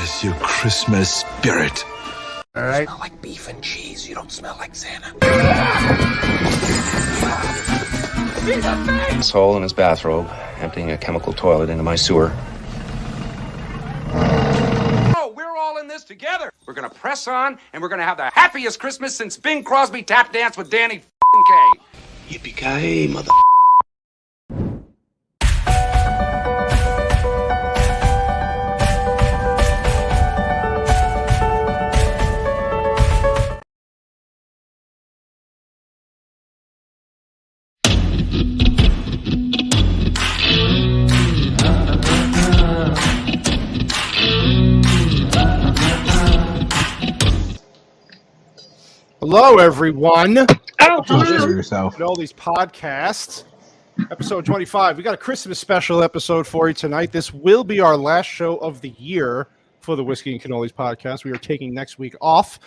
Where's your Christmas spirit? All right. You smell like beef and cheese. You don't smell like Santa. Hole in his bathrobe, emptying a chemical toilet into my sewer. Oh, we're all in this together. We're gonna press on, and we're gonna have the happiest Christmas since Bing Crosby tap danced with Danny Kaye. Yippee-ki-yay, mother... Hello, everyone. Oh, Hello. yourself. All these podcasts. Episode 25. We got a Christmas special episode for you tonight. This will be our last show of the year for the Whiskey and Cannolis podcast. We are taking next week off.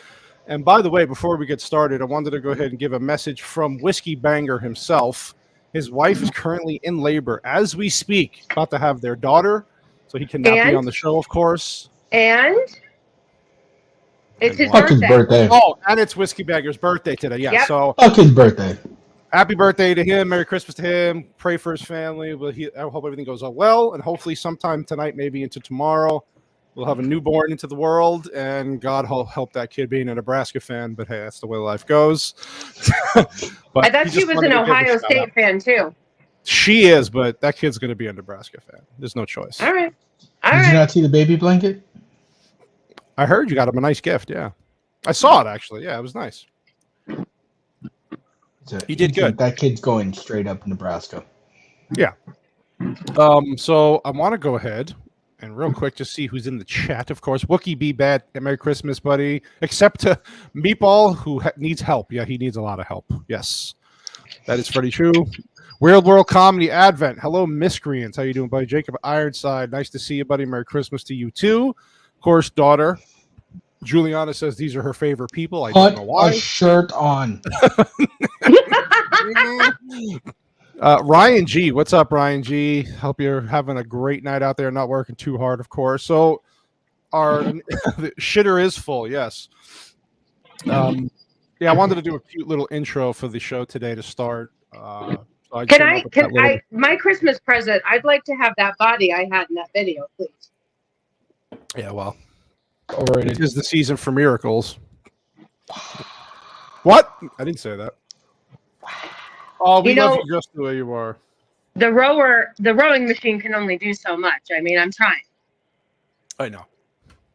And by the way, before we get started, I wanted to go ahead and give a message from Whiskey Banger himself. His wife is currently in labor as we speak, about to have their daughter, so he cannot be on the show, of course. And it's his Fuck his birthday. Oh, and it's Whiskey Banger's birthday today. Yeah, Yep. so Fuck his birthday. happy birthday to him. Merry Christmas to him. Pray for his family. I hope everything goes well. And hopefully sometime tonight, maybe into tomorrow, we'll have a newborn into the world. And God help that kid being a Nebraska fan. But hey, that's the way life goes. I thought she was an Ohio State fan, too. She is, but that kid's going to be a Nebraska fan. There's no choice. All right. Did you not see the baby blanket? I heard you got him a nice gift. Yeah. I saw it, actually. Yeah, it was nice. He did good. That kid's going straight up Nebraska. Yeah. So I want to go ahead and real quick just see who's in the chat. Of course, Wookie be bad. Merry Christmas, buddy. Except to Meatball, who needs help. Yeah, he needs a lot of help. Yes, that is pretty true. Weird World Comedy Advent. Hello, Miscreants. How you doing, buddy? Jacob Ironside. Nice to see you, buddy. Merry Christmas to you too. Of course, daughter. Juliana says these are her favorite people. I don't know why. A shirt on. Ryan G, what's up, Ryan G? Hope you're having a great night out there, not working too hard, of course. So our the shitter is full, yes. Yeah, I wanted to do a cute little intro for the show today to start. My Christmas present, I'd like to have that body I had in that video, please. Yeah, well, Overrated. it is the season for miracles. What? I didn't say that. Oh, we love you just the way you are. The rowing machine can only do so much. I mean, I'm trying. I know.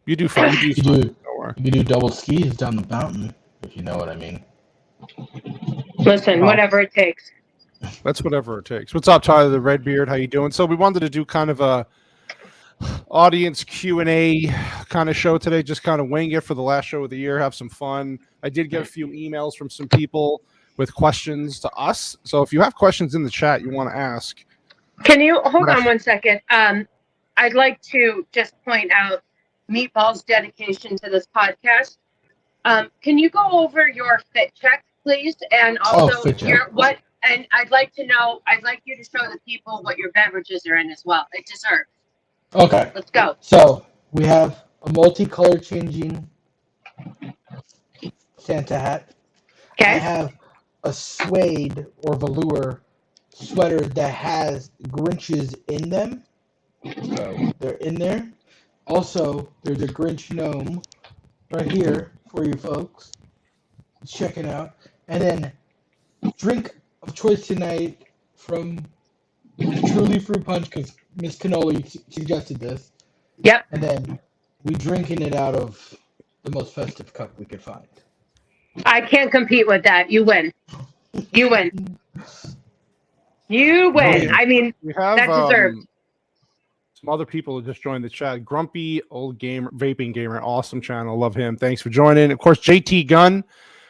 You do fine. You do fine. Don't worry. You can do double skis down the mountain, if you know what I mean. Listen, whatever it takes. That's whatever it takes. What's up, Tyler the Redbeard? How you doing? So we wanted to do kind of a audience Q&A kind of show today, just kind of wing it for the last show of the year, have some fun. I did get a few emails from some people with questions to us. So if you have questions in the chat you want to ask. Can you hold on one second? I'd like to just point out Meatball's dedication to this podcast. Can you go over your fit check, please? And also and I'd like you to show the people what your beverages are in as well. It dessert. Okay. Let's go. So we have a multicolor changing Santa hat. Okay. I have a suede or velour sweater that has Grinches in them. So they're in there. Also, there's a Grinch gnome right here for you folks. Check it out. And then drink of choice tonight from Truly Fruit Punch, because Miss Cannoli suggested this. Yep. And then we drinking it out of the most festive cup we could find. I can't compete with that. You win. You win. You win. I mean, we have, that deserved. Some other people who just joined the chat. Grumpy Old Gamer, Vaping Gamer, awesome channel. Love him. Thanks for joining. Of course, JT Gunn.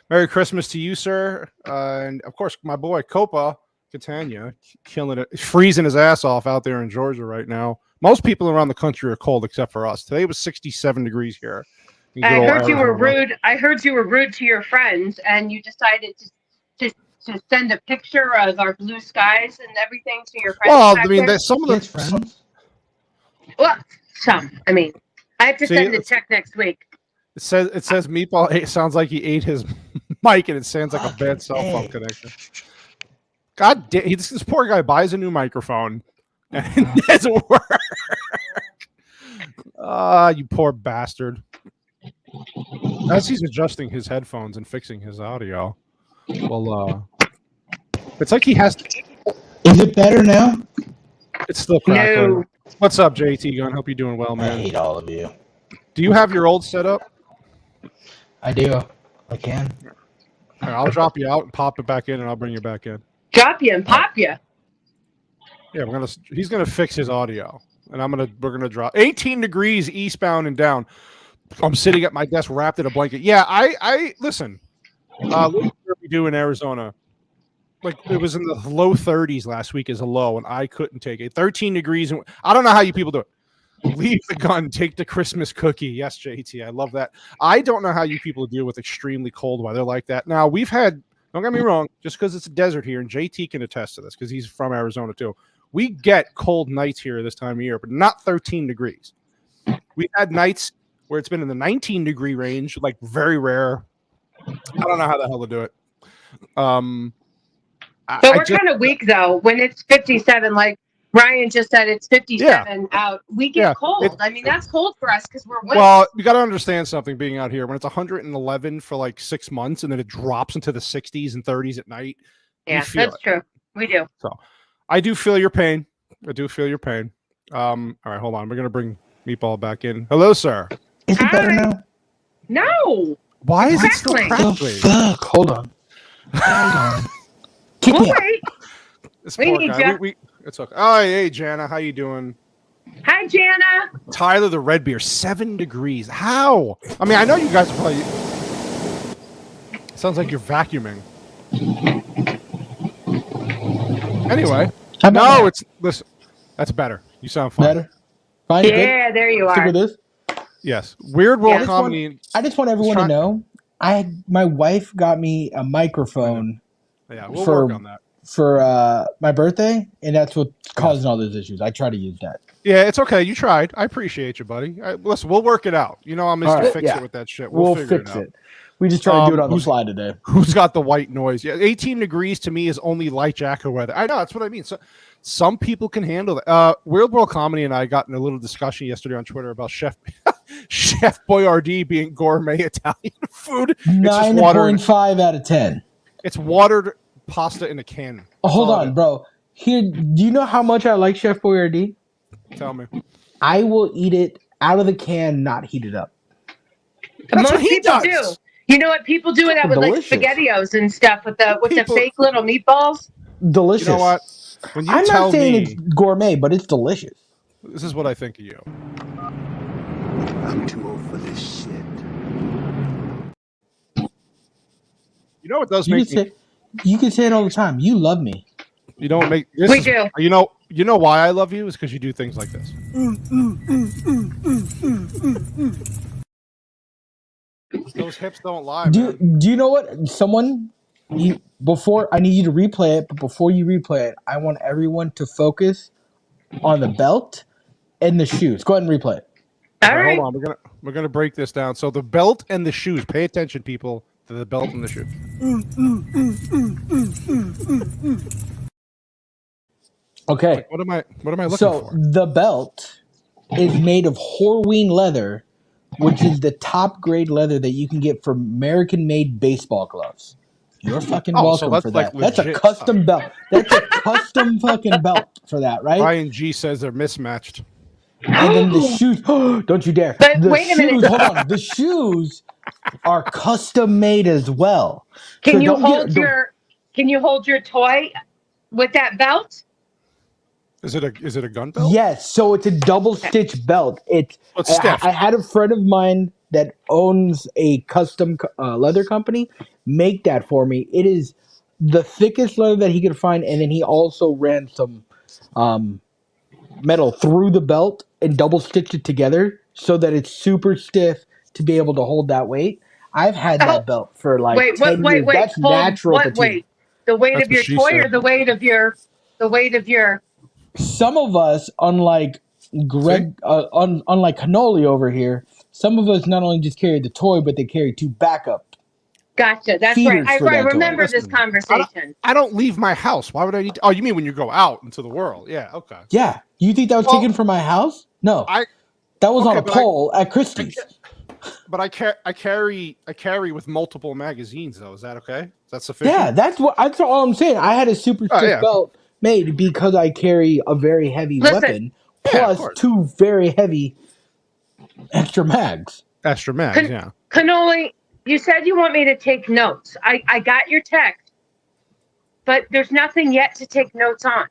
Merry Christmas to you, sir. And of course, my boy Copa Catania, killing it, freezing his ass off out there in Georgia right now. Most people around the country are cold except for us. Today was 67 degrees here. I heard you were rude. I heard you were rude to your friends, and you decided to send a picture of our blue skies and everything to your friends. Well, I mean, there's some of the friends. Well, some. I mean, I have to See, send a check next week. It says Meatball sounds like he ate his mic, and it sounds like a bad cell phone connection. God damn, this poor guy buys a new microphone, and it doesn't work. You poor bastard. As he's adjusting his headphones and fixing his audio, well, it's like he has to. Is it better now? It's still crackling. No. What's up, JT Gun? Hope you're doing well, I man. hate all of you. Do you have your old setup? I do. I can. All right, I'll drop you out and pop it back in, and I'll bring you back in. Drop you and pop you. Yeah, he's gonna fix his audio, and we're gonna drop 18 degrees eastbound and down. I'm sitting at my desk wrapped in a blanket. Yeah, I listen. What did we do in Arizona? Like it was in the low 30s last week as a low, and I couldn't take it. 13 degrees, and I don't know how you people do it. Leave the gun, take the Christmas cookie. Yes, JT, I love that. I don't know how you people deal with extremely cold weather like that. Now we've had. Don't get me wrong, just because it's a desert here, and JT can attest to this because he's from Arizona too. We get cold nights here this time of year, but not 13 degrees. We've had nights where it's been in the 19-degree range, like very rare. I don't know how the hell to do it. But we're kind of weak though. When it's 57, like Ryan just said, it's 57 out. We get cold. I mean, that's cold for us because we're white. Well, you got to understand something being out here when it's 111 for like 6 months and then it drops into the 60s and 30s at night. Yeah, that's true. We do. So I do feel your pain. All right, hold on. We're going to bring Meatball back in. Hello, sir. Is it better now? No. Why is it still crackling? Fuck. Hold on. Keep me up. This We poor need guy. you. It's okay. Oh, hey, Jana. How you doing? Hi, Jana. Tyler the Red Beer, 7 degrees. How? I mean, I know you guys are probably. Sounds like you're vacuuming. Anyway, no, it's listen. That's better. You sound fine. Better. Fine. Yeah, Good. there you Stick are. with this. Yes. Weird World Yeah. Comedy. I just want everyone to know. My wife got me a microphone. Yeah, we'll work on that. For my birthday, and that's what's causing all those issues. I try to use that. Yeah, it's okay. You tried. I appreciate you, buddy. Listen, we'll work it out. You know, I'm Mr. Right, Fix It with that shit. We'll figure fix it out. it. We just try to do it on the fly today. Who's got the white noise? Yeah, 18 degrees to me is only light jacket weather. I know, that's what I mean. So some people can handle that. Weird World Comedy and I got in a little discussion yesterday on Twitter about Chef Boyardee being gourmet Italian food. 9.5 out of 10. It's watered pasta in a can. Hold on, bro. Here, do you know how much I like Chef Boyardee? Tell me. I will eat it out of the can, not heat it up. Most people do. You know what? People do that with Delicious. like SpaghettiOs and stuff with the fake little meatballs. Delicious. You know what? When you I'm tell not saying me, it's gourmet, but it's delicious. this is what I think of you. I'm too old for this shit. You know what does You make can, say, you can say it all the time. You love me. You don't make this. We do. You know why I love you is because you do things like this. Those hips don't lie, man. Do you know what? Before I need you to replay it, but before you replay it, I want everyone to focus on the belt and the shoes. Go ahead and replay it. All right. Hold on, we're gonna break this down. So the belt and the shoes. Pay attention, people, to the belt and the shoes. Okay. Like, what am I looking So for? the belt is made of Horween leather, which is the top grade leather that you can get from American-made baseball gloves. You're fucking so welcome that's for that. like That's a legit custom belt. That's a custom fucking belt for that, right? Ryan G says they're mismatched. And then the shoes. Don't you dare! But the wait a minute. Hold on. The shoes are custom made as well. Can So you don't hold get- Can you hold your toy with that belt? Is it a gun belt? Yes, so it's a double stitch belt. It's stiff. I had a friend of mine that owns a custom leather company make that for me. It is the thickest leather that he could find, and then he also ran some metal through the belt and double stitched it together so that it's super stiff to be able to hold that weight. I've had that belt for like 10 years. That's natural What fatigue. weight? The weight That's of your what she toy said. or the weight of your Some of us, unlike Greg, unlike Cannoli over here, some of us not only just carry the toy, but they carry 2 backup. Gotcha. That's Feeders right. for I that toy. remember this Listen, conversation. I don't leave my house. Why would I need to? Oh, you mean when you go out into the world? Yeah, okay. Yeah, you think that was taken from my house? No, that was on a pole at Christie's. But I carry with multiple magazines though. Is that okay? Is that sufficient? Yeah, that's all I'm saying. I had a super stiff belt made because I carry a very heavy weapon plus 2 very heavy extra mags. Extra mags, yeah. Cannoli, you said you want me to take notes. I got your text, but there's nothing yet to take notes on.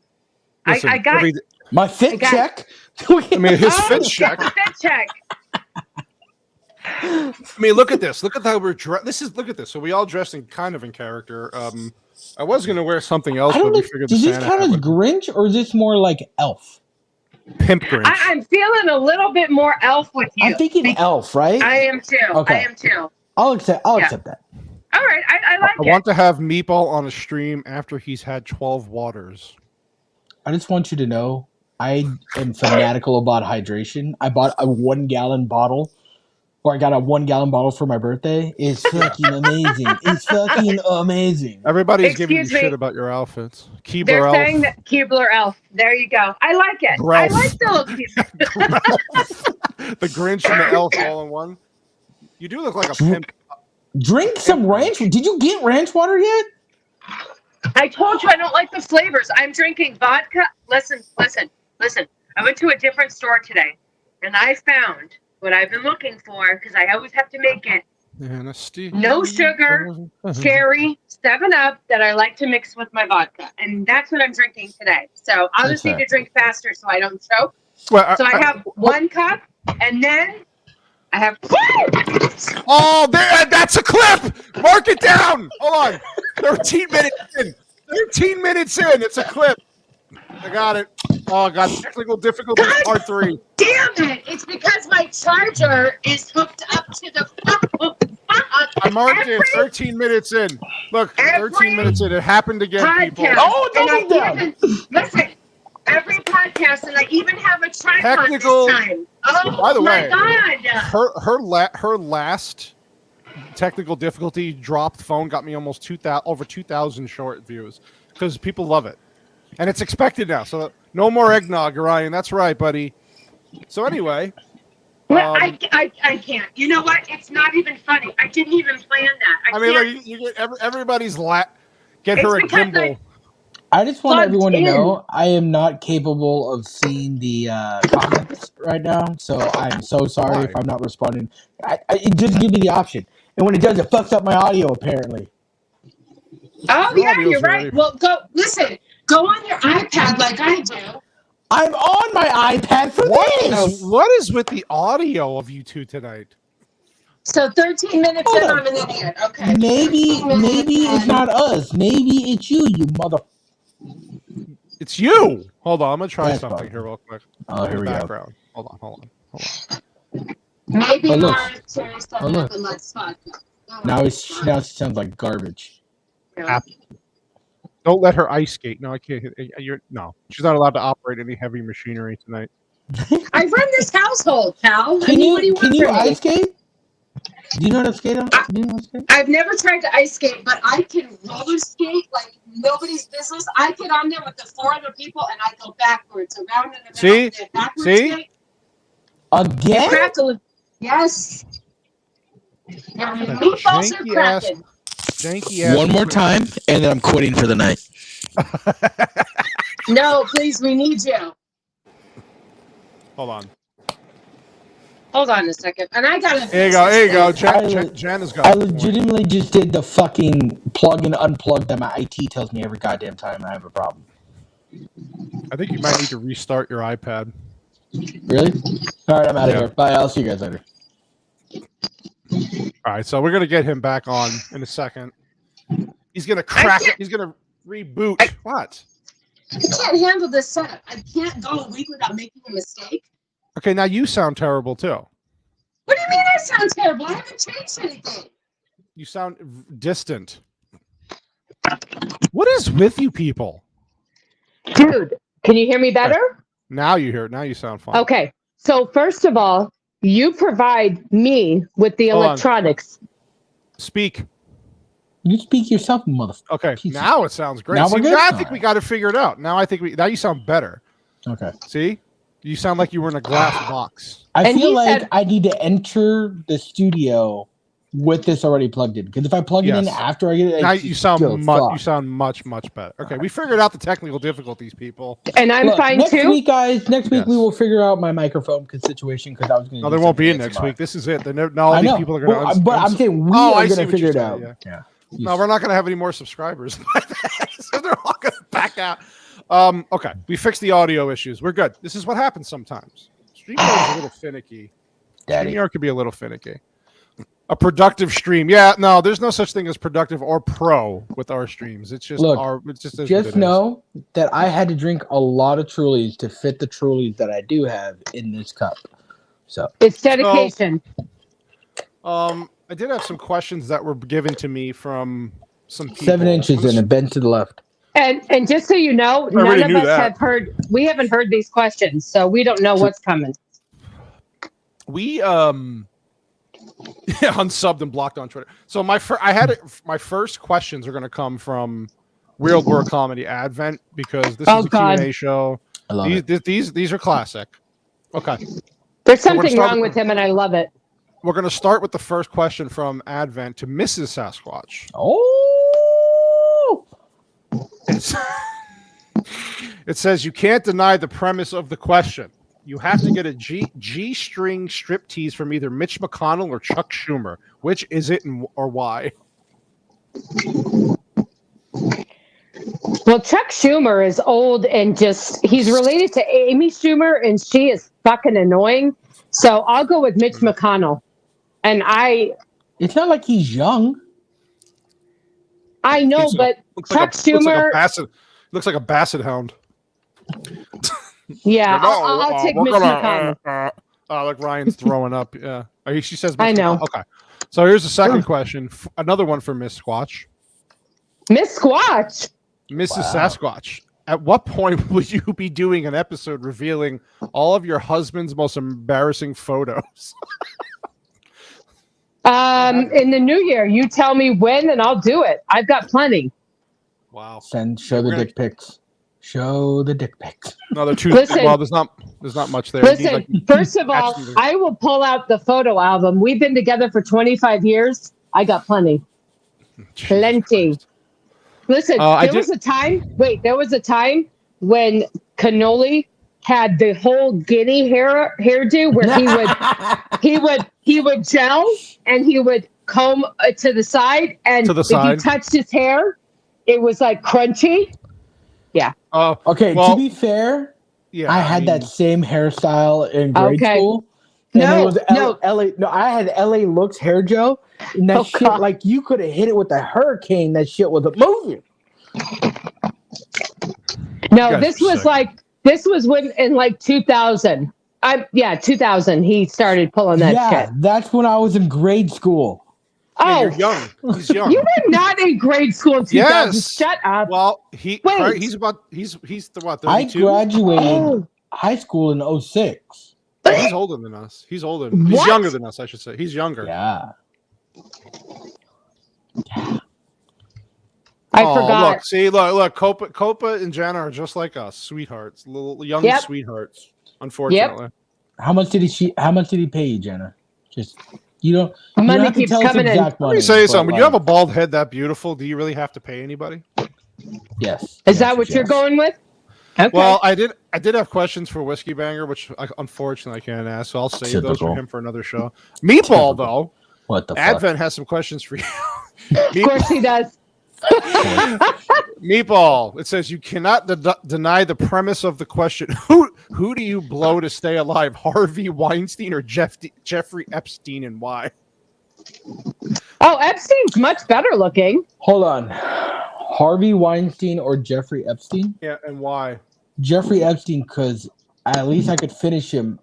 Listen, I got my fit check. I mean, his fit check. Fit check. I mean, look at this. Look at how we're dressed. Look at this. So we all dressed in kind of in character. I was gonna wear something else, but we figured. Does this count as Grinch, or is this more like Elf? Pimp Grinch. I'm feeling a little bit more Elf with you. I'm thinking Elf, right? I am too. Okay. I am too. I'll accept that. All right, I like it. I want to have Meatball on a stream after he's had 12 waters. I just want you to know I am fanatical about hydration. I bought a 1-gallon bottle, or I got a 1-gallon bottle for my birthday. It's fucking amazing. It's fucking amazing. Everybody's giving you shit about your outfits. Keebler They're Elf. saying that Keebler Elf. There you go. I like it. Grelf. I like the look. The Grinch and the Elf all in one. You do look like a pimp. Drink some ranch. Did you get ranch water yet? I told you I don't like the flavors. I'm drinking vodka. Listen. I went to a different store today, and I found what I've been looking for because I always have to make it. No sugar, cherry, 7-Up that I like to mix with my vodka, and that's what I'm drinking today. So I'll just need to drink faster so I don't choke. Well, so I have 1 cup, and then I have. Oh, that's a clip. Mark it down. Hold on. 13 minutes in. 13 minutes in. It's a clip. I got it. Oh, God. Technical difficulty part 3. Damn it. It's because my charger is hooked up to the. I marked it 13 minutes in. Look, 13 minutes in. It happened again, people. Oh, don't down. Listen, every podcast, and I even have a tripod Technical. this time. Oh, by the my way, God. her last technical difficulty dropped phone got me almost over 2,000 short views because people love it, and it's expected now. So no more eggnog, Ryan. That's right, buddy. So anyway, well, I can't. You know what? It's not even funny. I didn't even plan that. I mean, like, you get everybody's get her a gimbal. I just want everyone to know I am not capable of seeing the comments right now, so I'm so sorry if I'm not responding. It just give me the option, and when it does, it fucks up my audio apparently. Oh yeah, you're right. Well, go on your iPad like I do. I'm on my iPad for this. What is with the audio of you two tonight? So 13 minutes in, I'm an idiot. Okay. Maybe it's not us. Maybe it's you mother. It's you. Hold on, I'm gonna try something here real quick. Oh, here we go. Hold on. Maybe look. look. Now she sounds like garbage. Don't let her ice skate. No, I can't. No, she's not allowed to operate any heavy machinery tonight. I run this household, pal. Can you ice skate? Do you know how to skate? I've never tried to ice skate, but I can roller skate like nobody's business. I get on there with the 4 other people and I go backwards, around and around. See? Again? Yes. Meatballs are cracking. Janky ass. One more time, and then I'm quitting for the night. No, please, we need you. Hold on a second. And I gotta. Here you go. Jan has got. I legitimately just did the fucking plug and unplug that my IT tells me every goddamn time I have a problem. I think you might need to restart your iPad. Really? All right, I'm out of here. Bye. I'll see you guys later. All right, so we're gonna get him back on in a second. He's gonna crack it. He's gonna reboot. What? I can't handle this setup. I can't go a week without making a mistake. Okay, now you sound terrible too. What do you mean I sound terrible? I haven't changed anything. You sound distant. What is with you people? Dude, can you hear me better? Now you hear it. Now you sound fine. Okay. So first of all, you provide me with the Hold on. electronics. Speak. You speak yourself, motherfucker. Okay. Piece of- Now it sounds great. Now See, we're good? now I think we got to figure it out. Now you sound better. Okay. See? You sound like you were in a glass box. I And feel he like said- I need to enter the studio with this already plugged in. Because if I plug it in Yes. after I get it, Now it's you just sound still fucked. much better. Okay, we figured out the technical difficulties, people. And I'm Look, fine next too. week, guys. Next week we Yes. will figure out my microphone situation because I was going to. No, there won't be a next week. This is it. All I these know, people are going to. but I'm saying we Oh, I are see going to what figure you're it saying, out. yeah. Yeah. No, we're not going to have any more subscribers. So they're all going to back out. Okay, we fixed the audio issues. We're good. This is what happens sometimes. StreamYard is a little finicky. Daddy. StreamYard could be a little finicky. A productive stream. Yeah, no, there's no such thing as productive or pro with our streams. It's just Look, it's just Just know that I had to drink a lot of Trulies to fit the Trulies that I do have in this cup. So It's dedication. I did have some questions that were given to me from some people. 7 inches and a bend to the left. And just so you know, none already of knew us that. have heard. We haven't heard these questions, so we don't know what's coming. We unsubbed and blocked on Twitter. So my first questions are going to come from Real World Comedy Advent because this is a Q&A show. I love it. These are classic. Okay. There's So we're gonna something start wrong with- with him, and I love it. We're going to start with the first question from Advent to Mrs. Sasquatch. Oh, It says you can't deny the premise of the question. You have to get a G-string striptease from either Mitch McConnell or Chuck Schumer. Which is it or why? Well, Chuck Schumer is old and he's related to Amy Schumer, and she is fucking annoying. So I'll go with Mitch McConnell. And it's not like he's young. I know, Looks but Chuck Schumer. Looks like a basset hound. Yeah, I'll take Mitch McConnell. Like Ryan's throwing up. Yeah, she says. I know. Okay, so here's the second question. Another one for Miss Squatch. Miss Squatch. Mrs. Sasquatch. At what point will you be doing an episode revealing all of your husband's most embarrassing photos? In the new year, you tell me when, and I'll do it. I've got plenty. Wow. Show the dick pics. Show the dick pics. No, they're too. Listen, well, there's not much there. Listen, first of all, I will pull out the photo album. We've been together for 25 years. I got plenty. Plenty. Listen, there was a time when Cannoli had the whole Guinea hairdo where he would gel and he would comb to the side, and if you touched his hair, it was like crunchy. Yeah. Okay. Well, to be fair, yeah, I had that same hairstyle in grade school. No, I had LA Looks hair gel, and that shit, like you could have hit it with a hurricane. That shit was moving. No, this was when in like 2000. 2000. He started pulling that shit. That's when I was in grade school. Oh, you're young. He's young. You were not in grade school in 2000. Yes. Shut up. Well, he's what 32? I graduated high school in 06. He's older than us. He's older. He's younger than us, I should say. He's younger. Yeah. I forgot. Look. Copa and Jana are just like us, sweethearts, little young sweethearts. Unfortunately. Yep. How much did he pay you, Jana? Just money keeps coming in. Let me say something. When you have a bald head that beautiful, do you really have to pay anybody? Yes. Is that what you're going with? Okay. Well, I did have questions for Whiskey Banger, which unfortunately I can't ask, so I'll save those for him for another show. Meatball, though. What the fuck? Advent has some questions for you. Of course he does. Meatball, it says you cannot deny the premise of the question. Who do you blow to stay alive, Harvey Weinstein or Jeffrey Epstein, and why? Oh, Epstein's much better looking. Hold on. Harvey Weinstein or Jeffrey Epstein? Yeah, and why? Jeffrey Epstein, because at least I could finish him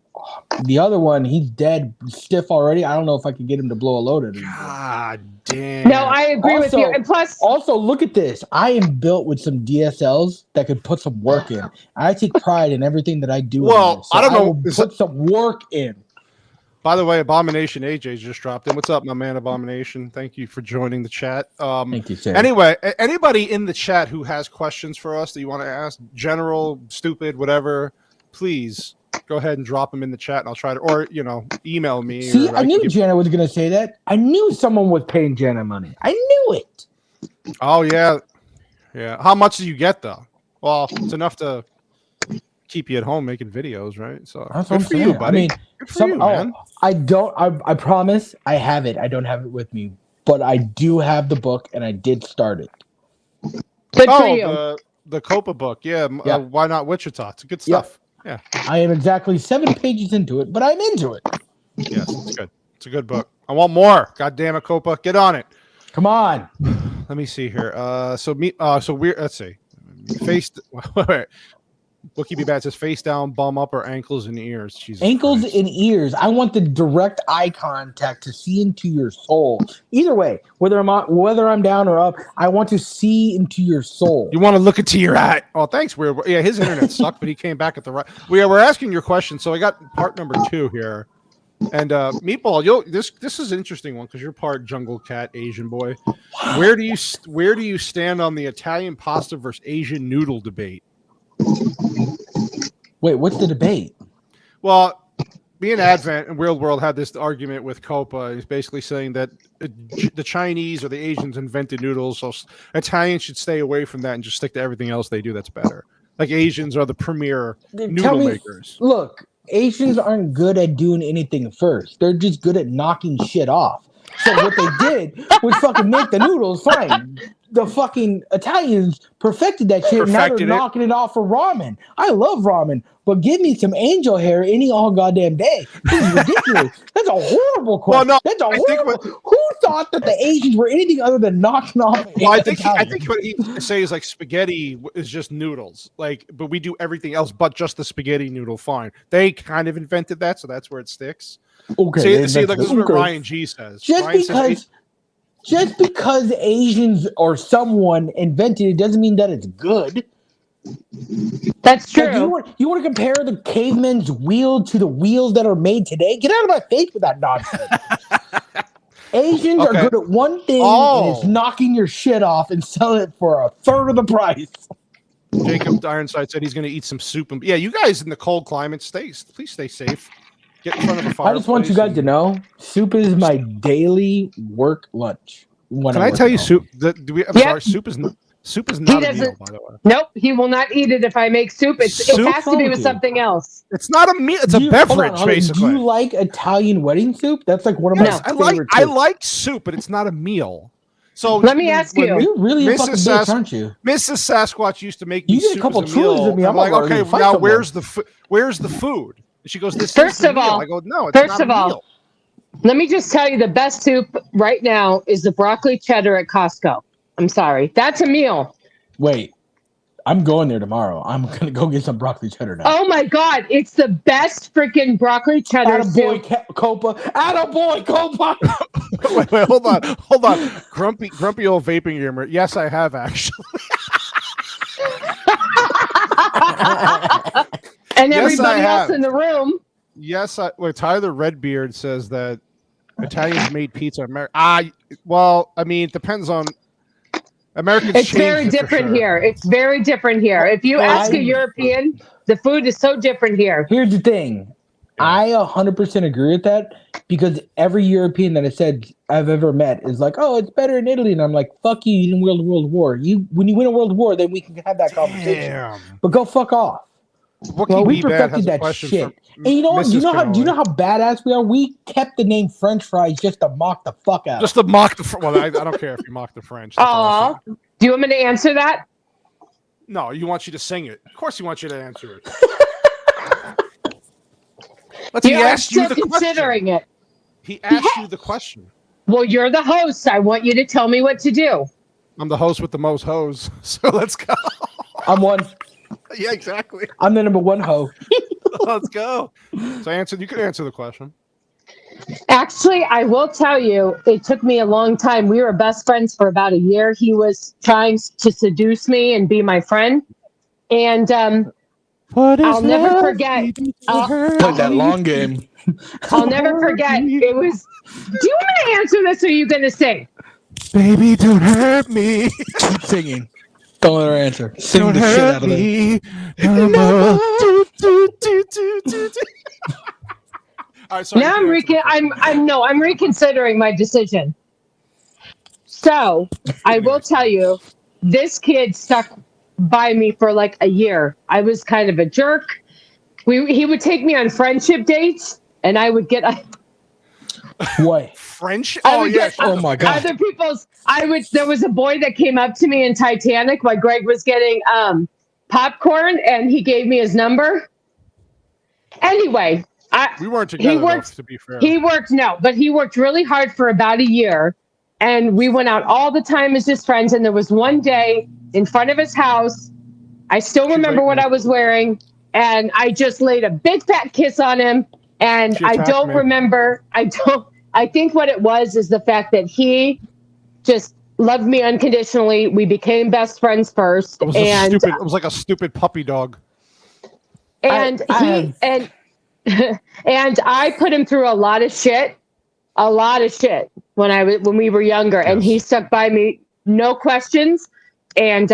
The other one, he's dead, stiff already. I don't know if I could get him to blow a load at him. God damn. No, I agree with you. And plus, also look at this. I am built with some DSLs that could put some work in. I take pride in everything that I do. Well, so I don't know. will put some work in. By the way, Abomination AJ just dropped in. What's up, my man, Abomination? Thank you for joining the chat. Thank you, sir. Anyway, anybody in the chat who has questions for us that you want to ask, general, stupid, whatever, please go ahead and drop them in the chat, and I'll try to, or email me. See, I knew Jenna was going to say that. I knew someone was paying Jenna money. I knew it. Oh yeah. How much do you get though? Well, it's enough to keep you at home making videos, right? So that's good what for I'm you, saying. buddy. I mean, good for you, man. I promise I have it. I don't have it with me, but I do have the book, and I did start it. Good for you. The Copa book. Yeah. Why not Wichita? It's good stuff. Yeah. I am exactly 7 pages into it, but I'm into it. Yes, it's good. It's a good book. I want more. God damn it, Copa. Get on it. Come on. Let me see here. So we're let's see. Wookie Be Bad says face down, bum up, or ankles and ears. Jesus ankles Christ. and ears. I want the direct eye contact to see into your soul. Either way, whether I'm down or up, I want to see into your soul. You want to look into your eye. Oh, thanks. Yeah, his internet sucked, but he came back at the right. We're asking your question. So I got part number 2 here. And Meatball, this is an interesting one because you're part jungle cat Asian boy. Where do you stand on the Italian pasta versus Asian noodle debate? Wait, what's the debate? Well, me and Advent and Real World had this argument with Copa. He's basically saying that the Chinese or the Asians invented noodles, so Italians should stay away from that and just stick to everything else they do that's better. Like Asians are the premier noodle makers. Look, Asians aren't good at doing anything first. They're just good at knocking shit off. So what they did was fucking make the noodles fine. The fucking Italians perfected that shit. Now they're knocking it off for ramen. I love ramen, but give me some angel hair any all goddamn day. This is ridiculous. That's a horrible question. Well, no, that's a horrible. Who thought that the Asians were anything other than knocking off? Well, I think what he say is like spaghetti is just noodles, but we do everything else but just the spaghetti noodle. Fine, they kind of invented that, so that's where it sticks. Okay, see, this is what Ryan G says. Just because Asians or someone invented it doesn't mean that it's good. That's true. Like, you want to compare the caveman's wheel to the wheels that are made today? Get out of my face with that nonsense. Asians are good at one thing, and it's knocking your shit off and selling it for a third of the price. Jacob Ironside said he's going to eat some soup. And you guys in the cold climate, please stay safe. Get in front of a fireplace. I just want you guys to know, soup is my daily work lunch. Can I tell you, soup? Sorry, soup is not a meal, by the way. Nope, he will not eat it if I make soup. It has to be with something else. It's not a meal. It's a beverage, basically. Do you like Italian wedding soup? That's like one of my favorite. I like soup, but it's not a meal. So let me ask you. You're really a fucking bitch, aren't you? Mrs. Sasquatch used to make me soup a couple as a meal. I'm like, okay, now where's the food? She goes, this first is the of meal. all, I go, no, it's not a meal. Let me just tell you, the best soup right now is the broccoli cheddar at Costco. I'm sorry. That's a meal. Wait, I'm going there tomorrow. I'm going to go get some broccoli cheddar now. Oh, my God. It's the best freaking broccoli cheddar soup. Copa. Attaboy, Copa. Wait, hold on. Grumpy old vaping gamer. Yes, I have, actually. And everybody else in the room. Yes, Tyler Redbeard says that Italians made pizza. Well, I mean, it depends on Americans. It's very different here. It's very different here. If you ask a European, the food is so different here. Here's the thing. I 100% agree with that because every European that I've ever met is like, oh, it's better in Italy. And I'm like, fuck you didn't win a world war. When you win a world war, then we can have that conversation. But go fuck off. Well, we perfected that shit. And you know what? Do you know how badass we are? We kept the name French fries just to mock the fuck out. Just to mock the well, I don't care if you mock the French. Awesome. Do you want me to answer that? No, he wants you to sing it. Of course, he wants you to answer it. He asked you the considering question. He asked you the question. Well, you're the host. I want you to tell me what to do. I'm the host with the most hoes. So let's go. I'm one. Yeah, exactly. I'm the number one hoe. Let's go. So you can answer the question. Actually, I will tell you, it took me a long time. We were best friends for about a year. He was trying to seduce me and be my friend. And I'll never forget. Played that long game. I'll never forget. It was. Do you want to answer this, or are you going to sing? Baby, don't hurt me. Keep singing. Don't let her answer. Sing Don't the shit hurt out of it. me. No more. All right, sorry, Now I'm reconsidering my decision. So I will tell you, this kid stuck by me for like a year. I was kind of a jerk. He would take me on friendship dates, and I would get What? French? I Oh would yeah. get Oh my god. other people's. There was a boy that came up to me in Titanic while Greg was getting popcorn, and he gave me his number. Anyway, We weren't together, though, to be fair. He worked really hard for about a year, and we went out all the time as just friends. And there was one day in front of his house, I still remember what I was wearing, and I just laid a big fat kiss on him. And I don't remember. I think what it was is the fact that he just loved me unconditionally. We became best friends first, It was like a stupid puppy dog. And and I put him through a lot of shit when we were younger, and he stuck by me, no questions. And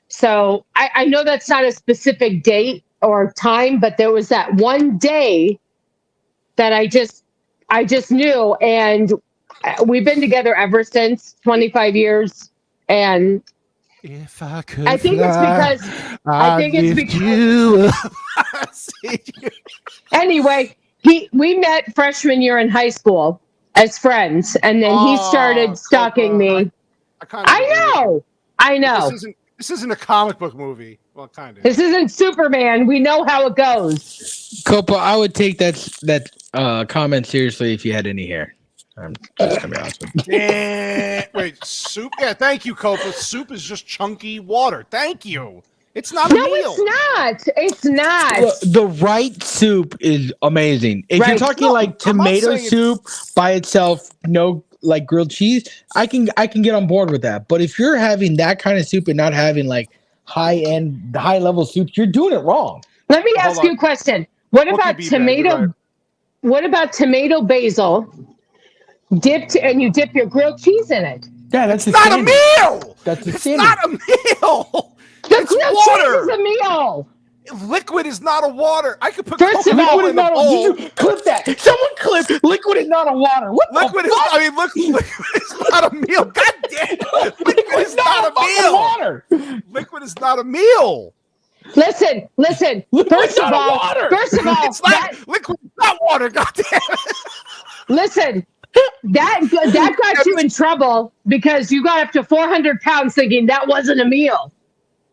so I know that's not a specific date or time, but there was that one day that I just knew, and we've been together ever since, 25 years. And if I could, I think it's because you. Anyway, we met freshman year in high school as friends, and then he started stalking me. I know. This isn't a comic book movie. Well, kind of. This isn't Superman. We know how it goes. Copa, I would take that comment seriously if you had any hair. I'm just gonna be honest with you. Wait, soup? Yeah, thank you, Copa. Soup is just chunky water. Thank you. It's not a meal. It's not. Look, the right soup is amazing. If you're talking like tomato soup by itself, no like grilled cheese, I can get on board with that. But if you're having that kind of soup and not having like high level soup, you're doing it wrong. Let me ask you a question. What about tomato? What about tomato basil dipped, and you dip your grilled cheese in it? Yeah, that's not a meal. It's not a meal. The grilled cheese is a meal. Liquid is not a water. I could put Coca-Cola in a bowl. Did you clip that? Someone clip liquid is not a water. What liquid the fuck? liquid is not a meal. God damn. Liquid is not a meal. Water. Liquid is not a meal. Listen. First of all, it's not liquid is not water. God damn it. Listen. That got you in trouble because you got up to 400 pounds thinking that wasn't a meal.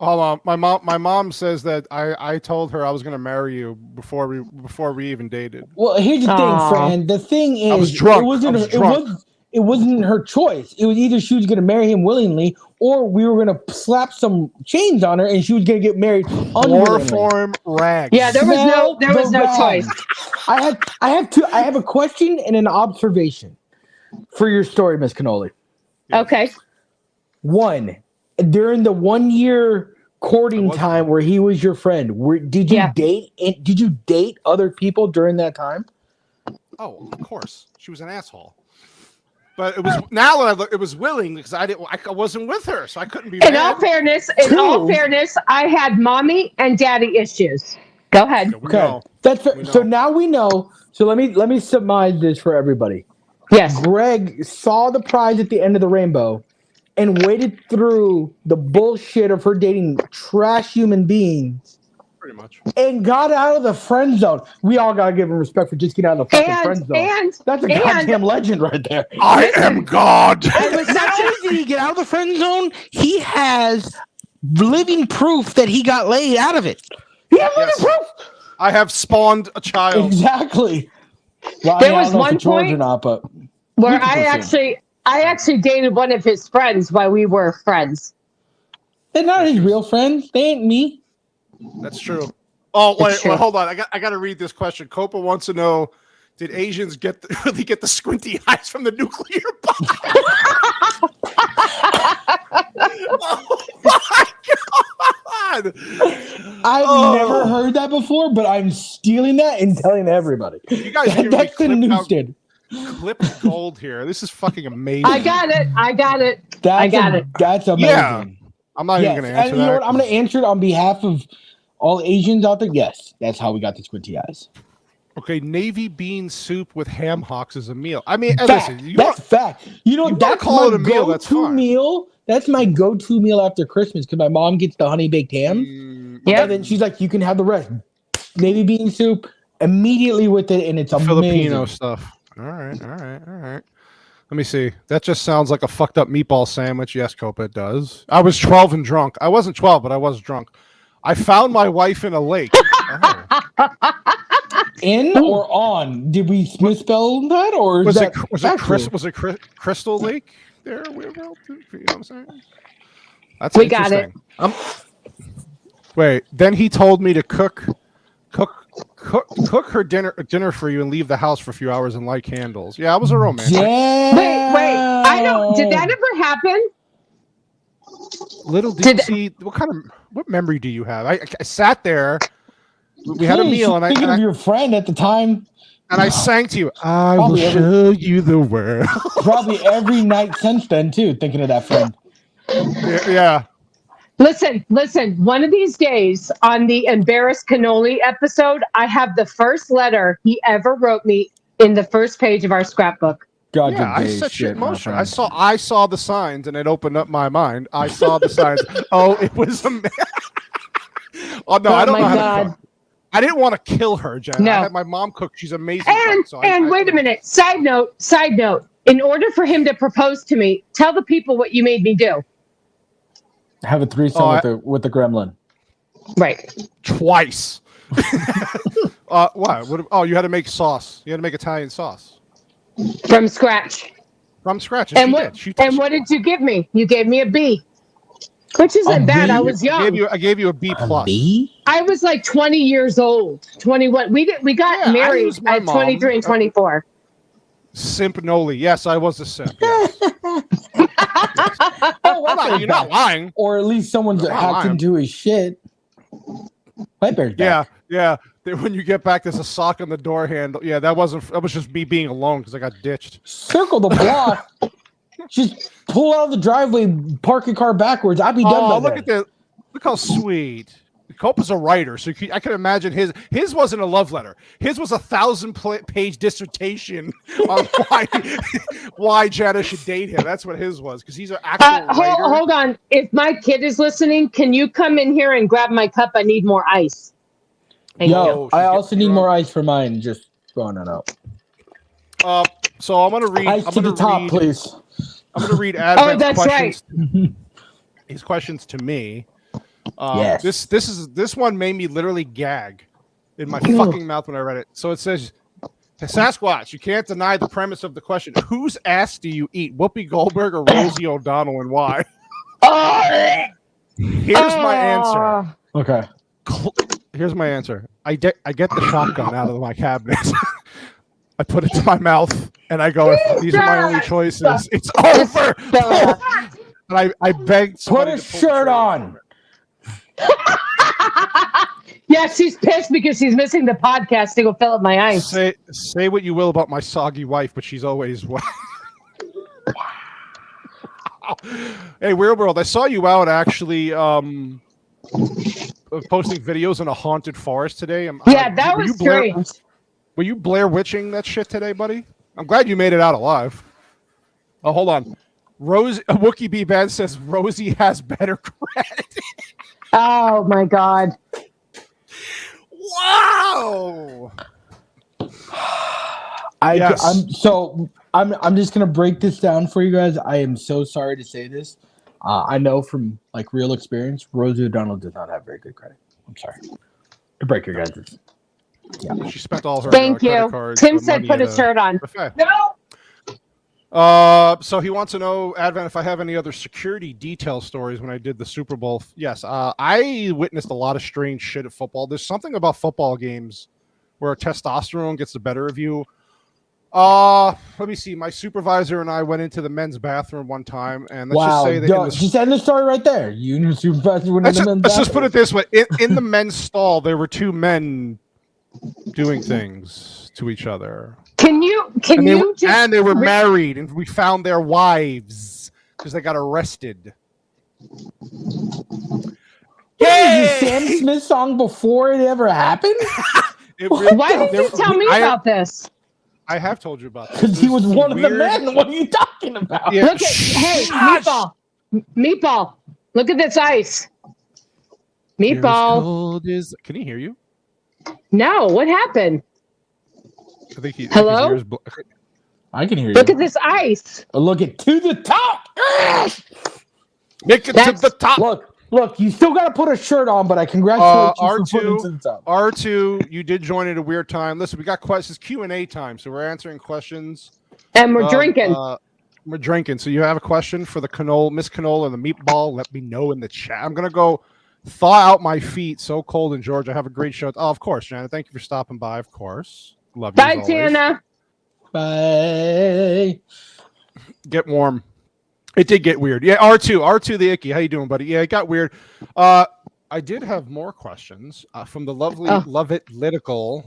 Hold on. My mom says that I told her I was going to marry you before we even dated. Well, here's the thing, friend. The thing is, I was drunk. It wasn't her choice. It was either she was going to marry him willingly, or we were going to slap some chains on her, and she was going to get married unwillingly. Chloroform rags. Yeah, there was no choice. I have a question and an observation for your story, Miss Cannoli. Okay. One, during the 1 year courting time where he was your friend, did you date other people during that time? Oh, of course. She was an asshole. But it was now that it was willing because I wasn't with her, so I couldn't be. In all fairness, I had mommy and daddy issues. Go ahead. Okay, that's fair. So now we know. So let me surmise this for everybody. Yes. Greg saw the prize at the end of the rainbow and waded through the bullshit of her dating trash human beings. Pretty much. And got out of the friend zone. We all gotta give him respect for just getting out of the fucking friend zone. That's a goddamn legend right there. I am God. And not only did he get out of the friend zone, he has living proof that he got laid out of it. He has living proof. I have spawned a child. Exactly. Well, there was one point where I actually dated one of his friends while we were friends. They're not his real friends. They ain't me. That's true. Oh, It's true. wait, hold on. I got to read this question. Copa wants to know: did Asians really get the squinty eyes from the nuclear bomb? Oh my god! I've never heard that before, but I'm stealing that and telling everybody. You guys are giving me That's the news standard. clipped gold here. This is fucking amazing. I got it. That's amazing. Yeah. I'm not even going to answer and you that. know what? I'm going to answer it on behalf of all Asians out there. Yes, that's how we got the squinty eyes. Okay, navy bean soup with ham hocks is a meal. I mean, Fact. listen, That's fact. You know, that's call my it a meal, that's go-to fine. meal. That's my go-to meal after Christmas because my mom gets the honey baked ham. Yeah. And then she's like, you can have the rest. Navy bean soup immediately with it, and it's amazing. Filipino stuff. All right. Let me see. That just sounds like a fucked up meatball sandwich. Yes, Copa, it does. I was 12 and drunk. I wasn't 12, but I was drunk. I found my wife in a lake. Oh. In or on? Did we misspell that, or Was it Crystal Lake there? You know what I'm saying? That's We got it. Wait. Then he told me to cook her dinner for you and leave the house for a few hours and light candles. Yeah, I was a romantic. Yeah. Wait. I don't. Did that ever happen? Little did you see what memory do you have? I sat there. We had a meal, and thinking of your friend at the time, and I sang to you. I will show you the world. Probably every night since then too. Thinking of that friend. Yeah. Listen. One of these days on the Embarrassed Cannoli episode, I have the first letter he ever wrote me in the first page of our scrapbook. God, yeah, I set shit in motion. I saw the signs, and it opened up my mind. I saw the signs. Oh, it was a man. Oh no, I don't know how to cook. I didn't want to kill her, Jen. No. I had my mom cook. She's amazing. And wait a minute. Side note. In order for him to propose to me, tell the people what you made me do. Have a threesome with the gremlin. Right. Twice. What? Oh, you had to make sauce. You had to make Italian sauce. From scratch. From scratch. And what did you give me? You gave me a B. Which isn't bad. I was young. I gave you a B plus. B? I was like 20 years old. 21. We got married at 23 and 24. Simpnoli. Yes, I was a simp. Yes. Oh, you're not lying. Or at least someone's hacked into his shit. White Bear's back. Yeah. When you get back, there's a sock on the door handle. Yeah, that was just me being alone because I got ditched. Circle the block. Just pull out of the driveway, park your car backwards. I'd be done by look at that. Look how sweet. Copa's a writer, so I can imagine his wasn't a love letter. His was a 1,000-page dissertation on why Jana should date him. That's what his was, because he's an actual writer. Hold on. If my kid is listening, can you come in here and grab my cup? I need more ice. I also need more ice for mine. Just throwing that out. So I'm gonna read. Ice to the top, please. I'm gonna read Advent's questions. Right. His questions to me. Yes. This one made me literally gag in my fucking mouth when I read it. So it says, Sasquatch, you can't deny the premise of the question. Whose ass do you eat, Whoopi Goldberg or Rosie O'Donnell, and why? Here's my answer. Okay. Here's my answer. I get the shotgun out of my cabinet. I put it to my mouth, and I go, if these are my only choices, it's over. And I begged somebody put a shirt on. Yeah, she's pissed because she's missing the podcast to go fill up my ice. Say what you will about my soggy wife, but she's always wet. Hey, Weird World, I saw you out actually posting videos in a haunted forest today. That was strange. Were you Blair Witching that shit today, buddy? I'm glad you made it out alive. Oh, hold on. Wookie B Bad says Rosie has better credit. Oh my God. Wow. I'm just gonna break this down for you guys. I am so sorry to say this. I know from like real experience, Rosie O'Donnell does not have very good credit. I'm sorry to break your guys'. Yeah, she spent all her Thank you. credit cards. Tim said put a shirt on. Buffet. No. So he wants to know, Advent, if I have any other security detail stories when I did the Super Bowl. Yes, I witnessed a lot of strange shit at football. There's something about football games where testosterone gets the better of you. Let me see. My supervisor and I went into the men's bathroom one time, and let's just say that just end the story right there. You and your supervisor went into the men's let's just bathroom. put it this way: in the men's stall, there were two men doing things to each other. Can you and they were married, and we found their wives because they got arrested. Yeah, the Sam Smith song before it ever happened. Why didn't you tell me about this? I have told you about this. Because he was one of the men. What are you talking about? Yeah. Look at Meatball. Look at this ice. Meatball. Can he hear you? No, what happened? I think Hello? I can hear you. Look at this ice. Look it to the top. Make it to the top. Look, you still got to put a shirt on, but I congratulate you for putting it to the top. R2, you did join at a weird time. Listen, we got questions, Q&A time, so we're answering questions. And we're drinking. We're drinking. So you have a question for the Miss Cannoli and the Meatball, let me know in the chat. I'm going to go thaw out my feet. So cold in Georgia. Have a great show. Oh, of course, Jana. Thank you for stopping by, of course. Love you. Bye, Jana. Bye. Get warm. It did get weird. Yeah, R2 the Icky. How you doing, buddy? Yeah, it got weird. I did have more questions from the lovely Love It Litical.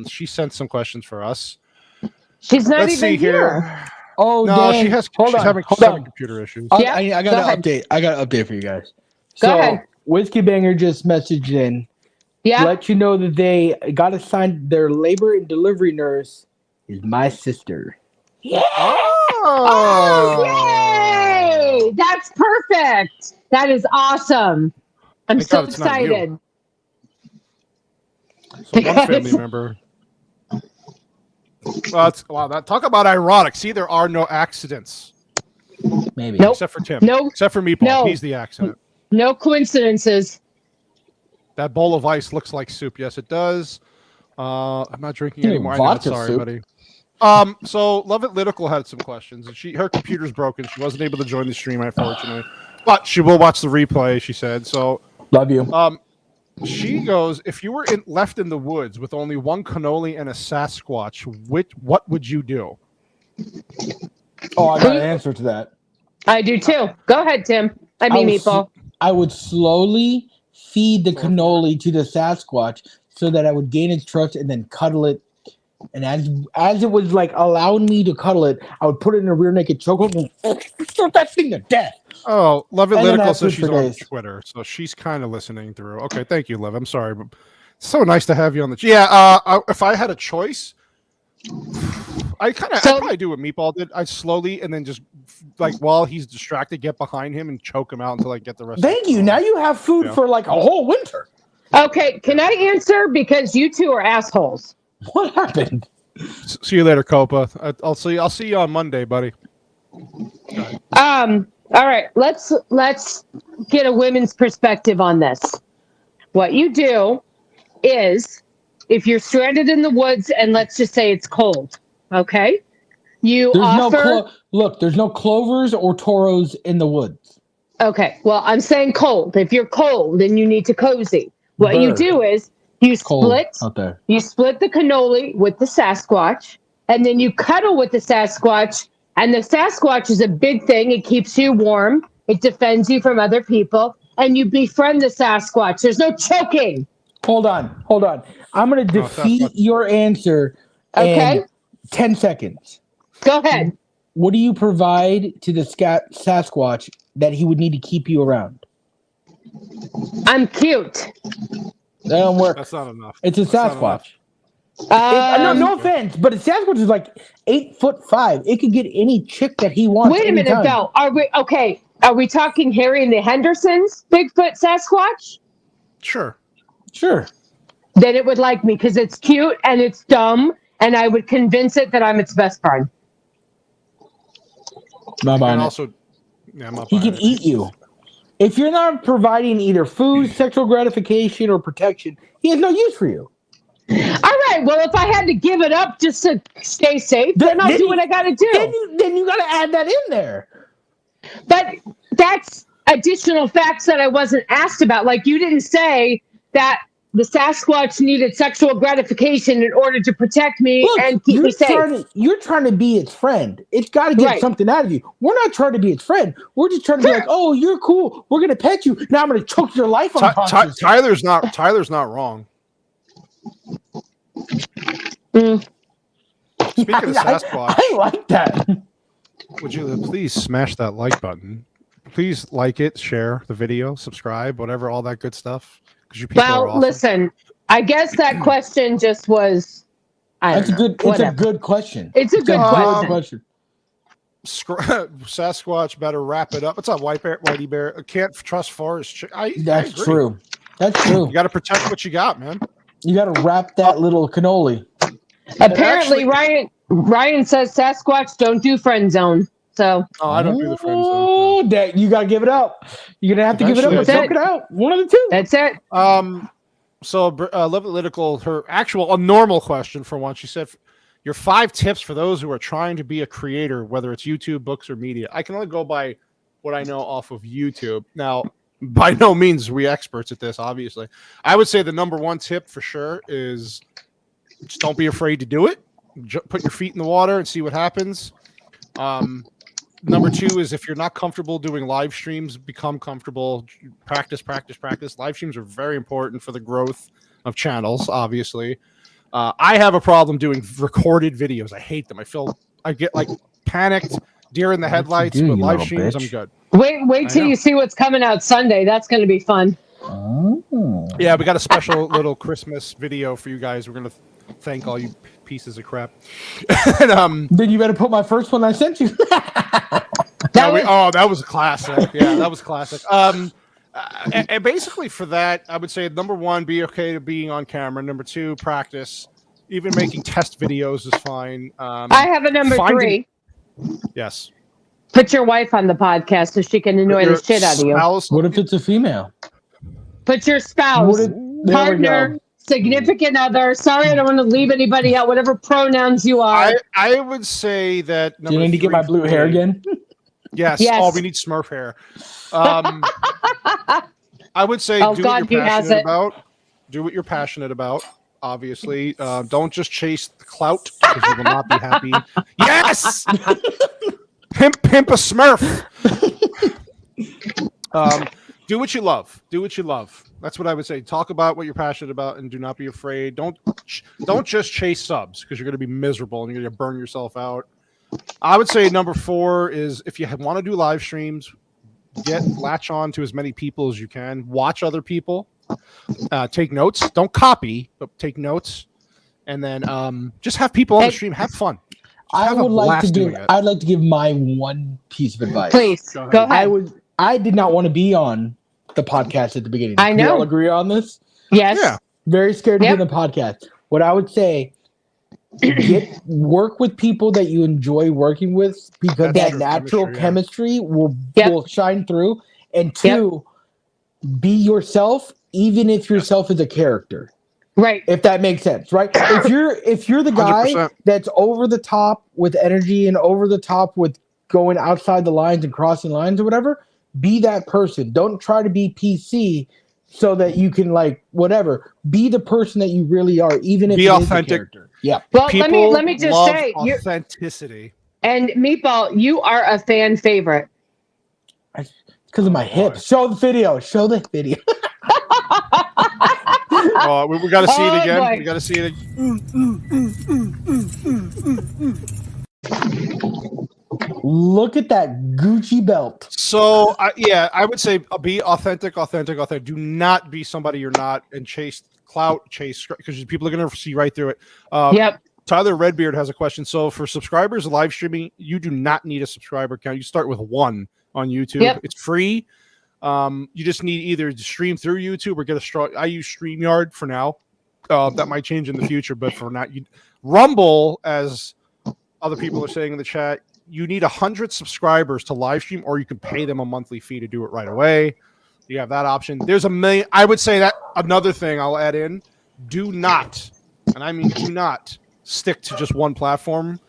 She sent some questions for us. She's not even here. Oh, no, dang. she's having computer issues. I got an update. I got an update for you guys. Go ahead. Whiskey Banger just messaged in. Yeah. Let you know that they got assigned their labor and delivery nurse is my sister. Yeah. Oh, yay! That's perfect. That is awesome. I'm so excited. So one family member. Talk about ironic. See, there are no accidents. Maybe. Nope. Except for Tim. No. Except for Meatball. No. He's the accident. No coincidences. That bowl of ice looks like soup. Yes, it does. I'm not drinking anymore. I'm sorry, soup. buddy. So Love It Litical had some questions, and her computer's broken. She wasn't able to join the stream, unfortunately, but she will watch the replay. She said so. Love you. She goes, if you were left in the woods with only one cannoli and a Sasquatch, what would you do? Oh, I got an answer to that. I do too. Go ahead, Tim. Meatball. I would slowly feed the cannoli to the Sasquatch so that I would gain its trust and then cuddle it. And as it was like allowing me to cuddle it, I would put it in a rear naked chokehold and shoot that thing to death. Oh, Love It Litical says she's on days. Twitter, so she's kind of listening through. Okay, thank you, Liv. I'm sorry, but it's so nice to have you on the. Yeah, if I had a choice, I probably do what Meatball did. I slowly and then just like while he's distracted, get behind him and choke him out until I get the rest. Thank you. Now you have food for like a whole winter. Okay, can I answer because you two are assholes? What happened? See you later, Copa. I'll see you on Monday, buddy. All right, let's get a women's perspective on this. What you do is, if you're stranded in the woods and let's just say it's cold, okay? There's no clovers or toros in the woods. Okay, well, I'm saying cold. If you're cold and you need to cozy, what you do is you split the cannoli with the Sasquatch, and then you cuddle with the Sasquatch. And the Sasquatch is a big thing. It keeps you warm. It defends you from other people. And you befriend the Sasquatch. There's no choking. Hold on. I'm going to defeat your answer in 10 seconds. Go ahead. What do you provide to the Sasquatch that he would need to keep you around? I'm cute. That don't work. That's not enough. It's a Sasquatch. No offense, but a Sasquatch is like 8'5". It could get any chick that he wants. Wait a minute, though. Are we talking Harry and the Hendersons? Bigfoot Sasquatch? Sure. Then it would like me because it's cute and it's dumb, and I would convince it that I'm its best friend. He can eat you. If you're not providing either food, sexual gratification, or protection, he has no use for you. All right. Well, if I had to give it up just to stay safe, then I'll do what I got to do. Then you got to add that in there. But that's additional facts that I wasn't asked about. Like, you didn't say that the Sasquatch needed sexual gratification in order to protect me and keep me safe. You're trying to be its friend. It's got to get something out of you. We're not trying to be its friend. We're just trying to be like, oh, you're cool. We're gonna pet you. Now I'm gonna choke your life unconscious. Tyler's not wrong. Mm. Speaking of Sasquatch, I like that. would you please smash that like button? Please like it, share the video, subscribe, whatever, all that good stuff. Because you people are awesome. Listen, I guess that question just was. It's a good question. It's a good question. Sasquatch better wrap it up. What's up, Whitey Bear? Can't trust forest. That's true. That's true. You got to protect what you got, man. You got to wrap that little cannoli. Apparently, Ryan says Sasquatch don't do friend zone. So I don't do the friend zone. Oh, that you gotta give it up. You're gonna have to give it up or choke it out. One of the two. That's it. So Love Political, her a normal question for once. She said, "Your 5 tips for those who are trying to be a creator, whether it's YouTube, books, or media." I can only go by what I know off of YouTube. Now, by no means are we experts at this. Obviously, I would say the number 1 tip for sure is just don't be afraid to do it. Put your feet in the water and see what happens. Number 2 is if you're not comfortable doing live streams, become comfortable. Practice. Live streams are very important for the growth of channels, obviously. I have a problem doing recorded videos. I hate them. I get like panicked, deer in the headlights, but live streams, I'm good. Wait till you see what's coming out Sunday. That's going to be fun. Oh. Yeah, we got a special little Christmas video for you guys. We're going to thank all you pieces of crap. And, then you better put my first one I sent you. That was a classic. Yeah, that was classic. And basically for that, I would say number 1, be okay to being on camera. Number 2, practice. Even making test videos is fine. I have a number 3. Yes. Put your wife on the podcast so she can annoy the shit out of you. What if it's a female? Put your spouse, partner, significant other. Sorry, I don't want to leave anybody out. Whatever pronouns you are. I would say that. Do you need to get my blue hair again? Yes. Oh, we need Smurf hair. I would say do what you're passionate about. Do what you're passionate about. Obviously, don't just chase the clout because you will not be happy. Yes. Pimp a Smurf. Do what you love. Do what you love. That's what I would say. Talk about what you're passionate about and do not be afraid. Don't just chase subs because you're going to be miserable and you're going to burn yourself out. I would say number 4 is if you want to do live streams, latch on to as many people as you can. Watch other people. Take notes. Don't copy, but take notes. And then just have people on the stream. Have fun. I'd like to give my 1 piece of advice. Please go ahead. I did not want to be on the podcast at the beginning. I know. Do you all agree on this? Yes. Yeah. Very scared to be on the podcast. What I would say, work with people that you enjoy working with because that natural chemistry will shine through. And 2, be yourself, even if yourself is a character. Right. If that makes sense, right? If you're the guy 100%. That's over the top with energy and over the top with going outside the lines and crossing lines or whatever, be that person. Don't try to be PC so that you can whatever. Be the person that you really are, even if be authentic. Yeah. Well, let me just say authenticity. And Meatball, you are a fan favorite. Because of my hips. Show the video. We got to see it again. Boy. We got to see it again. Look at that Gucci belt. So, I would say be authentic. Do not be somebody you're not and chase clout, because people are going to see right through it. Tyler Redbeard has a question. So, for subscribers live streaming, you do not need a subscriber count. You start with 1 on YouTube. Yep. It's free. You just need either to stream through YouTube or get a strong. I use StreamYard for now. That might change in the future, but for now, Rumble, as other people are saying in the chat, you need 100 subscribers to live stream, or you can pay them a monthly fee to do it right away. You have that option. There's a million. I would say that another thing I'll add in: do not and I mean do not stick to just one platform.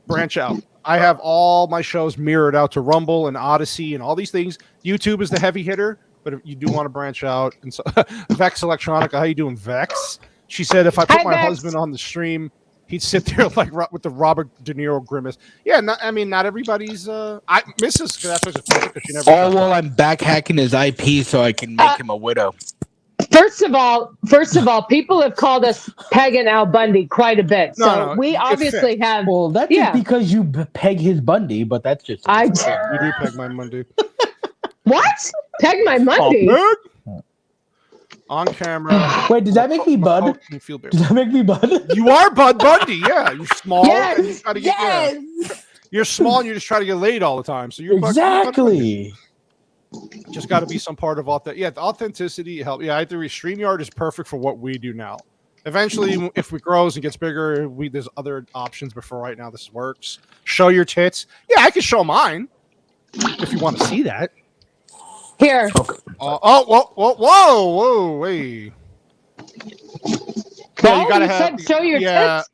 Branch out. I have all my shows mirrored out to Rumble and Odyssey and all these things. YouTube is the heavy hitter, but if you do want to branch out, and so Vex Electronica, how you doing, Vex? She said if I put my husband on the stream, he'd sit there like with the Robert De Niro grimace. Yeah, not everybody's. Mrs. That's what because she never. All while I'm back hacking his IP so I can make him a widow. First of all, people have called us Peg and Al Bundy quite a bit. So we obviously have. Well, that's just because you peg his Bundy, but that's just. You do peg my Bundy. What? Peg my Bundy? On camera. Wait, does that make me Bud? Does that make me Bud? You are Bud Bundy. Yeah, you're small. Yes, and you try to get, you're small and you just try to get laid all the time. So you're exactly. Just got to be some part of the authenticity help. Yeah, I agree. StreamYard is perfect for what we do now. Eventually, if it grows and gets bigger, there's other options. But for right now, this works. Show your tits. Yeah, I can show mine if you want to see that. Here. Okay. Whoa, wait. Well, you gotta show your tits.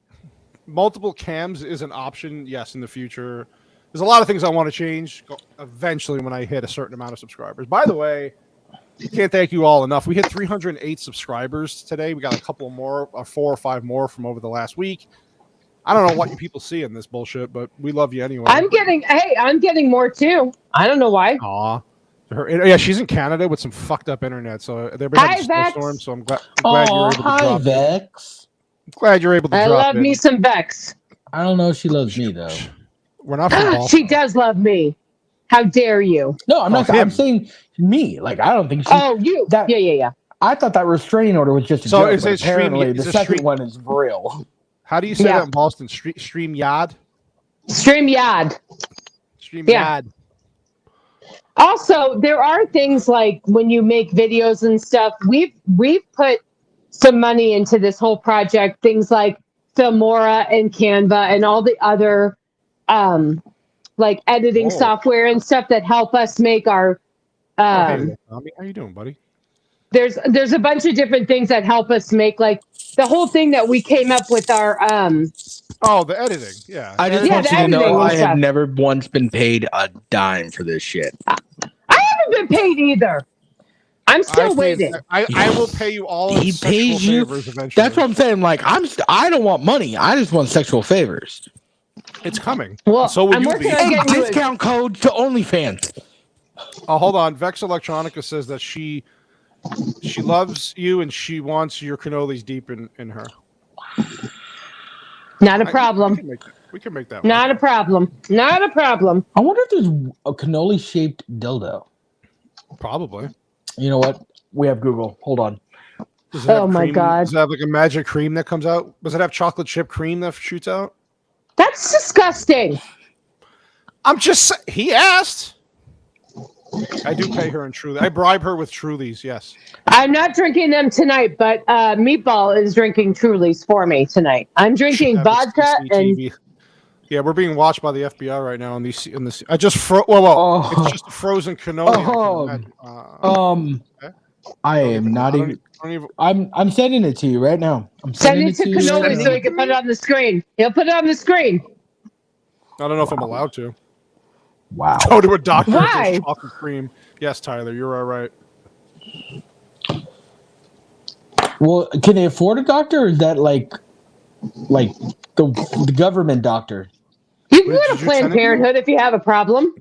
Multiple cams is an option. Yes, in the future. There's a lot of things I want to change eventually when I hit a certain amount of subscribers. By the way, can't thank you all enough. We hit 308 subscribers today. We got a couple more, 4 or 5 more from over the last week. I don't know what you people see in this bullshit, but we love you anyway. I'm getting more too. I don't know why. Aw. She's in Canada with some fucked up internet, so they've been having a snowstorm. So I'm glad you're able to drop Vex. I'm glad you're able to drop. I love me some Vex. I don't know if she loves me though. We're not from Baltimore. She does love me. How dare you? No, I'm not. I'm saying me. Like I don't think she. Oh, you. Yeah. I thought that restraining order was just a joke. Is it apparently the second one is real. How do you say that in Boston? StreamYard. StreamYard. Yeah. Also, there are things like when you make videos and stuff. We've put some money into this whole project. Things like Filmora and Canva and all the other like editing software and stuff that help us make our. Hey, Tommy, how you doing, buddy? There's a bunch of different things that help us make like the whole thing that we came up with our the editing. Yeah. I just want you to know I have never once been paid a dime for this shit. I haven't been paid either. I'm still waiting. I will pay you all. He pays you. Eventually. That's what I'm saying. Like I don't want money. I just want sexual favors. It's coming. Well, so will you be. A discount code to OnlyFans. Oh, hold on. Vex Electronica says that she loves you and she wants your cannolis deep in her. Not a problem. We can make that. Not a problem. Not a problem. I wonder if there's a cannoli shaped dildo. Probably. You know what? We have Google. Hold on. Oh my God. Does it have like a magic cream that comes out? Does it have chocolate chip cream that shoots out? That's disgusting. He asked. I do pay her in Truly. I bribe her with Trulies, yes. I'm not drinking them tonight, but Meatball is drinking Trulies for me tonight. I'm drinking vodka and. Yeah, we're being watched by the FBI right now. I just whoa! It's just a frozen cannoli. Okay. I am not even. I'm sending it to you right now. I'm sending it to Cannoli so he can put it on the screen. He'll put it on the screen. I don't know if I'm allowed to. Wow. Go to a doctor. Why? Chocolate cream. Yes, Tyler, you're all right. Well, can they afford a doctor, or is that like the government doctor? You can go to Planned Parenthood if you have a problem.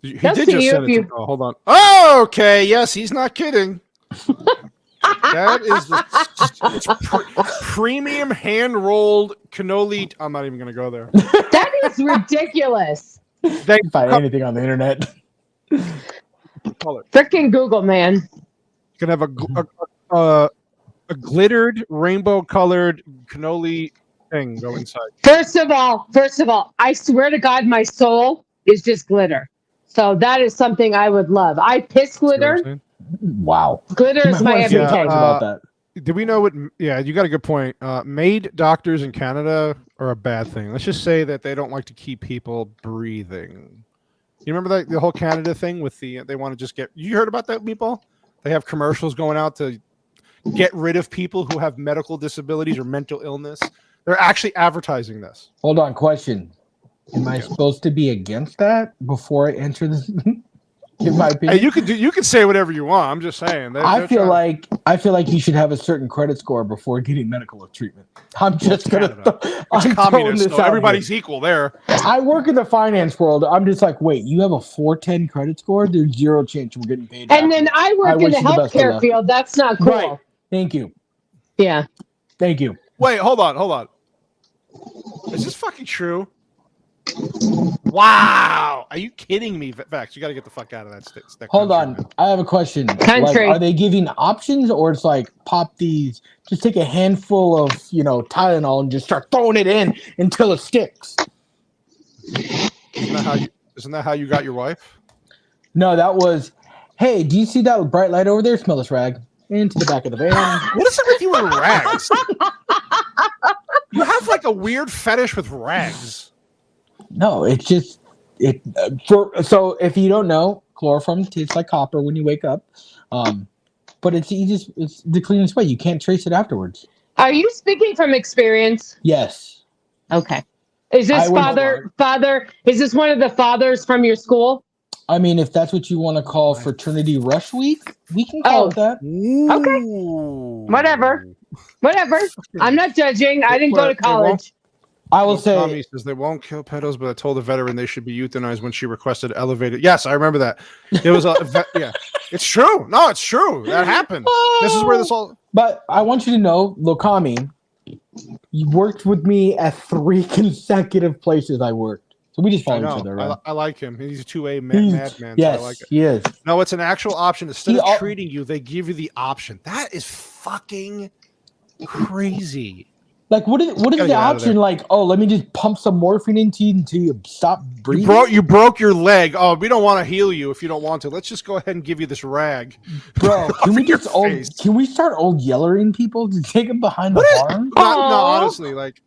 He did just send it to hold on. Oh, okay. Yes, he's not kidding. That is premium hand-rolled cannoli. I'm not even going to go there. That is ridiculous. They can find anything on the internet. Freaking Google, man. You can have a glittered, rainbow-colored cannoli thing go inside. First of all, I swear to God, my soul is just glitter. So that is something I would love. I piss glitter. Wow. Glitter is my everything. About that. Do we know what? Yeah, you got a good point. Maid doctors in Canada are a bad thing. Let's just say that they don't like to keep people breathing. You remember the whole Canada thing with they want to just get. You heard about that, Meatball? They have commercials going out to get rid of people who have medical disabilities or mental illness. They're actually advertising this. Hold on, question. Am I supposed to be against that before I enter this? In my opinion, Hey, you can say whatever you want. I'm just saying. I feel like you should have a certain credit score before getting medical treatment. I'm just gonna. It's communist. So everybody's equal there. I work in the finance world. I'm just like, wait, you have a 410 credit score? There's zero chance we're getting paid. And then I work in the healthcare field. That's not cool. Right. Thank you. Yeah. Thank you. Wait, hold on. Is this fucking true? Wow. Are you kidding me? Vex, you got to get the fuck out of that stick. Hold on. Man. I have a question. Country. Like, are they giving options or it's like pop these, just take a handful of, Tylenol and just start throwing it in until it sticks? Isn't that how you got your wife? No, that was, hey, do you see that bright light over there? Smell this rag. Into the back of the van. What is it with you and rags? You have like a weird fetish with rags. No, it's just so if you don't know, chloroform tastes like copper when you wake up. But it's the cleanest way. You can't trace it afterwards. Are you speaking from experience? Yes. Okay. Is this father? Is this one of the fathers from your school? I mean, if that's what you want to call fraternity rush week, we can call it that. Okay. Whatever. I'm not judging. I didn't go to college. I will say. Tommy says they won't kill pedos, but I told the veteran they should be euthanized when she requested elevated. Yes, I remember that. It was yeah. It's true. No, it's true. That happened. This is where this all. But I want you to know, Lokami, you worked with me at 3 consecutive places I worked. So we just follow each other around. I like him. He's a 2A madman. Yes, so I like it. He is. No, it's an actual option. Instead of treating you, they give you the option. That is fucking crazy. Like, what is the option? Like, let me just pump some morphine into you until you stop breathing? You broke your leg. Oh, we don't want to heal you if you don't want to. Let's just go ahead and give you this rag. Bro, can we start old yellering people to take them behind the barn? No, honestly, like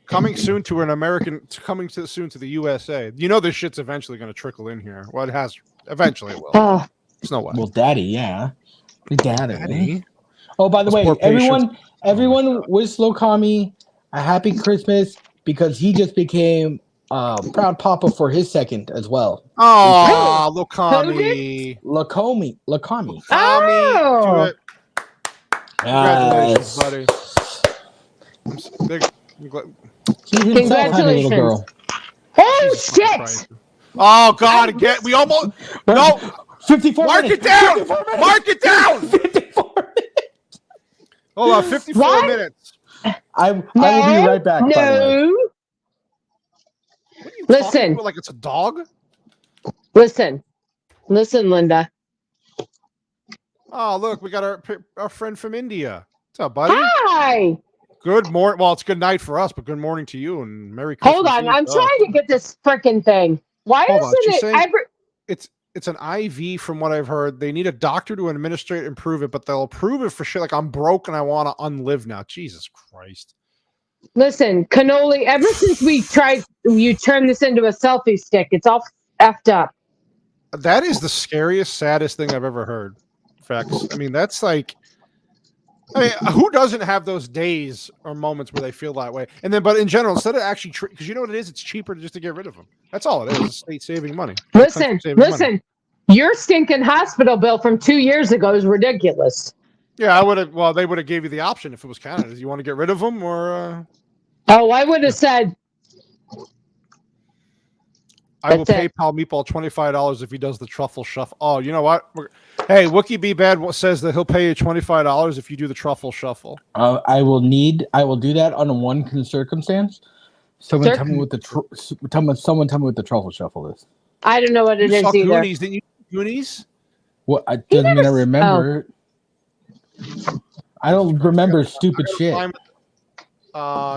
coming soon to the USA. You know this shit's eventually going to trickle in here. Well, it has. Eventually it will. There's no way. Well, Daddy, yeah. Daddy. Oh, by the way, everyone wish Lokami a happy Christmas because he just became proud papa for his second as well. Oh, Lokami. Lokami. Oh. Congratulations, buddy. Congratulations. Girl. Oh, shit. Oh, God. We almost. No. 54 Mark minutes. it down. Mark it down. 54 minutes. Hold on. 54 minutes. I will be right back. No. Listen. Like it's a dog? Listen, Linda. Oh, look. We got our friend from India. What's up, buddy? Hi. Good morning. Well, it's good night for us, but good morning to you and Merry Christmas. Hold on. I'm trying to get this freaking thing. Why isn't it? It's an IV from what I've heard. They need a doctor to administer it and prove it, but they'll approve it for shit like I'm broke and I want to unlive now. Jesus Christ. Listen, Cannoli, ever since you turned this into a selfie stick, it's all effed up. That is the scariest, saddest thing I've ever heard. Facts. I mean, that's like, who doesn't have those days or moments where they feel that way? And then, but in general, instead of actually, because you know what it is? It's cheaper just to get rid of them. That's all it is. It's state saving money. Listen. Your stinking hospital bill from 2 years ago is ridiculous. Yeah, I would have. Well, they would have gave you the option if it was Canada. Do you want to get rid of them or? Oh, I would have said. I will PayPal Meatball $25 if he does the truffle shuffle. Oh, you know what? Hey, Wookie B Bad says that he'll pay you $25 if you do the truffle shuffle. I will do that on one circumstance. Someone tell me what the truffle shuffle is. I don't know what it is either. Goonies, didn't you? Goonies? What? I doesn't mean I remember. Oh. I don't remember stupid shit.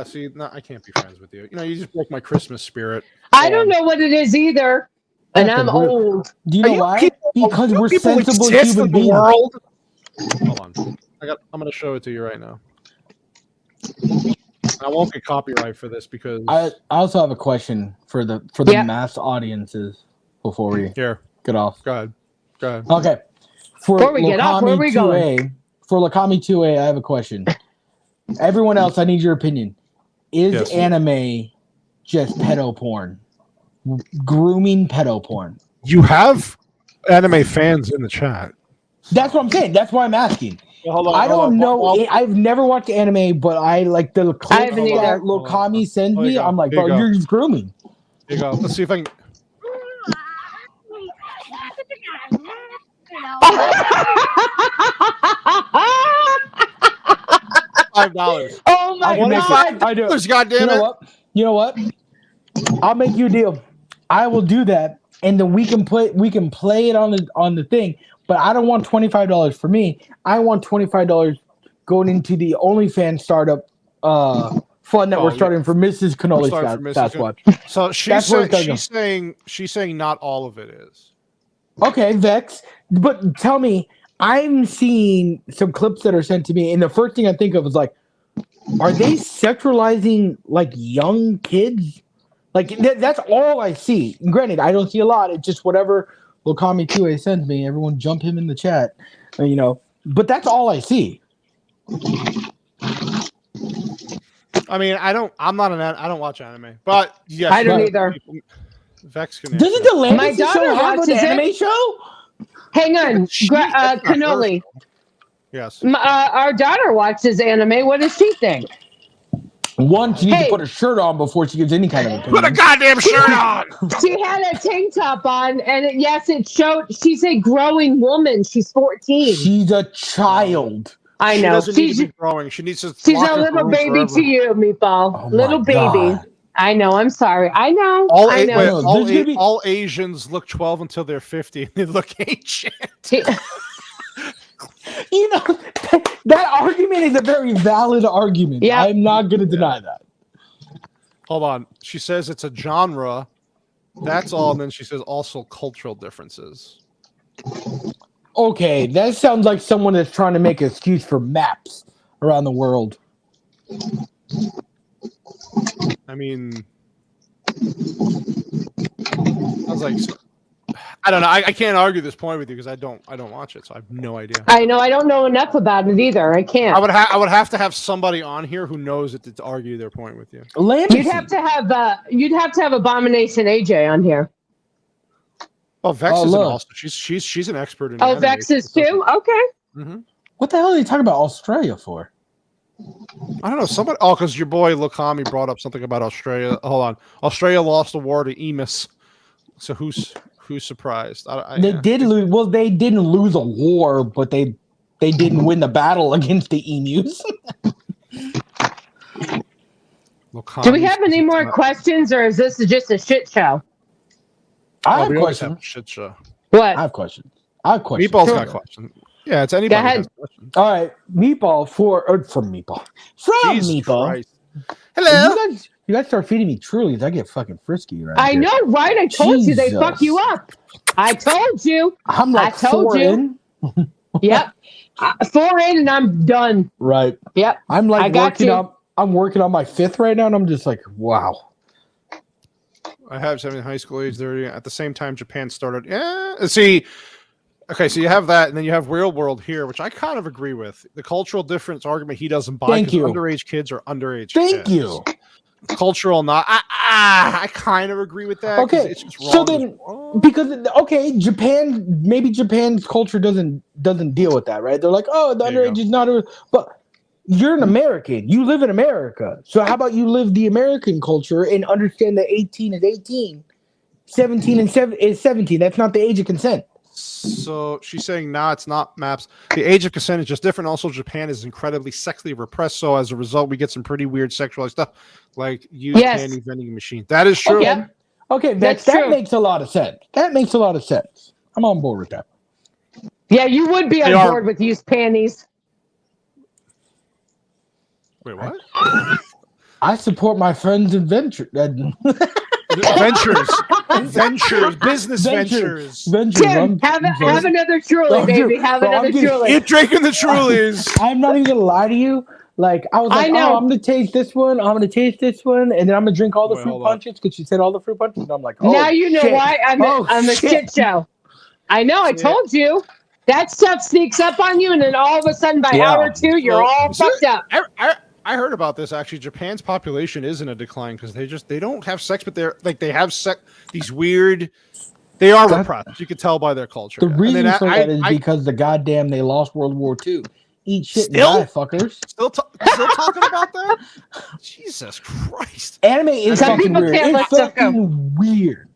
See, no, I can't be friends with you. You know, you just broke my Christmas spirit. I don't know what it is either, and I'm old. Do you know why? Because we're sensible human beings. Hold on, I'm going to show it to you right now. I won't get copyright for this because I also have a question for the mass audiences before we get off. Go ahead. Okay. Before we get off, where are we going? for Lakami 2A, I have a question. Everyone else, I need your opinion. Is anime just pedo porn? Grooming pedo porn? You have anime fans in the chat. That's what I'm saying. That's why I'm asking. Well, hold on, I don't know. Well, I've never watched anime, but I like the clips haven't either. that Lokami sends Oh, there you me. go. I'm like, There you bro, go. you're just grooming. There you go. Let's see if I can. $5. Oh my god! I do. God damn it! You know what? I'll make you a deal. I will do that, and then we can play it on the thing. But I don't want $25 for me. I want $25 going into the OnlyFans startup fund that we're starting for Mrs. Cannoli Sasquatch. So she's saying not all of it is. Okay, Vex. But tell me, I'm seeing some clips that are sent to me, and the first thing I think of is like, are they sexualizing like young kids? Like that's all I see. And granted, I don't see a lot. It's just whatever Lokami 2A sends me. Everyone jump him in the chat, you know. But that's all I see. I mean, I don't watch anime, but yes, I don't either. Vex can. Doesn't the My Landis daughter show have watches an anime it. show? Hang on, Cannoli. Yes. Our daughter watches anime. What does she think? One, she needs to put a shirt on before she gives any kind of opinion. Put a goddamn shirt on. She had a tank top on, and yes, it showed. She's a growing woman. She's 14. She's a child. I know. She doesn't need to be growing. She needs to. She's a little baby to you, Meatball. Oh little baby. God. I know. I'm sorry. I know. I know. All Asians look 12 until they're 50, and they look ancient. You know, that argument is a very valid argument. Yeah. I'm not going to deny that. Hold on. She says it's a genre. That's all. And then she says also cultural differences. Okay, that sounds like someone that's trying to make an excuse for maps around the world. I mean, sounds like I don't know. I can't argue this point with you because I don't watch it, so I have no idea. I know. I don't know enough about it either. I can't. I would have to have somebody on here who knows it to argue their point with you. You'd have to have Abomination AJ on here. Oh, Vex is also she's an expert in. Oh, Vex is too. Okay. Mm-hmm. What the hell are you talking about Australia for? I don't know. Somebody. Oh, because your boy Lokami brought up something about Australia. Hold on. Australia lost the war to Emus. So who's surprised? They did lose. Well, they didn't lose a war, but they didn't win the battle against the emus. Do we have any more questions, or is this just a shit show? I have questions. Shit show. What? I have questions. Meatball's got questions. Yeah, it's anybody. Go ahead. Has questions. All right, Meatball from Meatball. From Jesus Meatball. Christ. Hello. You guys start feeding me Trulies, I get fucking frisky, right? I know, right? I told you they fuck you up. I told you. I'm like I told 4 you. in. Yep. 4 in and I'm done. Right. Yep. I'm like I'm working on my 5th right now, and I'm just like, wow. I have 7 high school age 30. At the same time, Japan started. Yeah. See. Okay, so you have that, and then you have real world here, which I kind of agree with. The cultural difference argument he doesn't buy. Thank you. Underage kids are underage. Thank kids. you. Cultural, not. I kind of agree with that. Okay, it's just wrong. so then because maybe Japan's culture doesn't deal with that, right? They're like, oh, the underage is not but you're an American. You live in America. So how about you live the American culture and understand that 18 is 18, 17 is 17. That's not the age of consent. So she's saying, nah, it's not maps. The age of consent is just different. Also, Japan is incredibly sexually repressed. So as a result, we get some pretty weird sexualized stuff, like candy vending machine. That is true. Okay, that makes a lot of sense. That makes a lot of sense. I'm on board with that. Yeah, you would be on board with used panties. Wait, what? I support my friends' adventure. Business ventures. Tim, have another Truly, baby. Have another Truly. You're drinking the Trulies. I'm not even gonna lie to you. Like I was like, oh, I'm gonna taste this one. I'm gonna taste this one, and then I'm gonna drink all the fruit punches because she said all the fruit punches. And I'm like, oh, now you know shit. why I'm a shit show. I know. I told you. That stuff sneaks up on you, and then all of a sudden, by hour 2, you're all fucked up. I heard about this actually. Japan's population is in a decline because they don't have sex, but they have sex. These weird. They are repressed. You can tell by their culture. The reason for that is because they lost World War II. Eat shit and die, fuckers. Still talking about that? Jesus Christ! Anime is fucking weird. It's fucking weird.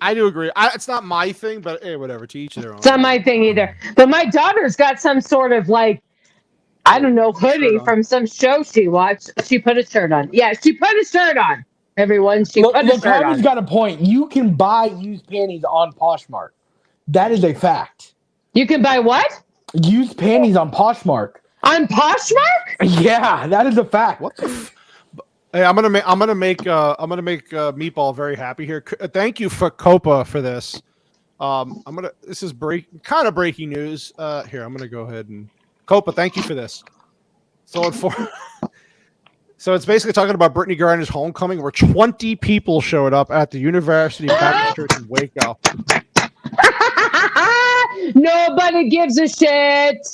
I do agree. It's not my thing, but hey, whatever. To each their own. It's not my thing either. But my daughter's got some sort of I don't know, hoodie from some show she watched. She put a shirt on. Yeah, she put a shirt on. Everyone, she put a shirt on. Carmen's got a point. You can buy used panties on Poshmark. That is a fact. You can buy what? Used panties on Poshmark. On Poshmark? Yeah, that is a fact. What the? Hey, I'm gonna make Meatball very happy here. Thank you for Copa for this. This is kind of breaking news. Here, I'm gonna go ahead and Copa. Thank you for this. So it's basically talking about Brittany Griner's homecoming, where 20 people showed up at the University Baptist Church in Waco. Nobody gives a shit.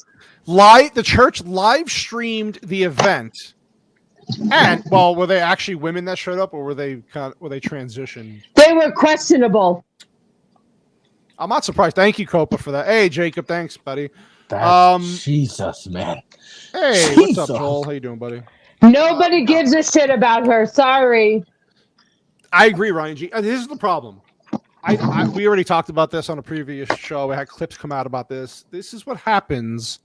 The church live streamed the event, and were they actually women that showed up, or were they transitioned? They were questionable. I'm not surprised. Thank you, Copa, for that. Hey, Jacob, thanks, buddy. Jesus, man. Hey, Jesus. What's up, Joel? How you doing, buddy? Nobody gives a shit about her. Sorry. I agree, Ryan G. This is the problem. We already talked about this on a previous show. We had clips come out about this. This is what happens.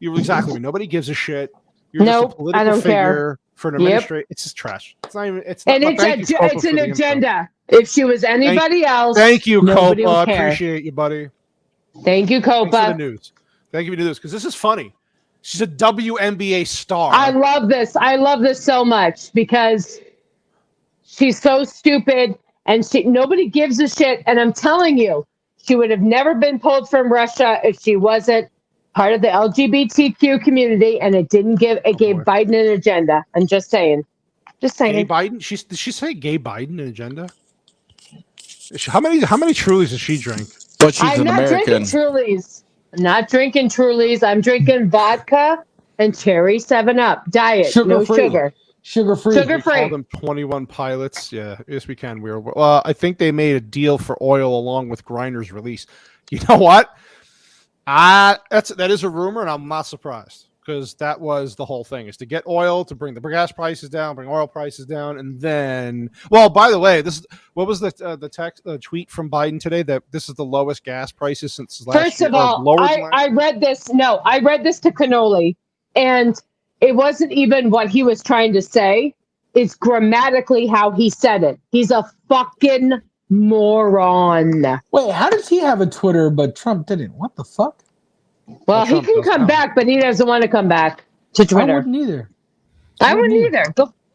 Exactly. Nobody gives a shit. You're just a political figure for an administrator. It's just trash. It's not even. It's not. And it's an agenda. If she was anybody else, thank you, Copa. I appreciate you, buddy. Thank you, Copa. Thanks for the news. Thank you for the news because this is funny. She's a WNBA star. I love this. I love this so much because she's so stupid and nobody gives a shit. And I'm telling you, she would have never been pulled from Russia if she wasn't part of the LGBTQ community, and it gave Biden an agenda. I'm just saying. Gay Biden? Did she say gay Biden an agenda? How many Trulies does she drink? But she's I'm an not American. drinking Trulies. I'm not drinking Trulies. I'm drinking vodka and cherry 7-Up. Diet. No sugar. Sugar-free. Sugar-free. We call them 21 Pilots. Yeah, yes, we can. I think they made a deal for oil along with Griner's release. You know what? That is a rumor, and I'm not surprised because that was the whole thing: is to get oil, to bring the gas prices down, bring oil prices down, and then. Well, by the way, what was the tweet from Biden today that this is the lowest gas prices since last year? First of all, I read this. No, I read this to Cannoli, and it wasn't even what he was trying to say. It's grammatically how he said it. He's a fucking moron. Wait, how does he have a Twitter but Trump didn't? What the fuck? Well, he can come back, but he doesn't want to come back to Twitter. I wouldn't either. I wouldn't either.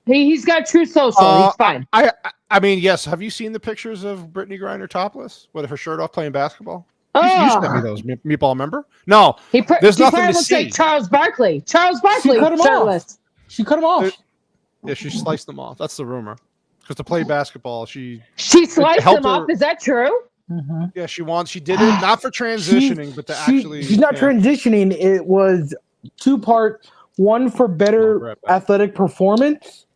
He's got True Social. He's fine. I mean, yes. Have you seen the pictures of Brittany Griner topless with her shirt off playing basketball? You sent me those, Meatball, remember? No, there's nothing to see. Like Charles Barkley. Charles Barkley. She cut him off. She cut him off. Yeah, she sliced them off. That's the rumor. Because to play basketball, she sliced them off. Is that true? Mm-hmm. Yeah, she did it not for transitioning, but to actually. She's not transitioning. It was 2-part. One for better athletic performance,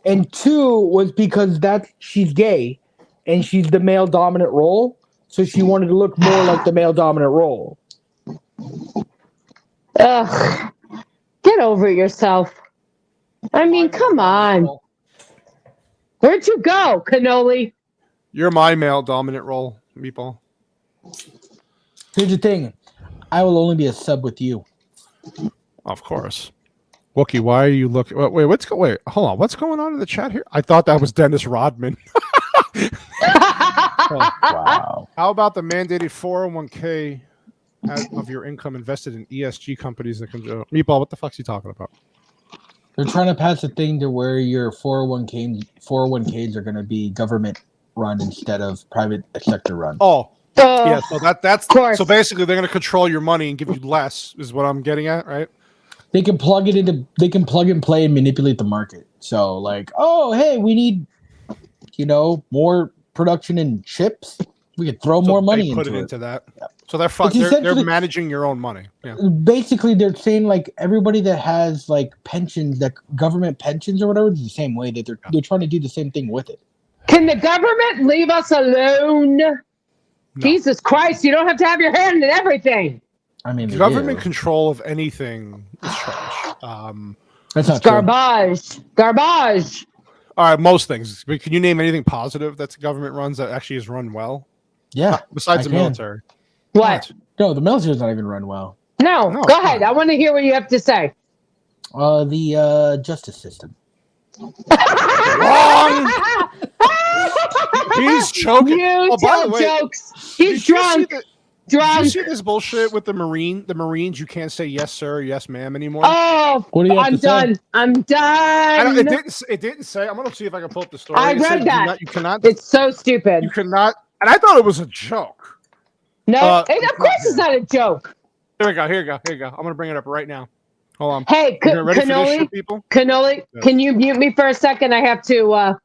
and 2 was because she's gay, and she's the male dominant role. So she wanted to look more like the male dominant role. Ugh. Get over yourself. I mean, come on. Where'd you go, Cannoli? You're my male dominant role, Meatball. Here's the thing. I will only be a sub with you. Of course. Wookie, why are you looking? Wait, hold on. What's going on in the chat here? I thought that was Dennis Rodman. Wow. How about the mandated 401k of your income invested in ESG companies that Meatball, what the fuck's he talking about? They're trying to pass a thing to where your 401ks are going to be government run instead of private sector run. Oh, yeah. So that's course. So basically, they're going to control your money and give you less. Is what I'm getting at, right? They can plug and play and manipulate the market. So, like, oh, hey, we need, more production in chips. We could throw more money into that. Yep. So they're managing your own money. Yeah. Basically, they're saying like everybody that has like pensions, that government pensions or whatever, is the same way that they're trying to do the same thing with it. Can the government leave us alone? No. Jesus Christ, you don't have to have your hand in everything. I mean, government control of anything is trash. That's not garbage. Garbage. All right, most things. But can you name anything positive that's government runs that actually is run well? Yeah. Besides the military. What? No, the military's not even run well. No, go ahead. I want to hear what you have to say. The justice system. Wrong. He's choking. You tell jokes. He's drunk. Did you see this bullshit with the Marines? You can't say yes sir, yes ma'am anymore. Oh, what do you have I'm to done. say? I'm done. It didn't say. I'm gonna see if I can pull up the story. I read that. You cannot. It's so stupid. You cannot. And I thought it was a joke. No, of course it's not a joke. Here we go. Here you go. I'm gonna bring it up right now. Hold on. Hey, Cannoli, people? Cannoli, can you mute me for a second? I have to.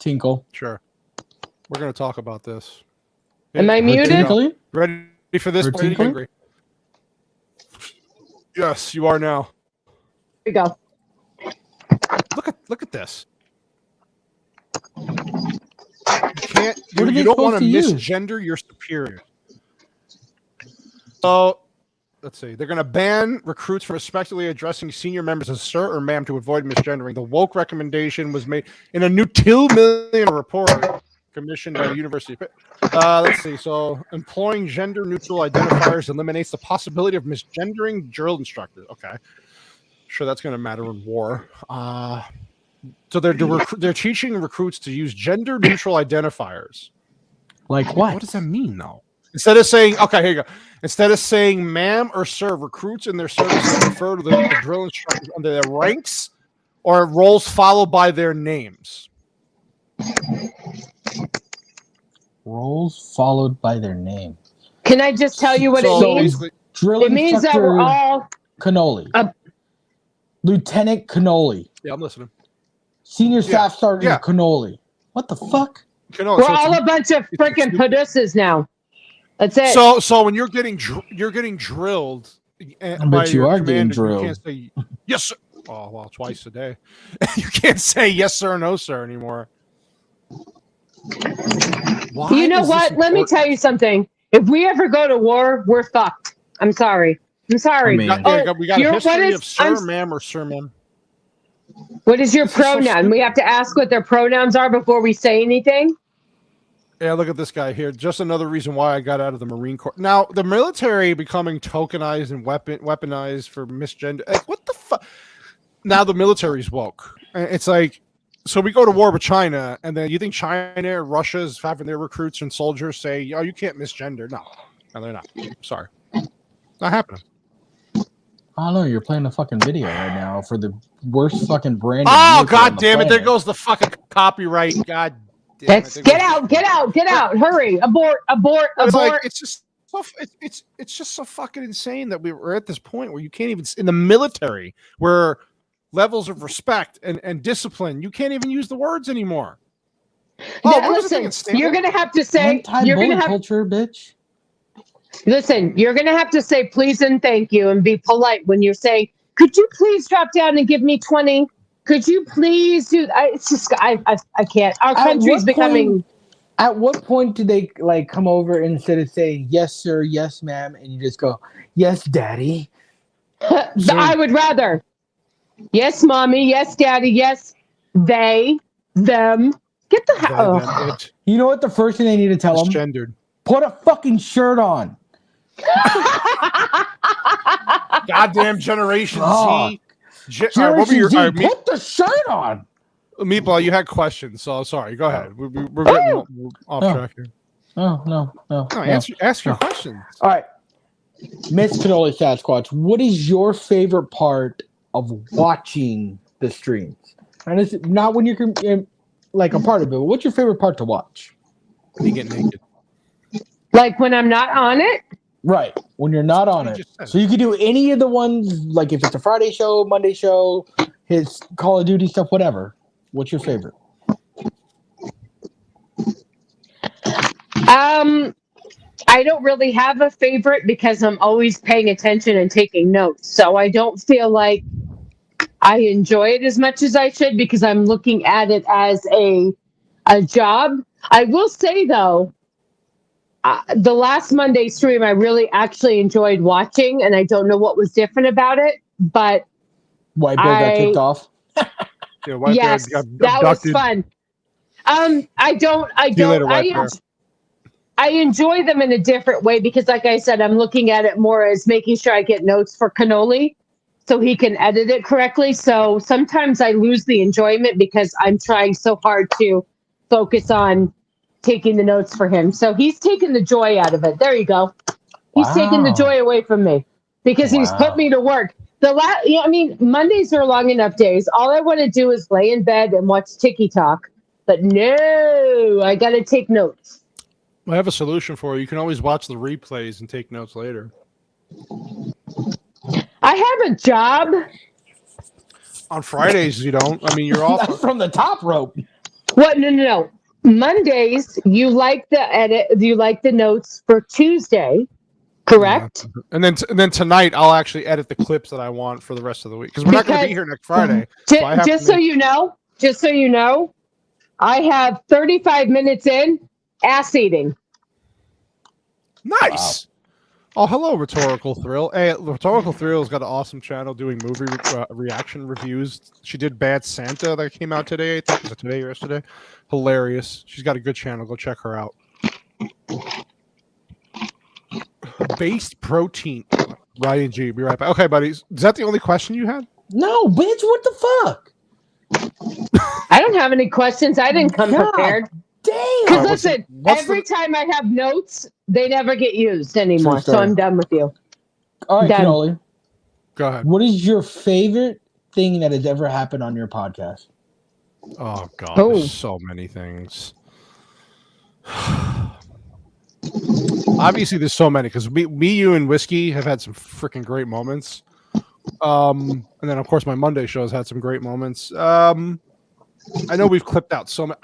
Tinkle. Sure. We're gonna talk about this. Am I muted? Ready for this? Angry. Yes, you are now. Here we go. Look at this. You don't want to misgender your superior. So let's see. They're going to ban recruits from respectfully addressing senior members as sir or ma'am to avoid misgendering. The woke recommendation was made in a new 2 million report commissioned by the University of let's see. So employing gender neutral identifiers eliminates the possibility of misgendering drill instructors. Okay. Sure, that's going to matter in war. So they're teaching recruits to use gender neutral identifiers. Like what? What does that mean, though? Instead of saying, okay, here you go. Instead of saying ma'am or sir, recruits in their service refer to the drill instructors under their ranks or roles followed by their names. Roles followed by their name. Can I just tell you what it means? Drill it means that we're all Cannoli. Lieutenant Cannoli. Yeah, I'm listening. Senior Staff Sergeant Cannoli. What the fuck? Cannoli, we're all a bunch of freaking pedusses now. That's it. So when you're getting drilled, but you are getting drilled. You can't say yes, sir. Oh well, twice a day. You can't say yes sir, no sir anymore. Why you know what? Let me tell you something. If we ever go to war, we're fucked. I'm sorry. We got a history of sir, ma'am, or sir, ma'am. What is your pronoun? We have to ask what their pronouns are before we say anything. Yeah, look at this guy here. Just another reason why I got out of the Marine Corps. Now, the military becoming tokenized and weaponized for misgender. Like, what the fuck? Now the military's woke. It's like, so we go to war with China, and then you think China or Russia is having their recruits and soldiers say, "Oh, you can't misgender." No, they're not. Sorry, not happening. I don't know. You're playing a fucking video right now for the worst fucking brand. Oh, god damn it! There goes the fucking copyright. God. Get out! Hurry! Abort! It's just so fucking insane that we're at this point where you can't even in the military where levels of respect and discipline, you can't even use the words anymore. Listen, you're gonna have to say you're gonna have culture, bitch. Listen, you're gonna have to say please and thank you and be polite when you're saying, "Could you please drop down and give me 20? Could you please do?" It's just I can't. Our country's becoming. At what point do they like come over instead of saying yes sir, yes ma'am, and you just go yes daddy? I would rather yes mommy, yes daddy, yes they, them. Get the hell. You know what? The first thing they need to tell them: gendered. Put a fucking shirt on. Goddamn Generation Z. Put the shirt on. Meatball, you had questions, so sorry. Go ahead. We're getting off track here. No. Ask your questions. All right. Miss Cannoli Sasquatch, what is your favorite part of watching the streams? And it's not when you're like a part of it, but what's your favorite part to watch? When you get naked. Like when I'm not on it? Right. When you're not on it. So you could do any of the ones, like if it's a Friday show, Monday show, his Call of Duty stuff, whatever. What's your favorite? I I don't really have a favorite because I'm always paying attention and taking notes. So I don't feel like I enjoy it as much as I should because I'm looking at it as a job. I will say though, the last Monday stream I really actually enjoyed watching, and I don't know what was different about it, but White Bear got kicked off. Yeah, White yes, Bear got that was abducted. fun. I don't. See you later, White Bear. I enjoy them in a different way because, like I said, I'm looking at it more as making sure I get notes for Cannoli so he can edit it correctly. So sometimes I lose the enjoyment because I'm trying so hard to focus on taking the notes for him. So he's taking the joy out of it. There you go. He's taking the joy away from me because he's put me to work. Mondays are long enough days. All I want to do is lay in bed and watch TikTok. But no, I got to take notes. I have a solution for you. You can always watch the replays and take notes later. I have a job. On Fridays, you don't. I mean, you're off from the top rope. What? No. Mondays, you like the edit. You like the notes for Tuesday, correct? Yeah. And then tonight, I'll actually edit the clips that I want for the rest of the week because we're not going to be here next Friday. Just so you know, I have 35 minutes in. Ass eating. Nice. Wow. Oh, hello, Rhetorical Thrill. Hey, Rhetorical Thrill's got an awesome channel doing movie reaction reviews. She did Bad Santa that came out today. I think was it today or yesterday. Hilarious. She's got a good channel. Go check her out. Based protein. Ryan G. Be right back. Okay, buddies. Is that the only question you had? No, bitch. What the fuck? I don't have any questions. I didn't come prepared. Damn. Because listen, every time I have notes, they never get used anymore. So I'm done with you. All right, Cannoli. Go ahead. What is your favorite thing that has ever happened on your podcast? Oh, God. There's so many things. Obviously, there's so many because me, you, and Whiskey have had some freaking great moments. And then, of course, my Monday show has had some great moments. I know we've clipped out so many.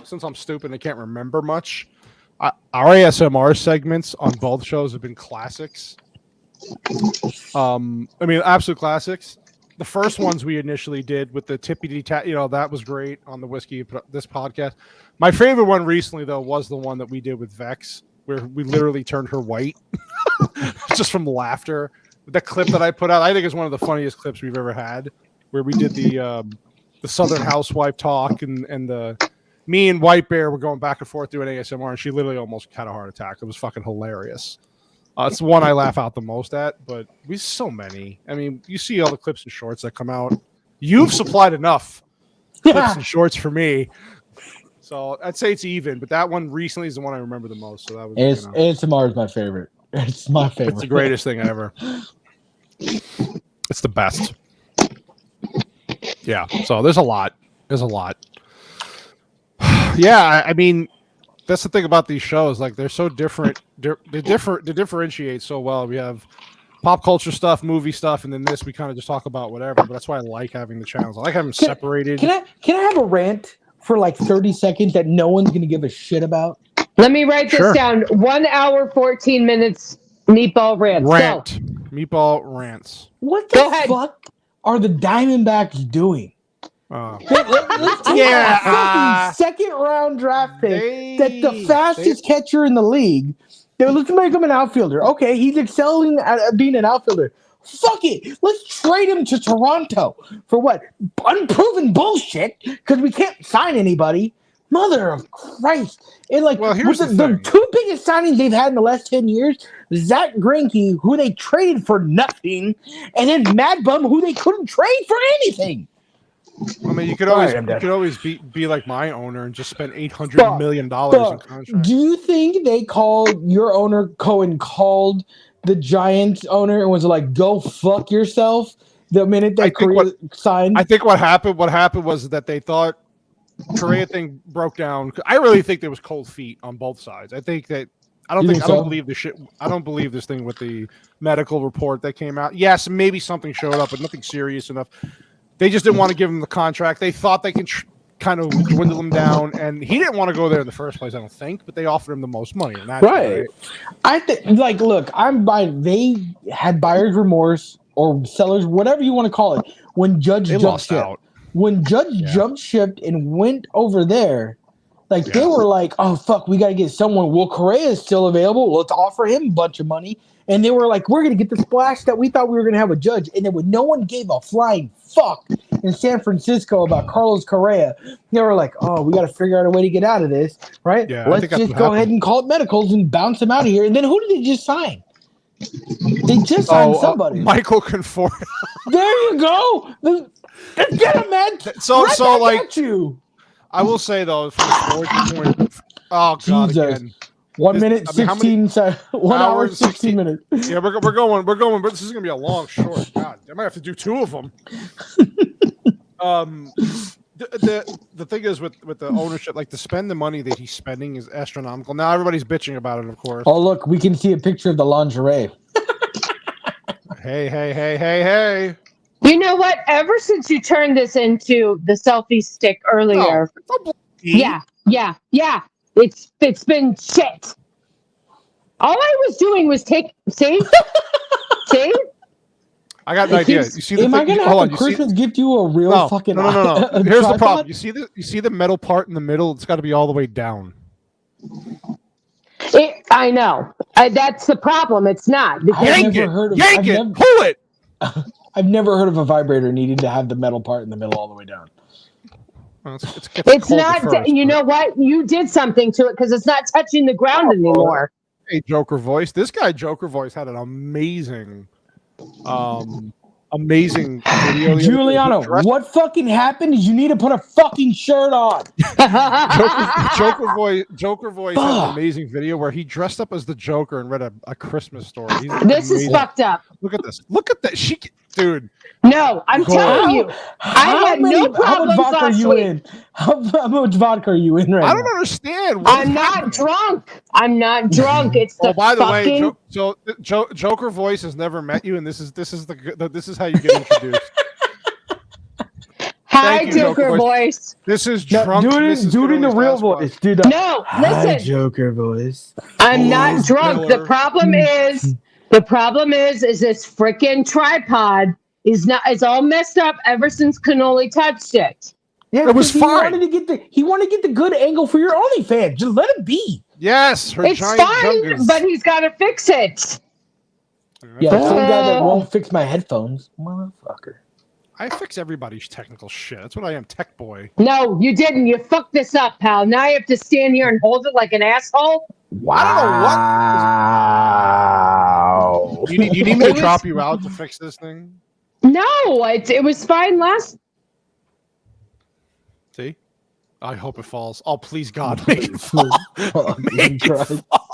Since I'm stupid and I can't remember much. Our ASMR segments on both shows have been classics. Absolute classics. The first ones we initially did with the tippity tap, that was great on the this podcast. My favorite one recently, though, was the one that we did with Vex, where we literally turned her white just from laughter. The clip that I put out, I think is one of the funniest clips we've ever had, where we did the Southern Housewife talk and me and White Bear were going back and forth doing ASMR, and she literally almost had a heart attack. It was fucking hilarious. It's the one I laugh out the most at, but we so many. I mean, you see all the clips and shorts that come out. You've supplied enough clips and shorts for me, so I'd say it's even. But that one recently is the one I remember the most. So that was ASMR is my favorite. It's my favorite. It's the greatest thing ever. It's the best. Yeah, so there's a lot. Yeah, I mean, that's the thing about these shows. Like, they're so different. They differentiate so well. We have pop culture stuff, movie stuff, and then this we kind of just talk about whatever. But that's why I like having the channels. I like having them separated. Can I have a rant for like 30 seconds that no one's gonna give a shit about? Let me write this down. 1 hour, 14 minutes. Meatball rants. Meatball rants. What the fuck are the Diamondbacks doing? Let's second round draft pick. That's the fastest catcher in the league. Let's make him an outfielder. Okay, he's excelling at being an outfielder. Fuck it. Let's trade him to Toronto for what? Unproven bullshit because we can't sign anybody. Mother of Christ. And here's the two biggest signings they've had in the last 10 years, Zach Greinke, who they traded for nothing, and then Mad Bum, who they couldn't trade for anything. I mean, you could always be like my owner and just spend $800 million in contracts. Do you think they called your owner, Cohen, called the Giants owner and was like, go fuck yourself the minute that Correa signed? I think what happened was that they thought Correa thing broke down. I really think there was cold feet on both sides. I don't believe this shit. I don't believe this thing with the medical report that came out. Yes, maybe something showed up, but nothing serious enough. They just didn't want to give him the contract. They thought they can kind of dwindle him down, and he didn't want to go there in the first place, I don't think, but they offered him the most money. And Right. I think, like, look, they had buyer's remorse or sellers, whatever you want to call it, when Judge jumped ship. When Judge jumped ship and went over there, like they were like, oh fuck, we got to get someone. Well, Correa is still available. Let's offer him a bunch of money. And they were like, we're going to get the splash that we thought we were going to have a Judge. And then when no one gave a flying fuck in San Francisco about Carlos Correa, they were like, oh, we got to figure out a way to get out of this, right? Yeah, let's just go ahead and call it medicals and bounce him out of here. And then who did they just sign? They just signed somebody. Michael Conforto. There you go. Let's get him, man. So like you. I will say though, from the sports point, oh god, Jesus. again. 1 minute, 16 seconds. 1 hour, 16 minutes. Yeah, we're going, but this is gonna be a long short. God, I might have to do 2 of them. The thing is with the ownership, like to spend the money that he's spending is astronomical. Now everybody's bitching about it, of course. Oh look, we can see a picture of the lingerie. Hey. You know what? Ever since you turned this into the selfie stick earlier, yeah. It's been shit. All I was doing was see? I got an idea. You see the am thing? I gonna have a Christmas gift you a real fucking no. Here's the problem. You see the metal part in the middle? It's got to be all the way down. I know. That's the problem. It's not. Yank it. Pull it. I've never heard of a vibrator needing to have the metal part in the middle all the way down. Well, it's not. First, you know what? You did something to it because it's not touching the ground anymore. Hey, Joker Voice. This guy, Joker Voice, had an amazing video. Giuliano, what fucking happened is you need to put a fucking shirt on. Joker Voice had an amazing video where he dressed up as the Joker and read a Christmas story. This is fucked up. Look at this. Look at that. Dude. No, I'm telling you. I had no problems last week. How much vodka are you in right now? I don't understand. I'm not drunk. It's the by the fucking... way, Joker Voice has never met you, and this is how you get introduced. Hi, Joker Voice. This is drunk. Do it in the real voice, dude. No, listen. Hi, Joker Voice. I'm not drunk. The problem is this freaking tripod is all messed up ever since Cannoli touched it. Yeah, it was fine. He wanted to get the good angle for your OnlyFans. Just let it be. Yes, it's fine, but he's got to fix it. Yeah, some guy that won't fix my headphones, motherfucker. I fix everybody's technical shit. That's what I am, tech boy. No, you didn't. You fucked this up, pal. Now I have to stand here and hold it like an asshole. Wow. I don't know what. You need me to drop you out to fix this thing? No, it was fine last. See? I hope it falls. Oh, please, God, make it fall. Make it fall.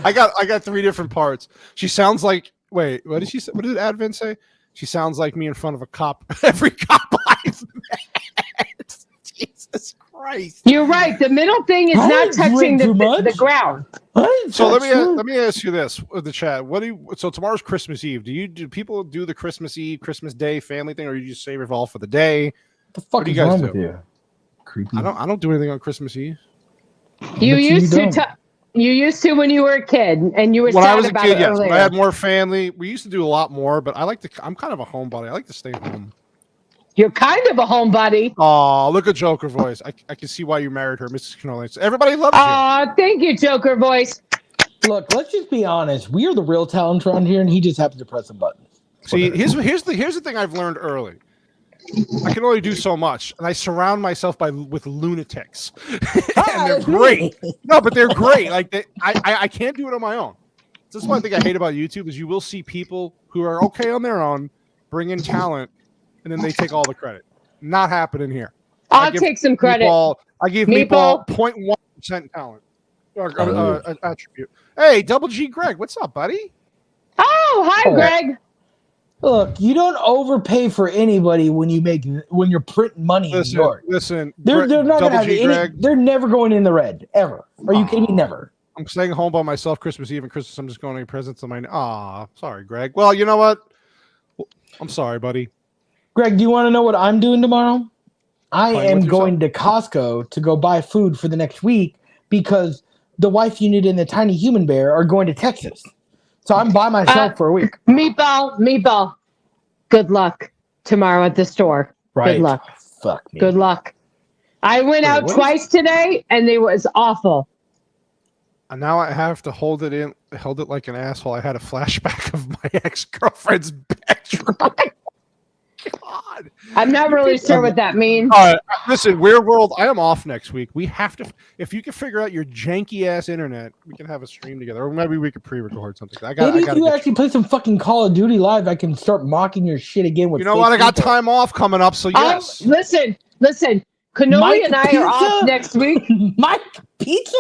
I got 3 different parts. She sounds like. Wait, what did she say? What did Advent say? She sounds like me in front of a cop. Every cop I've met. Jesus Christ! You're right. The middle thing is not touching the ground. So let me ask you this: the chat. So tomorrow's Christmas Eve. Do people do the Christmas Eve, Christmas Day family thing, or you just save it all for the day? What the fuck is wrong with you? Creepy. I don't do anything on Christmas Eve. You used to. You used to when you were a kid, and you were when sad I was a about kid. it Yes, earlier. when I had more family. We used to do a lot more, but I'm kind of a homebody. I like to stay home. You're kind of a homebody. Oh, look at Joker Voice. I can see why you married her, Mrs. Cannoli. Everybody loves you. Thank you, Joker Voice. Look, let's just be honest. We are the real talent around here, and he just happens to press some buttons. See, here's the thing I've learned early. I can only do so much, and I surround myself with lunatics, and they're great. No, but they're great. Like I can't do it on my own. This is one thing I hate about YouTube is you will see people who are okay on their own, bring in talent, and then they take all the credit. Not happening here. I'll take some credit. I give Meatball 0.1% talent or attribute. Hey, Double G Greg, what's up, buddy? Oh, hi, Greg. Look, you don't overpay for anybody when you're printing money in New York. Listen, they're not going to have any. They're never going in the red ever. Are you kidding me? Never. I'm staying home by myself Christmas Eve and Christmas. I'm just going to get presents on my. Sorry, Greg. Well, you know what? I'm sorry, buddy. Greg, do you want to know what I'm doing tomorrow? I Playing am with going to Costco to go buy food for the next week because the wife unit and the tiny human bear are going to Texas. So I'm by myself for a week. Meatball. Good luck tomorrow at the store. Right. Good luck. Fuck me. Good luck. I went out twice today, and it was awful. And now I have to hold it like an asshole. I had a flashback of my ex-girlfriend's bedroom. God. I'm not really sure what that means. Listen, Weird World, I am off next week. We have to, if you can figure out your janky ass internet, we can have a stream together, or maybe we could pre-record something. Maybe if you actually play some fucking Call of Duty live, I can start mocking your shit again. With you know what? I got time off coming up, so yes. Listen. Cannoli Mike and I Pizza? are off next week. Mike Pizza?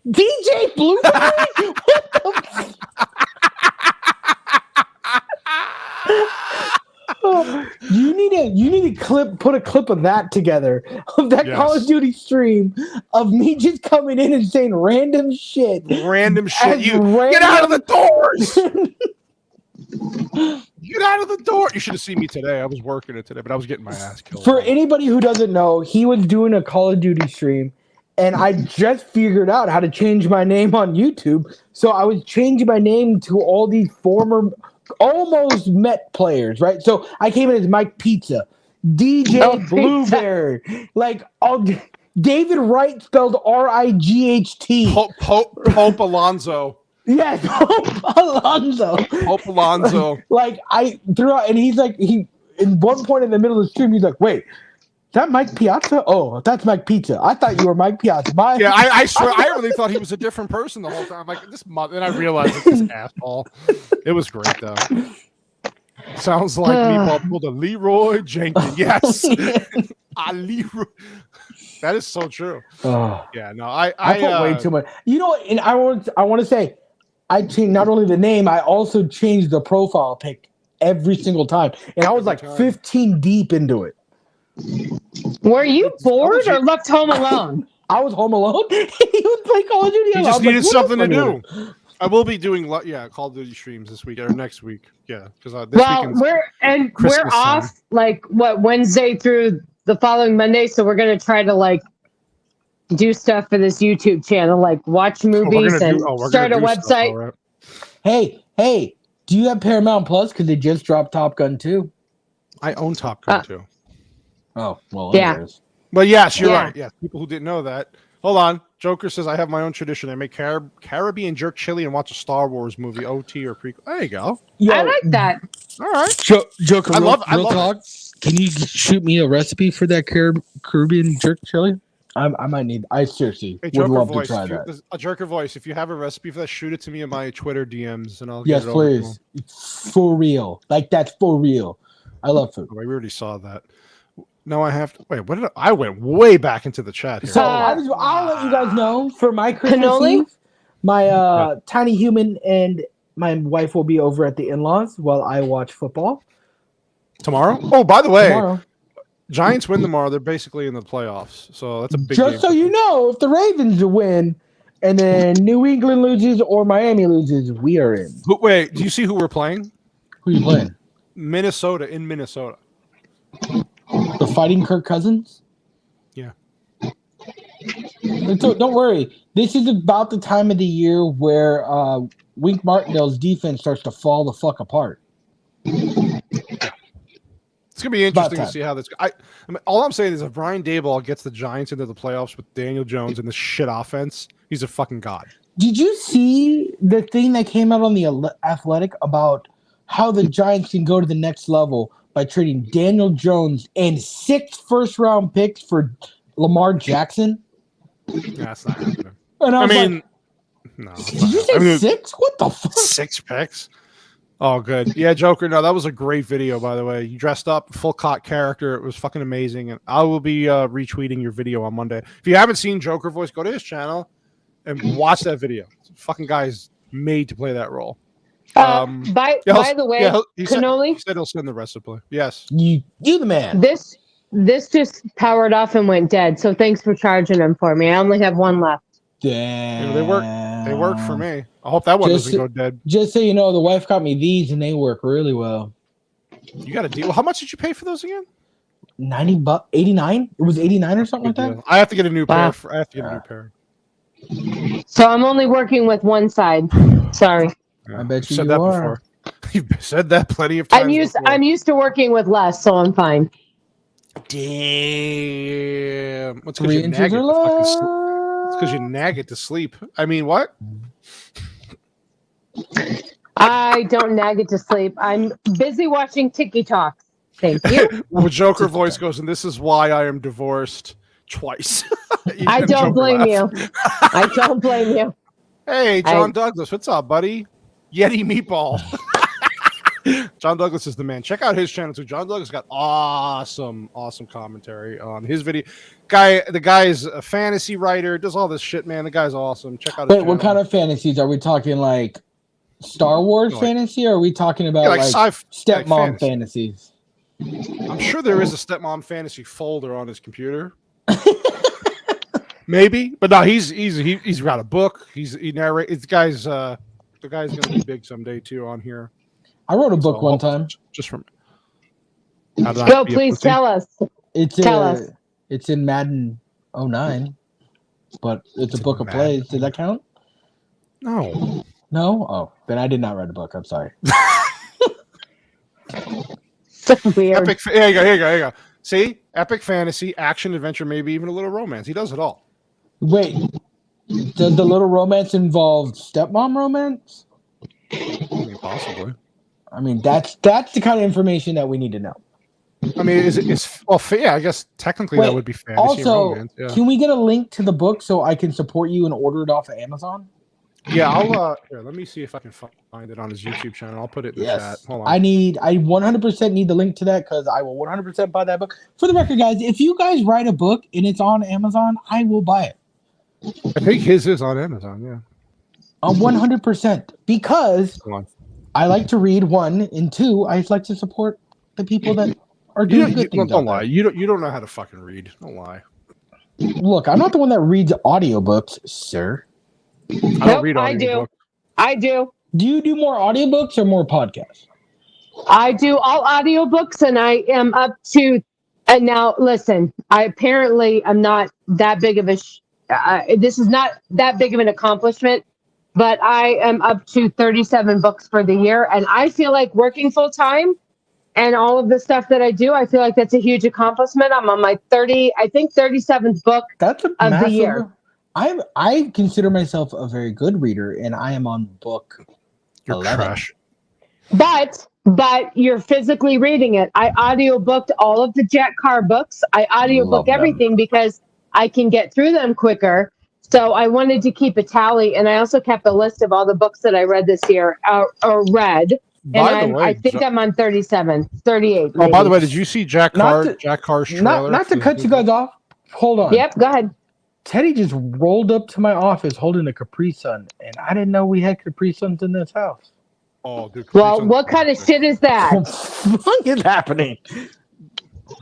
DJ Blueberry? What the You need to put a clip of that together, of that Call of Duty stream of me just coming in and saying random shit. Random shit. Get out of the doors. Get out of the door. You should have seen me today. I was working it today, but I was getting my ass killed. For anybody who doesn't know, he was doing a Call of Duty stream, and I just figured out how to change my name on YouTube. So I was changing my name to all these former almost Met players, right? So I came in as Mike Pizza, DJ Blueberry, David Wright spelled R-I-G-H-T. Pope Alonzo. Yes, Pope Alonzo. Pope Alonzo. I threw out, and he's like, in one point in the middle of the stream, he's like, wait, is that Mike Piazza? Oh, that's Mike Pizza. I thought you were Mike Piazza. I swear, I really thought he was a different person the whole time. I'm like, this mother, and I realized it's this asshole. It was great, though. Sounds like Meatball pulled a Leroy Jenkins. Yes. Leroy. That is so true. Yeah, no, I put way too much. You know, and I want to say, I changed not only the name, I also changed the profile pic every single time. And I was like 15 deep into it. Were you bored or left home alone? I was home alone. He was playing Call of Duty. He just needed something to do. I will be doing Call of Duty streams this week or next week. Yeah, because we're off Wednesday through the following Monday, so we're gonna try to do stuff for this YouTube channel, like watch movies and start a website. Right. Hey, do you have Paramount Plus? Because they just dropped Top Gun 2. I own Top Gun 2. Oh, well, yeah. But yes, you're right. Yes, people who didn't know that. Hold on. Joker says, I have my own tradition. I make Caribbean jerk chili and watch a Star Wars movie, OT or prequel. There you go. I like that. All right. Joker, I love talk. Can you shoot me a recipe for that Caribbean jerk chili? I might need. I seriously would love to try that. A Joker voice. If you have a recipe for that, shoot it to me in my Twitter DMs, and I'll. Yes, get it please. For real. That's for real. I love food. We already saw that. No, I have to wait. What did I went way back into the chat here? So I'll let you guys know for my Christmas Eve, my tiny human and my wife will be over at the in-laws while I watch football tomorrow. Oh, by the way, Giants win tomorrow. They're basically in the playoffs, so that's a big. Just so you know, if the Ravens win and then New England loses or Miami loses, we are in. Wait, do you see who we're playing? Who are you playing? Minnesota in Minnesota. The Fighting Kirk Cousins? Yeah. Don't worry. This is about the time of the year where Wink Martindale's defense starts to fall the fuck apart. It's going to be interesting to see how this... all I'm saying is if Brian Daboll gets the Giants into the playoffs with Daniel Jones and this shit offense, he's a fucking god. Did you see the thing that came out on the Athletic about how the Giants can go to the next level by trading Daniel Jones and 6 first-round picks for Lamar Jackson? Yeah, that's not happening. And I mean, no. Did you say 6? What the fuck? 6 picks? Oh, good. Yeah, Joker. No, that was a great video, by the way. You dressed up, full cot character. It was fucking amazing. And I will be retweeting your video on Monday. If you haven't seen Joker Voice, go to his channel and watch that video. Fucking guy's made to play that role. By the way, Cannoli, he said he'll send the recipe. Yes, you the man. This just powered off and went dead. So thanks for charging them for me. I only have one left. Damn, they work for me. I hope that one doesn't go dead. Just so you know, the wife got me these, and they work really well. You got a deal. How much did you pay for those again? $90, 89. It was 89 or something like that. I have to get a new Wow. pair. I have to get a new pair. So I'm only working with one side. Sorry. I bet you said you that are. before. You've said that plenty of times. I'm used to working with less, so I'm fine. Damn. What's because 3 you inches nag it or to fucking less. sleep? It's because you nag it to sleep. I mean, what? I don't nag it to sleep. I'm busy watching TikTok. Thank you. Well, Joker voice goes, and this is why I am divorced twice. I don't Joker blame laugh. you. I don't blame you. Hey, John Douglas, what's up, buddy? Yeti Meatball. John Douglas is the man. Check out his channel too. John Douglas got awesome commentary on his video. The guy is a fantasy writer, does all this shit, man. The guy's awesome. Check out his channel. What kind of fantasies are we talking? Like Star Wars fantasy, or are we talking about like stepmom fantasies? I'm sure there is a stepmom fantasy folder on his computer. Maybe, but no, he's got a book. He narrates. The guy's gonna be big someday too on here. I wrote a book one time. Just from. Go, please tell us. Tell us. It's in Madden 09, but it's a book of plays. Did that count? No. No? Oh, then I did not write a book. I'm sorry. So weird. Epic. Here you go. See, epic fantasy, action, adventure, maybe even a little romance. He does it all. Wait, does the little romance involve stepmom romance? I mean, possibly. I mean, that's the kind of information that we need to know. I mean, I guess technically that would be fantasy. Also, romance. Yeah. Can we get a link to the book so I can support you and order it off of Amazon? Yeah, I'll here, let me see if I can find it on his YouTube channel. I'll put it in the chat. Hold on. I 100% need the link to that because I will 100% buy that book. For the record, guys, if you guys write a book and it's on Amazon, I will buy it. I think his is on Amazon, yeah. 100% because I like to read, 1, and 2, I like to support the people that are doing good things. Don't lie. You don't know how to fucking read. Don't lie. Look, I'm not the one that reads audiobooks, sir. I don't read audiobooks. I do. Do you do more audiobooks or more podcasts? I do all audiobooks, and I am up to. And now, listen. I apparently am not that big of a. This is not that big of an accomplishment, but I am up to 37 books for the year, and I feel like working full time and all of the stuff that I do, I feel like that's a huge accomplishment. I'm on my 37th book of the year. I consider myself a very good reader, and I am on book 11. Trash. But you're physically reading it. I audiobooked all of the Jack Carr books. I audiobook everything because I can get through them quicker. So I wanted to keep a tally, and I also kept a list of all the books that I read this year or read. And I think I'm on 37, 38. Oh, by the way, did you see Jack Carr's trailer? Not to cut you guys off. Hold on. Yep, go ahead. Teddy just rolled up to my office holding a Capri Sun, and I didn't know we had Capri Suns in this house. Oh, dude. Well, what kind of shit is that? What is happening?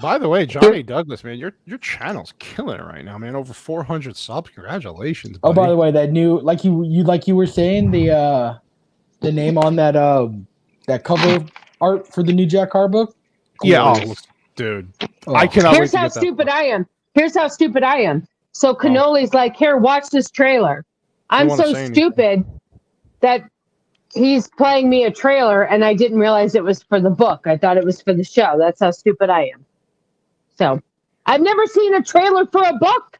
By the way, Johnny Douglas, man, your channel's killing it right now, man. Over 400 subs. Congratulations, buddy. Oh, by the way, that new like you were saying the name on that cover art for the new Jack Carr book. Yeah, dude. I cannot. Here's how stupid I am. Here's how stupid I am. So Cannoli's like, here, watch this trailer. I'm so stupid that he's playing me a trailer, and I didn't realize it was for the book. I thought it was for the show. That's how stupid I am. So, I've never seen a trailer for a book.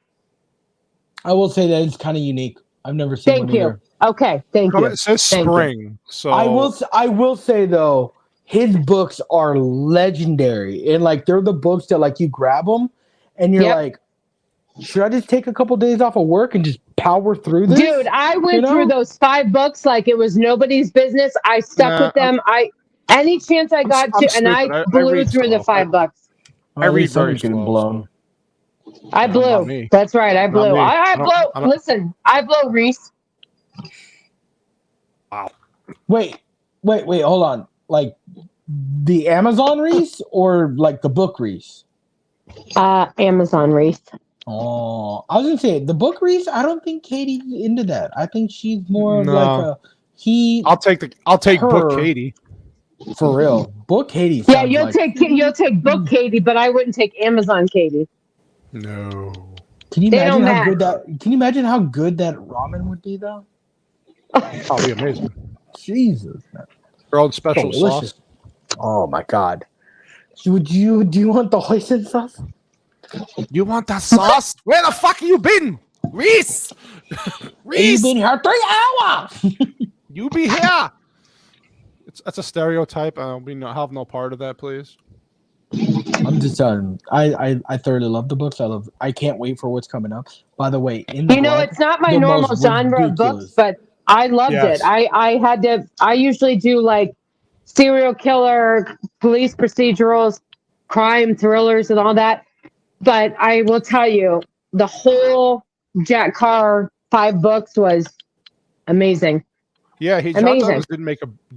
I will say that it's kind of unique. I've never seen one either. Okay, thank you. It says spring. So I will say though, his books are legendary, and like they're the books that like you grab them, and you're like, should I just take a couple days off of work and just power through this? Dude, I went through those 5 books like it was nobody's business. I stuck with them. Any chance I got and I blew through the 5 books. I read very getting blown. I blew. That's right. I blew. I blow. Listen, I blow, Reese. Wow. Wait. Hold on. Like the Amazon Reese or like the book Reese? Amazon Reese. Oh, I was gonna say the book Reese. I don't think Katie's into that. I think she's more of like a he. I'll take book Katie. For real. Book Katie. Yeah, sounds you'll like, take book Katie, but I wouldn't take Amazon Katie. No. Can you They imagine don't how match. good that? Can you imagine how good that ramen would be though? Oh, be amazing. Jesus, man. Your own special Delicious. sauce. Oh my god. Do you want the hoisin sauce? You want that sauce? Where the fuck you been? Reese! You've Reese! been here 3 hours. You be here! That's a stereotype. Have no part of that, please. I'm just telling. I thoroughly love the books. I can't wait for what's coming up. By the way, in the book, It's not my the normal most genre of books, ridiculous- but I loved Yes. it. I usually do like serial killer, police procedurals, crime thrillers, and all that. But I will tell you, the whole Jack Carr 5 books was amazing. Yeah, John Amazing. Douglas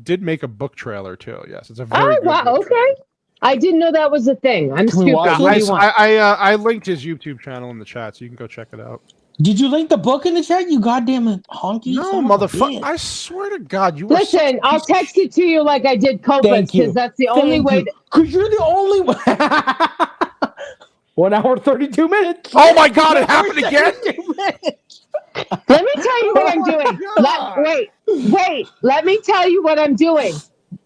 did make a book trailer too. Yes, it's a very Oh good wow, book okay. trailer. I didn't know that was a thing. I'm Can we stupid. watch What do it? you want? I linked his YouTube channel in the chat, so you can go check it out. Did you link the book in the chat? You goddamn honky. No, son of a motherfucker! bitch. I swear to God, you were. Listen, I'll text it to you like I did Copa's Thank you. because that's the only way. Because you're the only one. 1 hour 32 minutes. Oh my God! It happened again. Let me tell you what I'm doing. Wait. Let me tell you what I'm doing.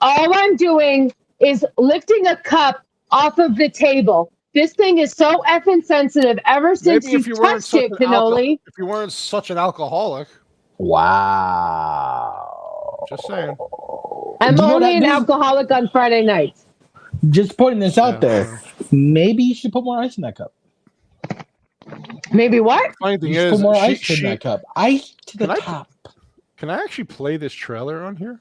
All I'm doing is lifting a cup off of the table. This thing is so effing sensitive ever since Maybe if you you weren't touched such it, an Cannoli. if you weren't such an alcoholic, Wow. just saying. I'm Do you know only that an this- alcoholic on Friday nights. Just putting this out Yeah, there. Maybe you should put more ice in that cup. Maybe what? Funny thing You should is, put more ice in that cup. Ice to the Can I- top. can I actually play this trailer on here?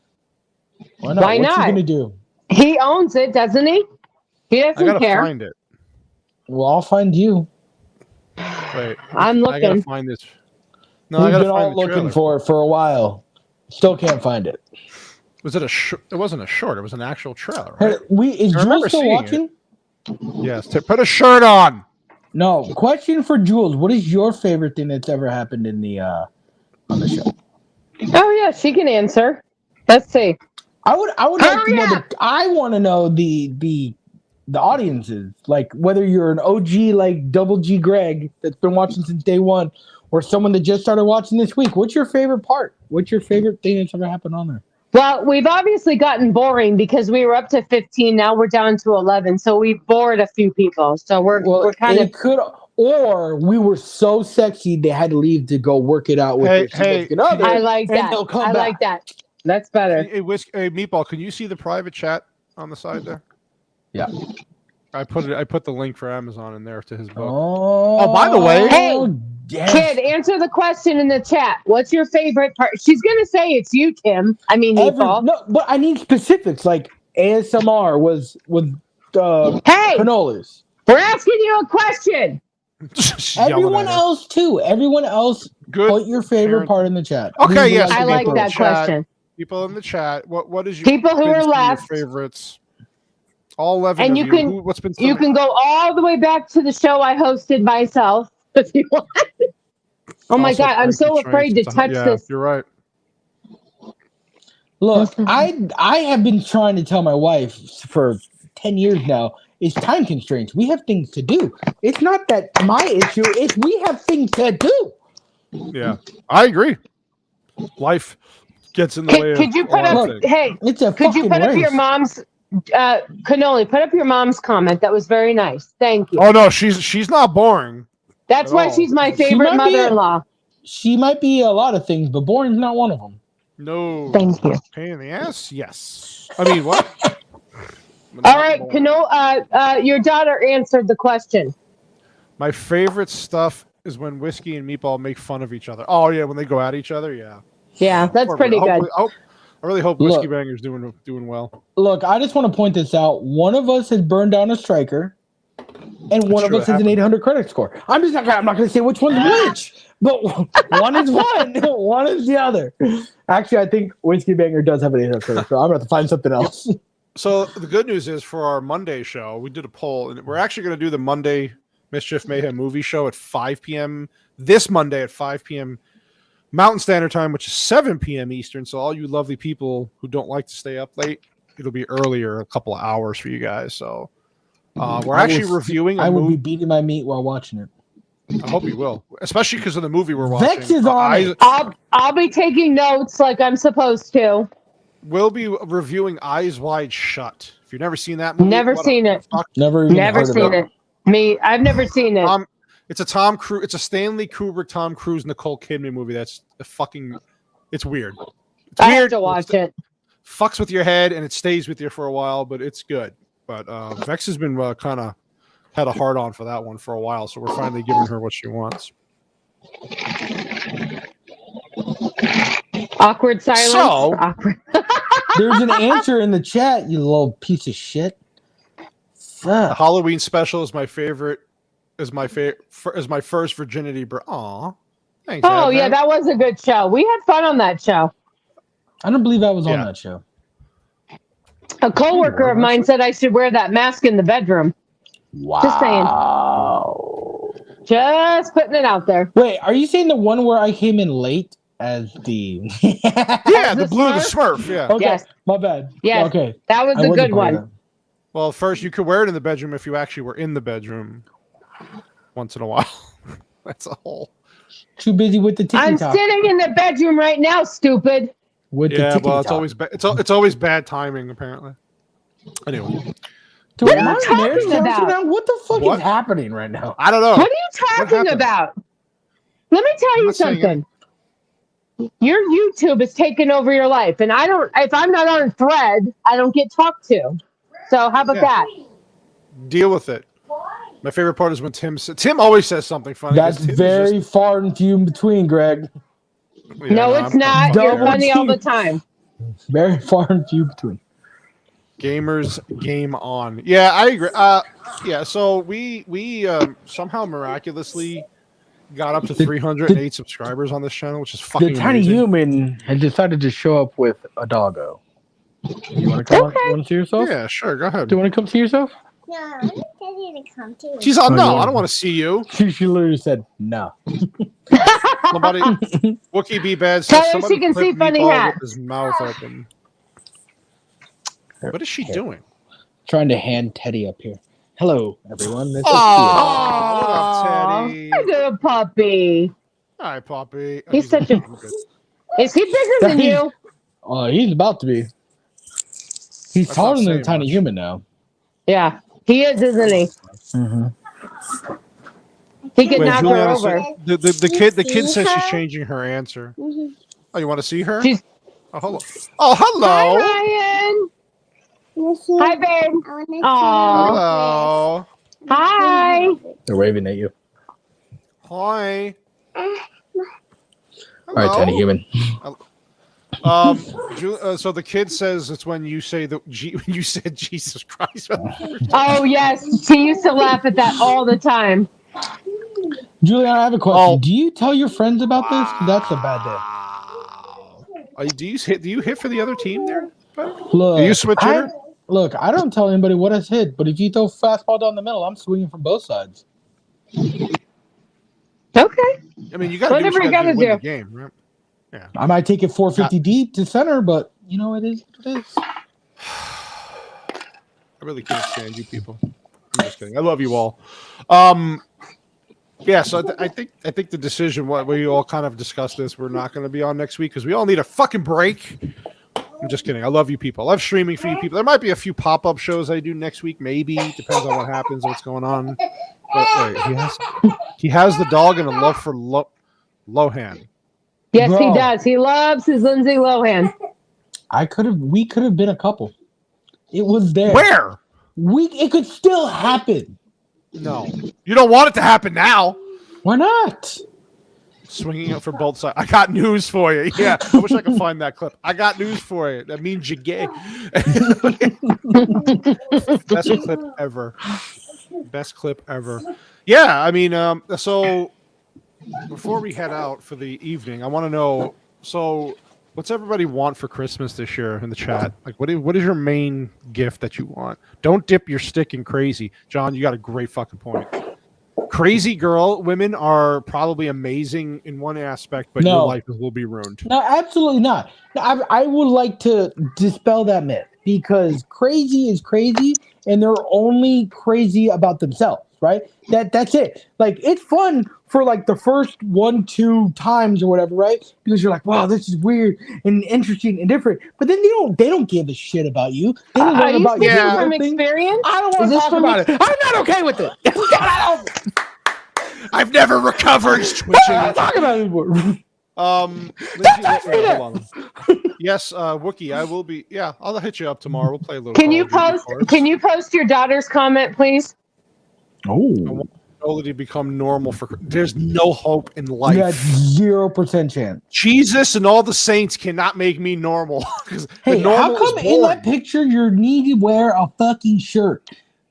Why not? Why What's he not? gonna do? He owns it, doesn't he? He I doesn't gotta care. find it. Well, I'll find you. Wait, I'm I gotta looking. find this. No, I We've gotta been find all the looking trailer. for it for a while. Still can't find it. Was it a short? It wasn't a short. It was an actual trailer. Right? Hey, is I remember Jules still seeing watching? Yes. Put a shirt on. No. Question for Jules: what is your favorite thing that's ever happened in the on the show? Oh yeah, she can answer. Let's see. I would like to Hurry know up! I want to know the audiences, like whether you're an OG like Double G Greg that's been watching since day one, or someone that just started watching this week. What's your favorite part? What's your favorite thing that's ever happened on there? Well, we've obviously gotten boring because we were up to 15. Now we're down to 11. So we've bored a few people. So we're kind of. Could, or we were so sexy they had to leave to go work it out with Hey, their significant other. I like and that. they'll come I like back. that. That's better. Hey, Meatball, can you see the private chat on the side there? Yeah. I put the link for Amazon in there to his book. Oh, by the way- Hey, yes. Kid, answer the question in the chat. What's your favorite part? She's going to say it's you, Tim. I mean, Meatball. No, but I need specifics. Like ASMR was with Hey, cannolis. we're asking you a question. Just yelling Everyone at her. else too. Everyone else, Good. put your favorite parent. part in the chat. Okay, We would yes, to I know like people that chat. question. People in the chat. What is your People who been are some of your left. favorites? All 11 And of you you. can- What's been You some- can go all the way back to the show I hosted myself if you want. Oh my also God, I'm thank so you, afraid to Trace. touch Yeah, this. you're right. Look, I have been trying to tell my wife for 10 years now. It's time constraints. We have things to do. It's not that my issue. It's we have things to do. Yeah, I agree. Life gets in the way Could you of put a lot up? of things. Hey, It's a could you fucking put up race. your mom's? Cannoli, put up your mom's comment. That was very nice. Thank you. Oh no, she's not boring. That's at why all. she's my She favorite might be a- mother-in-law. She might be a lot of things, but boring's not one of them. No. Thank you. Pain in the ass? Yes. I mean, what? All right, Cannoli, your daughter answered the question. My favorite stuff is when Whiskey and Meatball make fun of each other. Oh yeah, when they go at each other. Yeah. Yeah, that's pretty good. I really hope Whiskey Look. Banger's doing well. Look, I just want to point this out. One of us has burned down a striker, and one of true, us it has an happened. 800 credit score. I'm not going to say which one's which, but one is one, one is the other. Actually, I think Whiskey Banger does have an 800 credit score. I'm going to have to find something else. So the good news is for our Monday show, we did a poll, and we're actually going to do the Monday Mischief Mayhem movie show at 5 p.m. this Monday at 5 p.m. Mountain Standard Time, which is 7 p.m. Eastern. So all you lovely people who don't like to stay up late, it'll be earlier, a couple of hours for you guys. So we're actually reviewing. I will be beating my meat while watching it. I hope you will, especially because of the movie we're watching. Vex is on it. I'll be taking notes like I'm supposed to. We'll be reviewing Eyes Wide Shut. If you've never seen that movie, Never seen it. Never seen it. Me, I've never seen it. It's a Tom Cruise. It's a Stanley Kubrick, Tom Cruise, Nicole Kidman movie. That's it's weird. It's I weird. have to watch it. Fucks with your head and it stays with you for a while, but it's good. But Vex has been kind of had a hard on for that one for a while, so we're finally giving her what she wants. Awkward silence. So, Awkward. There's an answer in the chat, you little piece of shit. The Halloween special is my favorite. Is my first virginity. Aw, thanks. Oh yeah, that was a good show. We had fun on that show. I don't believe I was on that show. A coworker of mine said I should wear that mask in the bedroom. Wow. Just saying. Just putting it out there. Wait, are you saying the one where I came in late as the yeah, the blue, the Smurf. Yeah. Okay. Yes. My bad. Yes. Okay. That was a good one. Well, first you could wear it in the bedroom if you actually were in the bedroom once in a while. That's a whole. Too busy with the TikTok. I'm sitting in the bedroom right now, stupid. With yeah, the well, it's always it's always bad timing apparently. Anyway. What are you talking about? What the fuck is happening right now? I don't know. What are you talking about? Let me tell you something. Your YouTube is taking over your life, and if I'm not on Thread, I don't get talked to. So how about that? Deal with it. My favorite part is when Tim always says something funny. That's very far and few in between, Greg. Yeah, no, it's not. You're funny all the time. Very far and few between. Gamers game on. Yeah, I agree. Yeah, so we somehow miraculously got up to 308 subscribers on this channel, which is fucking The tiny amazing. human has decided to show up with a doggo. You want to come? You want to see yourself? Yeah, sure. Go ahead. Do you want to come see yourself? No, I tell you to come too. She's on. No, I don't want to see you. She literally said no. Somebody, Wookie B Bad Tell says her somebody she can see clip funny Meatball hat. with his mouth open. What is she doing? Trying to hand Teddy up here. Hello, everyone. This Oh, Teddy. Look at puppy. Hi, Poppy. Oh, He's such a. Is he bigger than you? Oh, he's about to be. He's That's taller not than a saying tiny much. human now. Yeah, he is, isn't he? Mm-hmm. He could Wait, knock her Juliana over. said- the kid says her? she's changing her answer. Mhm. Oh, you want to see her? She's. Oh, hello. Oh, hello. Hi, Ryan. You see? Hi, babe. I wanna see Aw. Hello. Hi. They're waving at you. Hi. All right, tiny human. So the kid says it's when you say when you said Jesus Christ. Oh yes, she used to laugh at that all the time. Juliana, I have a question. Oh. Do you tell your friends about this? 'Cause that's a bad day. Do you hit for the other team there? Look, Do you switch hitter? I don't tell anybody what I hit, but if you throw fastball down the middle, I'm swinging from both sides. Okay. I mean, you got to do Whatever what you you got to gotta win the do. game, right? Yeah. I might take it 450 deep to center, but you know it is what it is. I really can't stand you people. I'm just kidding. I love you all. Yeah, so I think the decision, what we all kind of discussed this, we're not going to be on next week because we all need a fucking break. I'm just kidding. I love you people. I love streaming for you people. There might be a few pop-up shows I do next week, maybe. Depends on what happens, what's going on. But wait, he has the dog and a love for Lohan. Yes, Bro. he does. He loves his Lindsay Lohan. We could have been a couple. It was there. Where? It could still happen. No. You don't want it to happen now. Why not? Swinging it for both sides. I got news for you. Yeah, I wish I could find that clip. I got news for you. That means you're gay. Best clip ever. Best clip ever. Yeah, I mean, so before we head out for the evening, I want to know, so what's everybody want for Christmas this year in the chat? Like, what is your main gift that you want? Don't dip your stick in crazy. John, you got a great fucking point. Crazy women are probably amazing in one aspect, but your life will be ruined. No, absolutely not. No, I would like to dispel that myth because crazy is crazy, and they're only crazy about themselves, right? That's it. Like, it's fun for like the first 1-2 times or whatever, right? Because you're like, wow, this is weird and interesting and different. But then they don't give a shit about you. They don't Are learn you about speaking your from thing. experience? I don't want Is to this talk from about it. I'm not okay with it. I've never recovered. He's I don't twitching. want to talk about it anymore. Lindsay, hold on. Yes, Wookie, I will be. Yeah, I'll hit you up tomorrow. We'll play a little. Can Call you of Duty, of post? course. Can you post your daughter's comment, please? I Oh, want Cannoli to become normal for. There's no hope in life. you got 0% chance. Jesus and all the saints cannot make me normal. 'Cause Hey, the normal how come is in that boring. picture you need to wear a fucking shirt?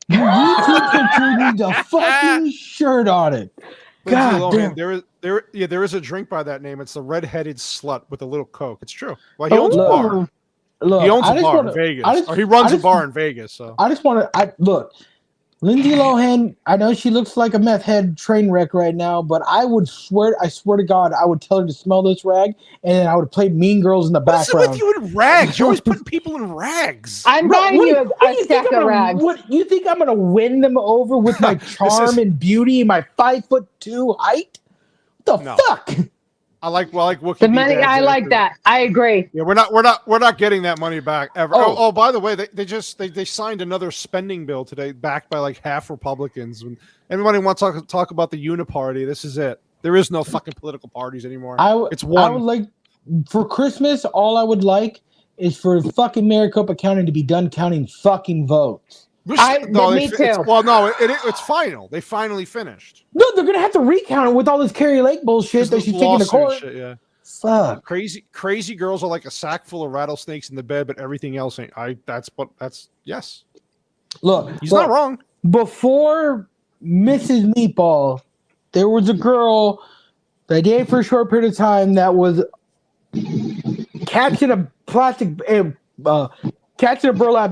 Your YouTube picture needs a fucking shirt on it. Lindsay God Lohan, damn. there is a drink by that name. It's the red-headed slut with a little Coke. It's true. Well, he owns a Look, bar. Look, He owns I a just bar wanna- in Vegas, I just- or he runs I a just- bar in Vegas. So I just want to. Look, Lindsay Lohan. I know she looks like a meth head train wreck right now, but I swear to God, I would tell her to smell this rag, and then I would play Mean Girls in the what's it background. with you in rags? You're always putting people in rags. I'm Bro, buying you a what do you think stack I'm of gonna- rags. What you think I'm gonna win them over with my charm and beauty and my 5'2" height? What the No. fuck? I like Wookie. The B. money, Bad's I like attitude. that. I agree. Yeah, we're not getting that money back ever. Oh, by the way, they signed another spending bill today, backed by like half Republicans. When anybody wants to talk about the Uniparty, this is it. There is no fucking political parties anymore. It's one. I would like for Christmas. All I would like is for fucking Maricopa County to be done counting fucking votes. Me too. It's final. They finally finished. No, they're gonna have to recount it with all this Carrie Lake bullshit that she's taking to court. Shit, yeah. Fuck. Crazy girls are like a sack full of rattlesnakes in the bed, but everything else ain't. Yes. Look, He's not wrong. Before Mrs. Meatball, there was a girl that I dated for a short period of time that was catching a burlap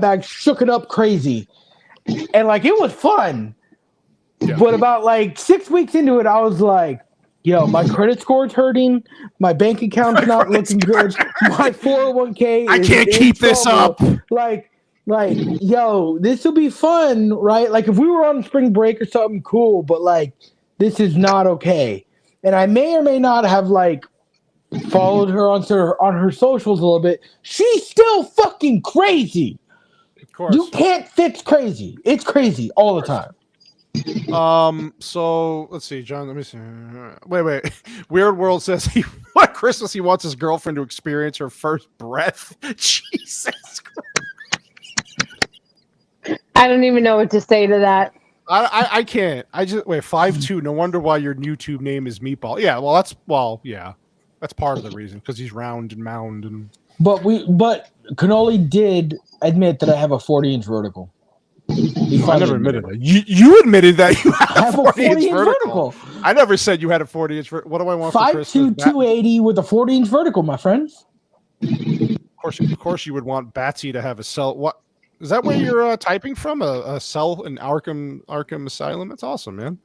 bag, shook it up crazy. And like it was fun. Yeah. But about like 6 weeks into it, I was like, yo, my credit score's hurting. My bank account's not looking good. My 401k I can't keep this up. Like, yo, this will be fun, right? Like if we were on spring break or something, cool, but like this is not okay. And I may or may not have like followed her on her socials a little bit. She's still fucking crazy. Of course. You can't fix crazy. It's crazy all the time. So let's see, John. Let me see. Wait. Weird World says what Christmas he wants his girlfriend to experience her first breath. Jesus Christ. I don't even know what to say to that. I can't. I just wait 5'2". No wonder why your YouTube name is Meatball. Yeah, that's part of the reason because he's round and mound and. But Cannoli did admit that I have a 40-inch vertical. I never admitted that. You admitted that you have a 40-inch vertical. I never said you had a 40-inch vertical. What do I want for Christmas? 5'2", 280 with a 40-inch vertical, my friends. Of course, you would want Batsy to have a cell. What is that? Where you're typing from? A cell in Arkham Asylum? That's awesome, man.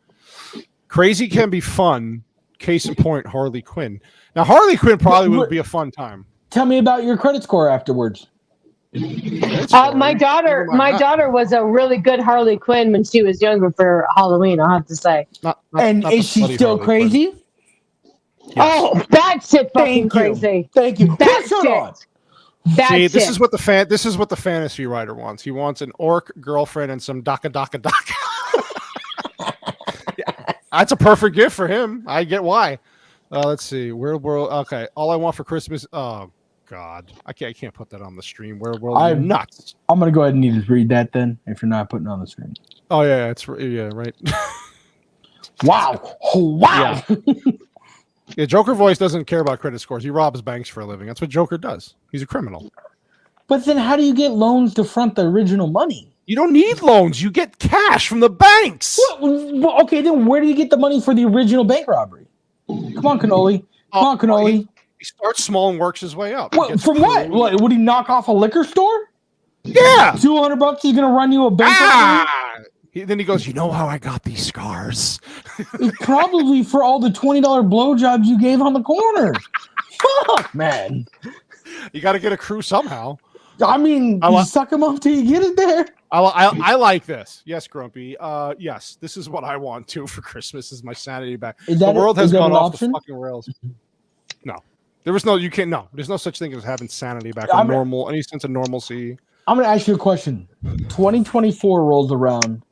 Crazy can be fun. Case in point, Harley Quinn. Now, Harley Quinn probably would be a fun time. Tell me about your credit score afterwards. My daughter was a really good Harley Quinn when she was younger for Halloween. I'll have to say. Not is she still Harley crazy? Quinn. Yes. Oh, that shit fucking crazy. Thank you. That shit. See, this is what the fantasy writer wants. He wants an orc girlfriend and some daka. Yeah, that's a perfect gift for him. I get why. Let's see. Weird World. Okay, all I want for Christmas. Oh God, I can't put that on the stream. Weird World. I'm nuts. I'm gonna go ahead and just read that then. If you're not putting it on the screen. Oh yeah, right. Wow. Wow. Yeah, Joker voice doesn't care about credit scores. He robs banks for a living. That's what Joker does. He's a criminal. But then how do you get loans to front the original money? You don't need loans. You get cash from the banks. Well, okay, then where do you get the money for the original bank robbery? Come on, Cannoli. He starts small and works his way up. From what? Would he knock off a liquor store? Yeah. $200 he's going to run you a bank robbery? Then he goes, you know how I got these scars? It's probably for all the $20 blowjobs you gave on the corner. Fuck, man. You got to get a crew somehow. I mean, you suck them up till you get it there. I like this. Yes, Grumpy. Yes, this is what I want too for Christmas. Is my sanity back? The world has gone off the fucking rails. No, there was no. You can't. No, there's no such thing as having sanity back. Normal, any sense of normalcy. I'm going to ask you a question. 2024 rolls around,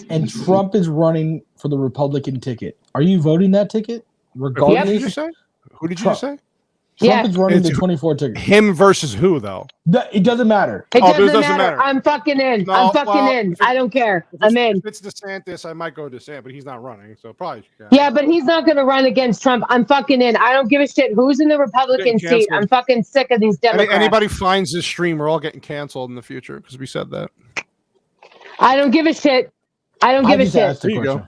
and Trump is running for the Republican ticket. Are you voting that ticket? Regardless. Who did you say? Who did you just say? Trump is running the 24 ticket. Him versus who, though? It doesn't matter. It doesn't matter. I'm fucking in. No, I'm fucking in. I don't care. I'm in. If it's DeSantis, I might go DeSantis, but he's not running, so probably. Yeah, but he's not going to run against Trump. I'm fucking in. I don't give a shit who's in the Republican seat. I'm fucking sick of these Democrats. Anybody finds this stream, we're all getting canceled in the future because we said that. I don't give a shit. I don't give a shit. There you go.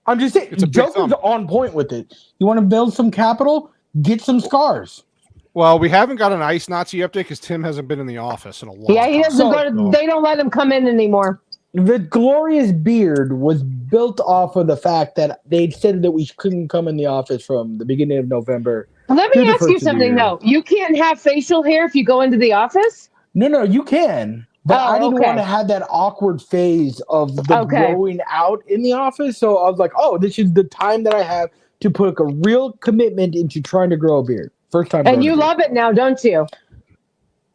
I'm just saying. Joker's on point with it. You want to build some capital? Get some scars. Well, we haven't got an Ice Nazi update because Tim hasn't been in the office in a long time. Yeah, he doesn't go to. They don't let him come in anymore. The glorious beard was built off of the fact that they said that we couldn't come in the office from the beginning of November. Let me ask you something, though. You can't have facial hair if you go into the office? No, you can. But I didn't want to have that awkward phase of the growing out in the office. So I was like, oh, this is the time that I have to put a real commitment into trying to grow a beard. First time. And you love it now, don't you?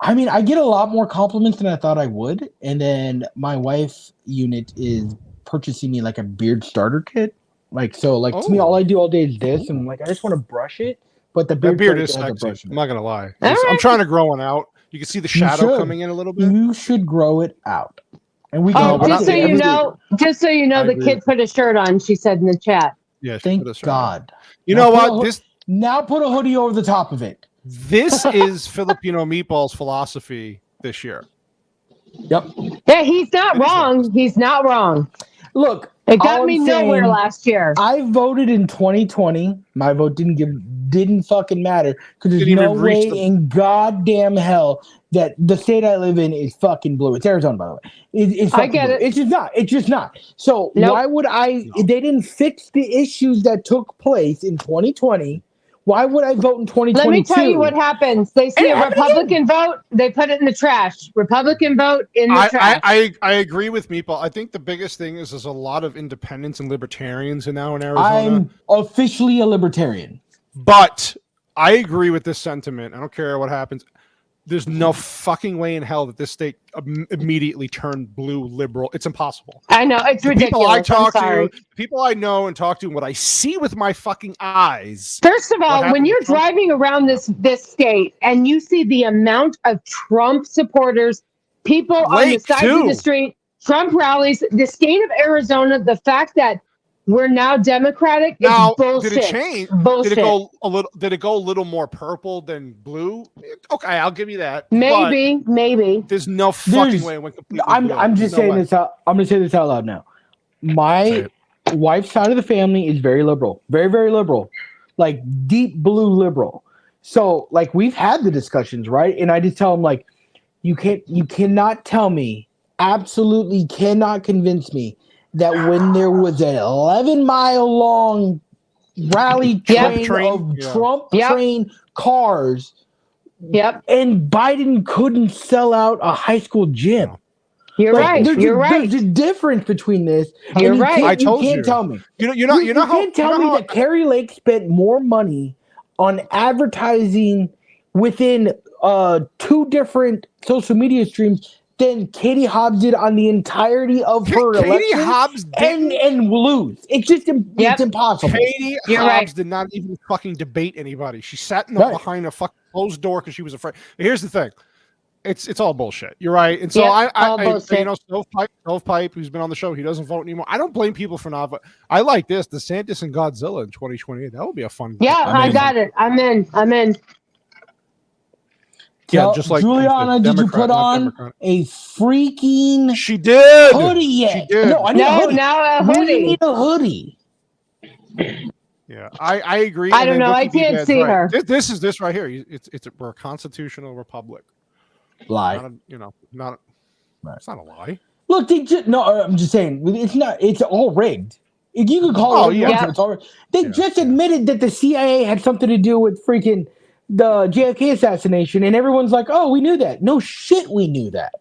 I mean, I get a lot more compliments than I thought I would. And then my wife unit is purchasing me like a beard starter kit. To me, all I do all day is this. And I just want to brush it. But the beard is sexy. I'm not going to lie. I'm trying to grow one out. You can see the shadow coming in a little bit. You should grow it out. And we just so you know, the kid put a shirt on, she said in the chat. Yeah, thank God. You know what? Now put a hoodie over the top of it. This is Filipino Meatball's philosophy this year. Yep. Yeah, he's not wrong. He's not wrong. Look, it got me nowhere last year. I voted in 2020. My vote didn't fucking matter because there's no way in goddamn hell that the state I live in is fucking blue. It's Arizona, by the way. It's I get blue. it. It's just not. It's just not. So why would I? No. They didn't fix the issues that took place in 2020. Why would I vote in 2022? Let me tell you what happens. They see a Republican vote, they put it in the trash. Republican vote in the trash. I agree with Meatball. I think the biggest thing is there's a lot of independents and libertarians now in Arizona. I'm officially a libertarian. But I agree with this sentiment. I don't care what happens. There's no fucking way in hell that this state immediately turned blue liberal. It's impossible. I know. It's ridiculous. People I know and talk to, and what I see with my fucking eyes. First of all, when you're driving around this state and you see the amount of Trump supporters, people on the side of the street, Trump rallies, the state of Arizona, the fact that we're now Democratic. Now, bullshit. Did it change? Bullshit. Did it go a little more purple than blue? Okay, I'll give you that. Maybe. There's no fucking way it went completely blue. I'm just saying this out. I'm going to say this out loud now. My wife's side of the family is very liberal, very, very liberal, like deep blue liberal. So we've had the discussions, right? And I just tell them you cannot tell me, absolutely cannot convince me that when there was an 11-mile-long rally train of Trump train cars, and Biden couldn't sell out a high school gym. You're right. There's a difference between this. You're right. I told you. You can't tell me. You can't tell me that Carrie Lake spent more money on advertising within 2 different social media streams than Katie Hobbs did on the entirety of her election. Katie Hobbs and lose. It's just it's impossible. Katie Hobbs did not even fucking debate anybody. She sat behind a fucking closed door because she was afraid. Here's the thing. It's all bullshit. You're right. And so Stovepipe, who's been on the show, he doesn't vote anymore. I don't blame people for not voting. I like this. DeSantis and Godzilla in 2028. That would be a fun. Yeah, I got it. I'm in. Yeah, just like Juliana, did you put on a freaking? She did hoodie yet? She did. No, I need a hoodie. Now a hoodie. We need a hoodie. Yeah, I agree. I don't know. I can't see her. This is this right here. We're a constitutional republic. Lie. It's not a lie. Look, I'm just saying it's not. It's all rigged. You could call it. It's all rigged. They just admitted that the CIA had something to do with freaking the JFK assassination, and everyone's like, "Oh, we knew that." No shit, we knew that.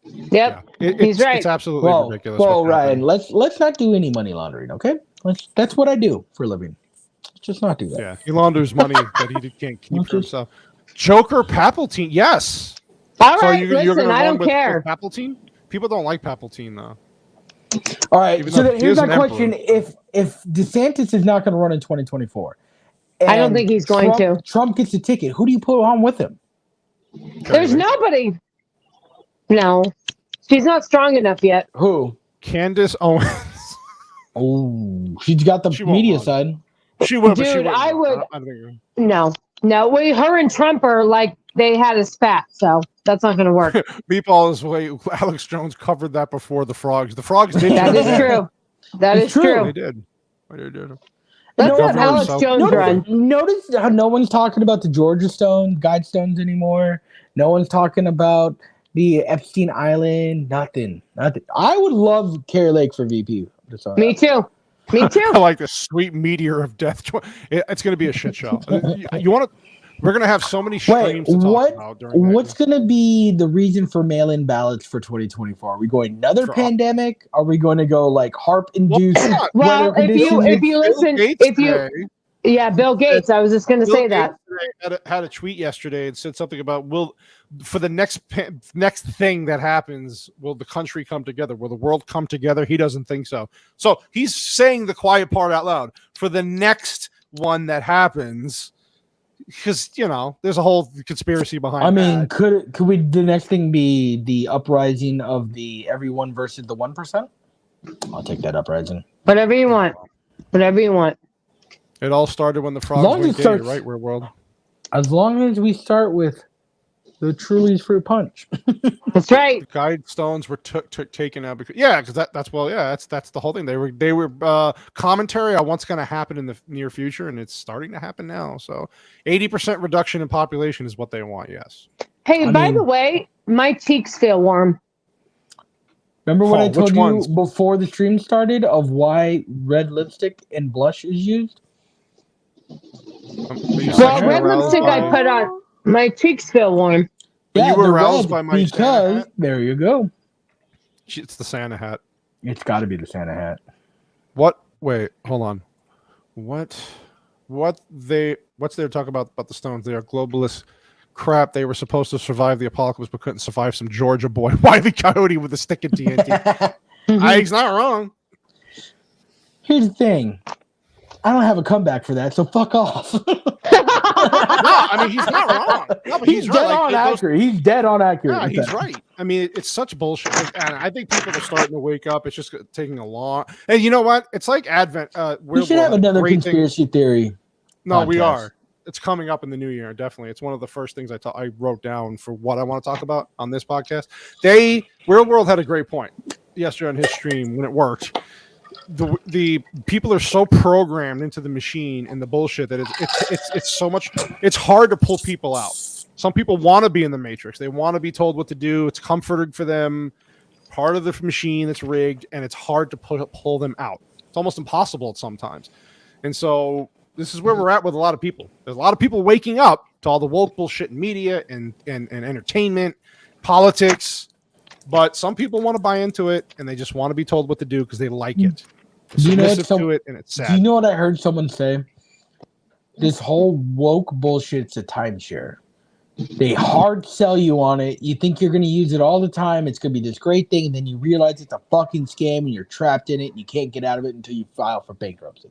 Yep. He's right. It's absolutely ridiculous. Well, what's Ryan, happening. let's not do any money laundering, okay? That's what I do for a living. Let's just not do that. Yeah, he launders money that he can't keep for himself. Joker Palpatine, yes. All So right, you're listen, gonna I run don't care. with Palpatine? People don't like Palpatine though. All right, Even so though then he here's is my an question: if DeSantis is not going to run in 2024, I don't and think he's going to. Trump gets a ticket, who do you put on with him? There's nobody. No, she's not strong enough yet. Who? Candace Owens. Oh, she's got the She won't media run. side. She would, but she Dude, wouldn't I run. would. I think No. Her and Trump are like they had a spat, so that's not going to work. Meatball is way. Alex Jones covered that before the frogs. The frogs did. That turn is it in. true. That It's is true. true. They did. They did. Let's No, have Governor Alex South Jones Dakota. run. Notice how no one's talking about the Georgia Guidestones anymore. No one's talking about the Epstein Island. Nothing. I would love Carrie Lake for VP. Me too. Me too. I like the sweet meteor of death. It's going to be a shit show. You want to? We're going to have so many streams to talk about during that. What's going to be the reason for mail-in ballots for 2024? Are we going another pandemic? Are we going to go like HARP-induced Well, weather if you conditions? Bill Gates. I was just going to say that. Had a tweet yesterday and said something about for the next thing that happens, will the country come together? Will the world come together? He doesn't think so. So he's saying the quiet part out loud for the next one that happens, because there's a whole conspiracy behind. I mean, that. could the next thing be the uprising of the everyone versus the 1%? I'll take that uprising. Whatever you want. Whatever you want. It all started when the frogs went gay, right? We're world. As long as we start with the Truly's fruit punch. That's right. The Guidestones were taken out because that's the whole thing. They were commentary on what's going to happen in the near future, and it's starting to happen now. So 80% reduction in population is what they want. Yes. Hey, by the way, my cheeks feel warm. Remember what I told you ones? before the stream started of why red lipstick and blush is used? Well, red lipstick I put on. My cheeks feel warm. Yeah, you were aroused red by my Santa because hat? there you go. It's the Santa hat. It's got to be the Santa hat. What? Wait, hold on. What's they talking about the Stones? They are globalist crap. They were supposed to survive the apocalypse but couldn't survive some Georgia boy, Wile E. Coyote with a stick of TNT. He's not wrong. Here's the thing. I don't have a comeback for that, so fuck off. No, I mean, he's not wrong. No, but he's dead on accurate. He's dead on accurate. Yeah, he's right. I mean, it's such bullshit. And I think people are starting to wake up. It's just taking a long. And you know what? It's like Advent. We should have another conspiracy theory. No, podcast. we are. It's coming up in the new year. Definitely, it's one of the first things I wrote down for what I want to talk about on this podcast. Real World had a great point yesterday on his stream when it worked. The people are so programmed into the machine and the bullshit that it's so much. It's hard to pull people out. Some people want to be in the matrix. They want to be told what to do. It's comforting for them. Part of the machine that's rigged, and it's hard to pull them out. It's almost impossible sometimes. And so this is where we're at with a lot of people. There's a lot of people waking up to all the woke bullshit in media and entertainment, politics. But some people want to buy into it, and they just want to be told what to do because they like it. Submissive to it, and it's sad. Do you know what I heard someone say? This whole woke bullshit's a timeshare. They hard sell you on it. You think you're going to use it all the time. It's going to be this great thing, and then you realize it's a fucking scam, and you're trapped in it, and you can't get out of it until you file for bankruptcy.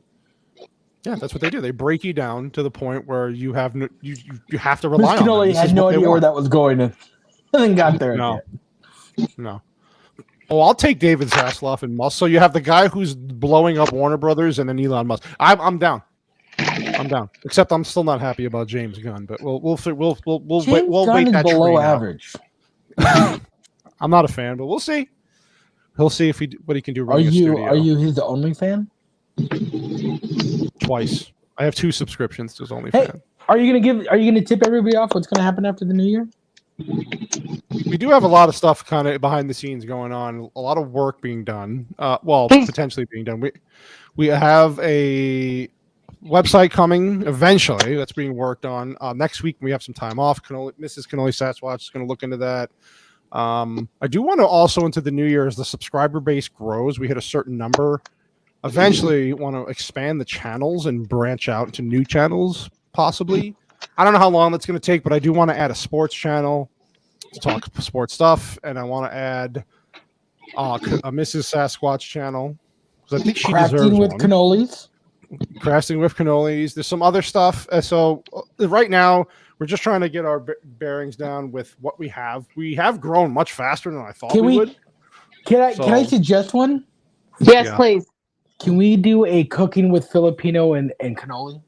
Yeah, that's what they do. They break you down to the point where you have you have to rely on them. Cannoli had no idea where that was going, and then got there. No. Oh, I'll take David Zaslav and Musk. So you have the guy who's blowing up Warner Brothers and then Elon Musk. I'm down. I'm down. Except I'm still not happy about James Gunn. But we'll wait that below train average. I'm not a fan, but we'll see. He'll see what he can do. Are you his only fan? Twice. I have 2 subscriptions to his only fan. Are you gonna tip everybody off what's gonna happen after the new year? We do have a lot of stuff kind of behind the scenes going on, a lot of work being done. Potentially being done. We have a website coming eventually. That's being worked on. Next week we have some time off. Mrs. Cannoli Sasquatch is going to look into that. I do want to also into the new year as the subscriber base grows. We hit a certain number. Eventually, want to expand the channels and branch out into new channels, possibly. I don't know how long that's going to take, but I do want to add a sports channel to talk sports stuff, and I want to add a Mrs. Sasquatch channel because I think she deserves with one. Cannolis. Crafting with cannolis. There's some other stuff. So right now, we're just trying to get our bearings down with what we have. We have grown much faster than I thought we would. Can I suggest one? Yes, Yeah. please. Can we do a cooking with Filipino and cannoli?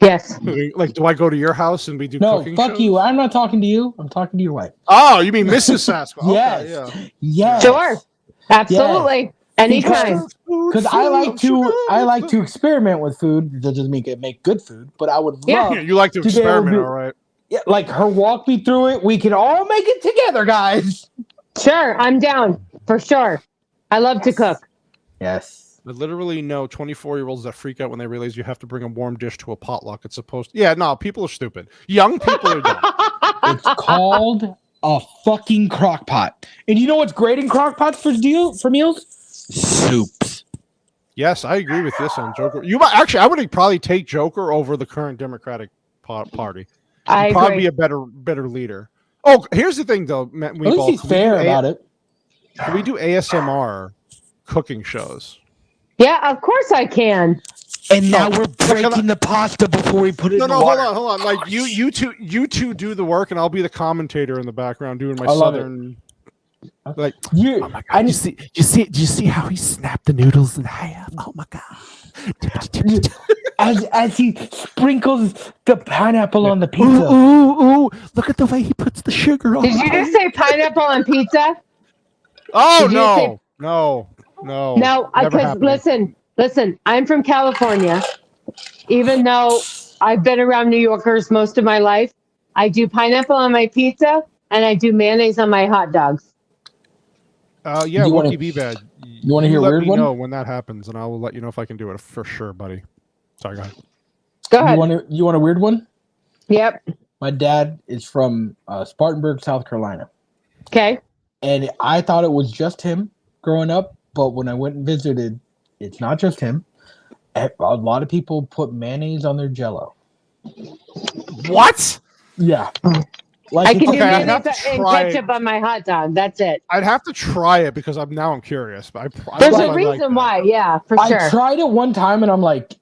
Yes. Like, do I go to your house and we do cooking fuck shows? you. I'm not talking to you. I'm talking to your wife. Oh, you mean Mrs. Sasquatch? Yes. Okay, yeah. Yes. Sure. Absolutely. Anytime. Because I like to experiment with food. That doesn't make good food, but I would love. Yeah, you like to be able experiment, to- all right. Yeah, like her walk me through it. We can all make it together, guys. Sure. I'm down for sure. I love to cook. Yes. I literally know 24-year-olds that freak out when they realize you have to bring a warm dish to a potluck. It's supposed to... Yeah, no, people are stupid. Young people are dumb. It's called a fucking crock pot. And you know what's great in crock pots for meals? Soups. Yes, I agree with this on Joker. I would probably take Joker over the current Democratic Party. I Probably agree. be a better leader. Oh, here's the thing, though. At least he's fair about it. Can we do ASMR cooking shows? Yeah, of course I can. And now we're breaking the pasta before we put it in the water. Hold on. Like you two do the work, and I'll be the commentator in the background doing my I love southern. Like, You, oh my God, do you see how he snapped the noodles in half? Oh my God! as he sprinkles the pineapple on the pizza. Ooh! Look at the way he puts the sugar on. Did you just say pineapple on pizza? Oh Did you say- no! No, Never because happening. listen, I'm from California. Even though I've been around New Yorkers most of my life, I do pineapple on my pizza and I do mayonnaise on my hot dogs. Yeah, You wanna- Wookie Be Bad. you wanna hear a let weird me one? know when that happens, and I will let you know if I can do it for sure, buddy. Sorry, go ahead. Go ahead. You want a weird one? Yep. My dad is from Spartanburg, South Carolina. Okay. And I thought it was just him growing up, but when I went and visited, it's not just him. A lot of people put mayonnaise on their Jello. What? Yeah. I can do Okay, I'd have mayonnaise to and try ketchup on my hot dog. That's it. I'd have to try it because I'm curious. But I There's don't know a if I like reason that. why. Yeah, for I sure. tried it one time and I'm like,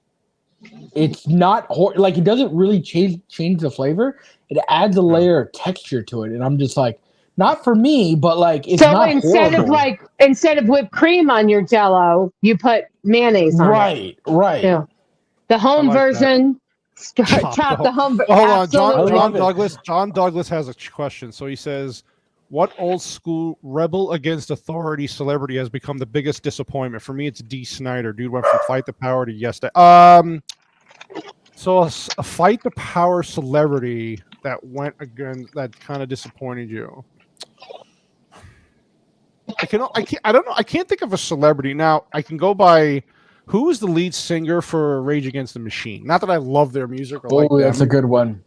it's not like it doesn't really change the flavor. It adds a layer of texture to it, and I'm just like, not for me, but like it's So not instead of whipped cream on your Jello, you put mayonnaise on it. Right. Yeah. The home I like that. version. Chop Chop the home. Well, hold on, Absolutely. I love it. John Douglas has a question. So he says, "What old school rebel against authority celebrity has become the biggest disappointment?" For me, it's D. Snyder. Dude went from Fight the Power to yesterday. So a Fight the Power celebrity that went again that kind of disappointed you. I don't know. I can't think of a celebrity now. I can go by. Who is the lead singer for Rage Against the Machine? Not that I love their music or like That's them, a good one.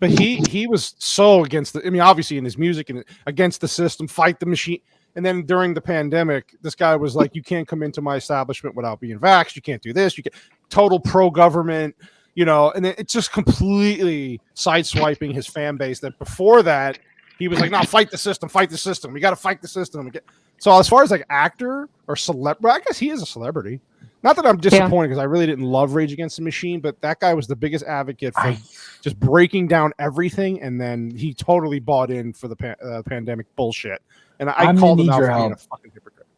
but he was so against the. I mean, obviously in his music and against the system, fight the machine. And then during the pandemic, this guy was like, "You can't come into my establishment without being vaxxed. You can't do this. You can total pro government." You know, and it's just completely sideswiping his fan base. That before that, he was like, "No, fight the system. We got to fight the system." So as far as like actor or celebrity, I guess he is a celebrity. Not that I'm disappointed because I really didn't love Rage Against the Machine, but that guy was the biggest advocate for just breaking down everything, and then he totally bought in for the pandemic bullshit. And I called him out for being a fucking hypocrite.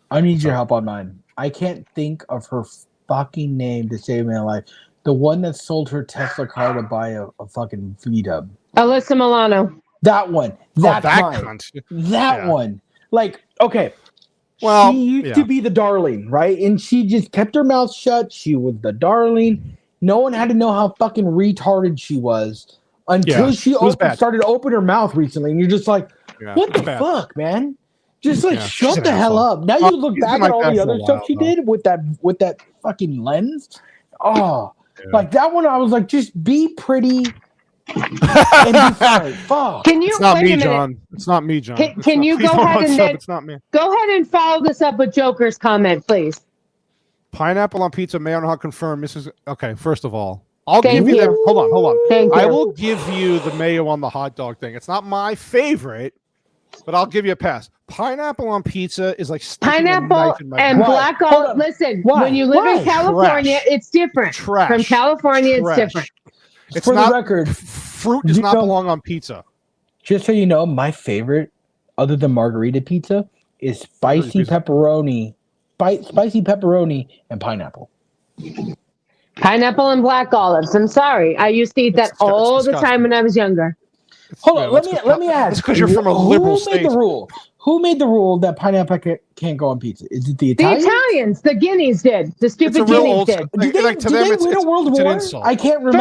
I need your help on mine. I can't think of her fucking name to save my life. The one that sold her Tesla car to buy a fucking V-dub. Alyssa Milano. That one. That's mine. Cunt. That one. Like, okay. Well, she used to be the darling, right? And she just kept her mouth shut. She was the darling. No one had to know how fucking retarded she was until she started to open her mouth recently. And you're just like, what the fuck, man? Just like shut the hell up. Now you look back at all the other stuff she did with that fucking lens, Oh, Yeah. like that one. I was like, just be pretty and be sorry. Fuck. Can you It's not wait me, a minute? John. It's not me, John. It's Can not- you please go don't ahead and unsub, then it's not me. go ahead and follow this up with Joker's comment, please? Pineapple on pizza, may or not confirm. Mrs. Okay, first of all, I'll Thank give you you. them. Hold on. Thank I you. will give you the mayo on the hot dog thing. It's not my favorite, but I'll give you a pass. Pineapple on pizza is like sticking a Pineapple knife in my and mouth. black Hold olive. on. Listen, Why? when you live in Why? California, Trash. it's different. Trash. From California, Trash. it's different. It's For not the record, fruit does you not know- belong on pizza. just so you know, my favorite, other than margarita pizza, is spicy pizza. pepperoni, spicy pepperoni and pineapple. Pineapple and black olives. I'm sorry. I used to eat that It's all the disgusting. time when I was younger. Hold Yeah, on, that's let me ask. That's because you're from a liberal Who made state. the rule? Who made the rule that pineapple can't go on pizza? Is it the The Italians? Italians, the guineas did. The It's stupid a real guineas old did. school. Did they, Like, to did them, they it's win a world it's an war? insult. I can't remember.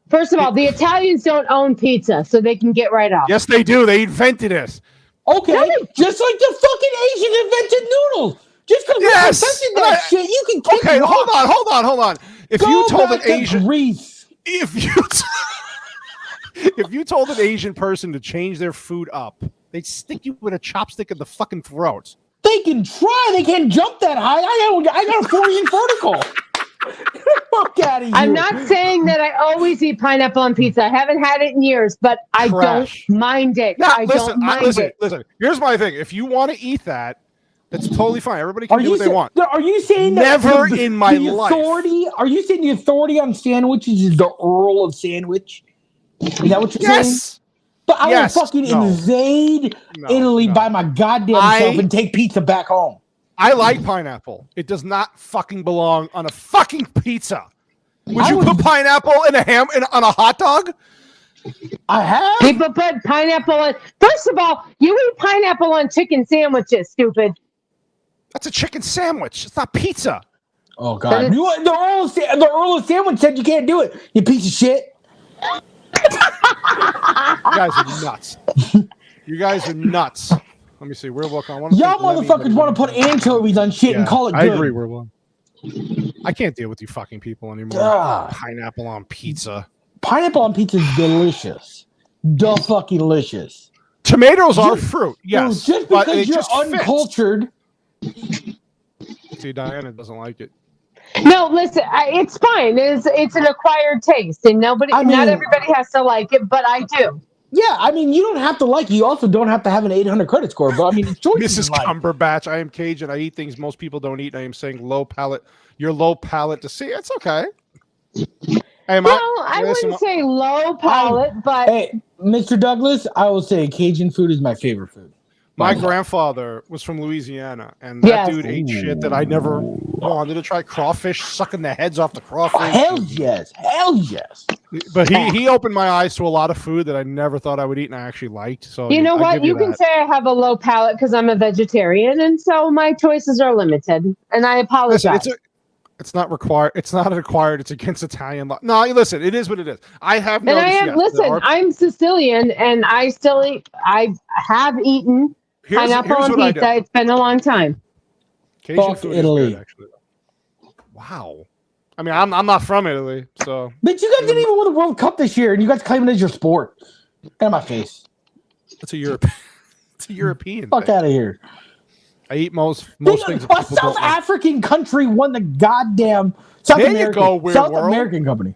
First of all, the Italians don't own pizza, so they can get right off. Yes, they do. They invented it. Okay, just like the fucking Asians invented noodles. Just because Yes! we invented that shit, you can kick Okay, rocks. hold on. If Go you told an back to Asian, Greece. if you if you told an Asian person to change their food up, they'd stick you with a chopstick in the fucking throat. They can try. They can't jump that high. I got a 40-inch vertical. Get the fuck out of here. I'm not saying that I always eat pineapple on pizza. I haven't had it in years, but I Trash. don't mind it. Now, I don't mind it. listen. Here's my thing. If you want to eat that, that's totally fine. Everybody can Are do you what they want. Are you saying that Never in my the life. authority? Are you saying the authority on sandwiches is the Earl of Sandwich? Is that what you're saying? Yes. But I Yes. will fucking No. invade No, Italy no. by my goddamn I- self and take pizza back home. I like pineapple. It does not fucking belong on a fucking pizza. Would you put pineapple in a ham on a hot dog? I have. People put pineapple on. First of all, you eat pineapple on chicken sandwiches, stupid. That's a chicken sandwich. It's not pizza. Oh god! The Earl of Sandwich said you can't do it. You piece of shit. You guys are nuts. You guys are nuts. Let me see. We're welcome. Y'all motherfuckers want to put anchovies on shit and call it I good. agree. We're one. I can't deal with you fucking people anymore. God. Pineapple on pizza. Pineapple on pizza is delicious. The fucking delicious. Tomatoes are fruit, yes. Just but because it you're just fits. uncultured. See, Diana doesn't like it. No, listen, it's fine. It's an acquired taste, and not everybody has to like it, but I do. Yeah, I mean, you don't have to like it. You also don't have to have an 800 credit score, but I mean, it's choices Mrs. in life. Cumberbatch, I am Cajun. I eat things most people don't eat. I am saying low palate. You're low palate to see. It's okay. Hey, No, I wouldn't say low palate, but Hey, Mr. Douglas, I will say Cajun food is my favorite food. my grandfather was from Louisiana, and that Yes. dude ate shit that I never wanted to try. Crawfish, sucking the heads off the crawfish. Hell yes. Hell yes. But he opened my eyes to a lot of food that I never thought I would eat, and I actually liked. So you know I what? give You can that. say I have a low palate because I'm a vegetarian, and so my choices are limited, and I apologize. Listen, it's not required. It's not acquired. It's against Italian law. No, listen, it is what it is. I have and noticed. I am yes, listen. there are- I'm Sicilian, and I still eat. I have eaten pineapple on what I pizza. do. It's been a long time. Cajun Fuck food Italy. is good, actually. Wow. I mean, I'm not from Italy, so But you guys didn't even win the World Cup this year, and you guys claim it as your sport. Get out of my face. it's a European. It's a European. Fuck thing. out of here. I eat most things. that A people South don't like. African country won the goddamn South There you American, go, Weird South World. American company.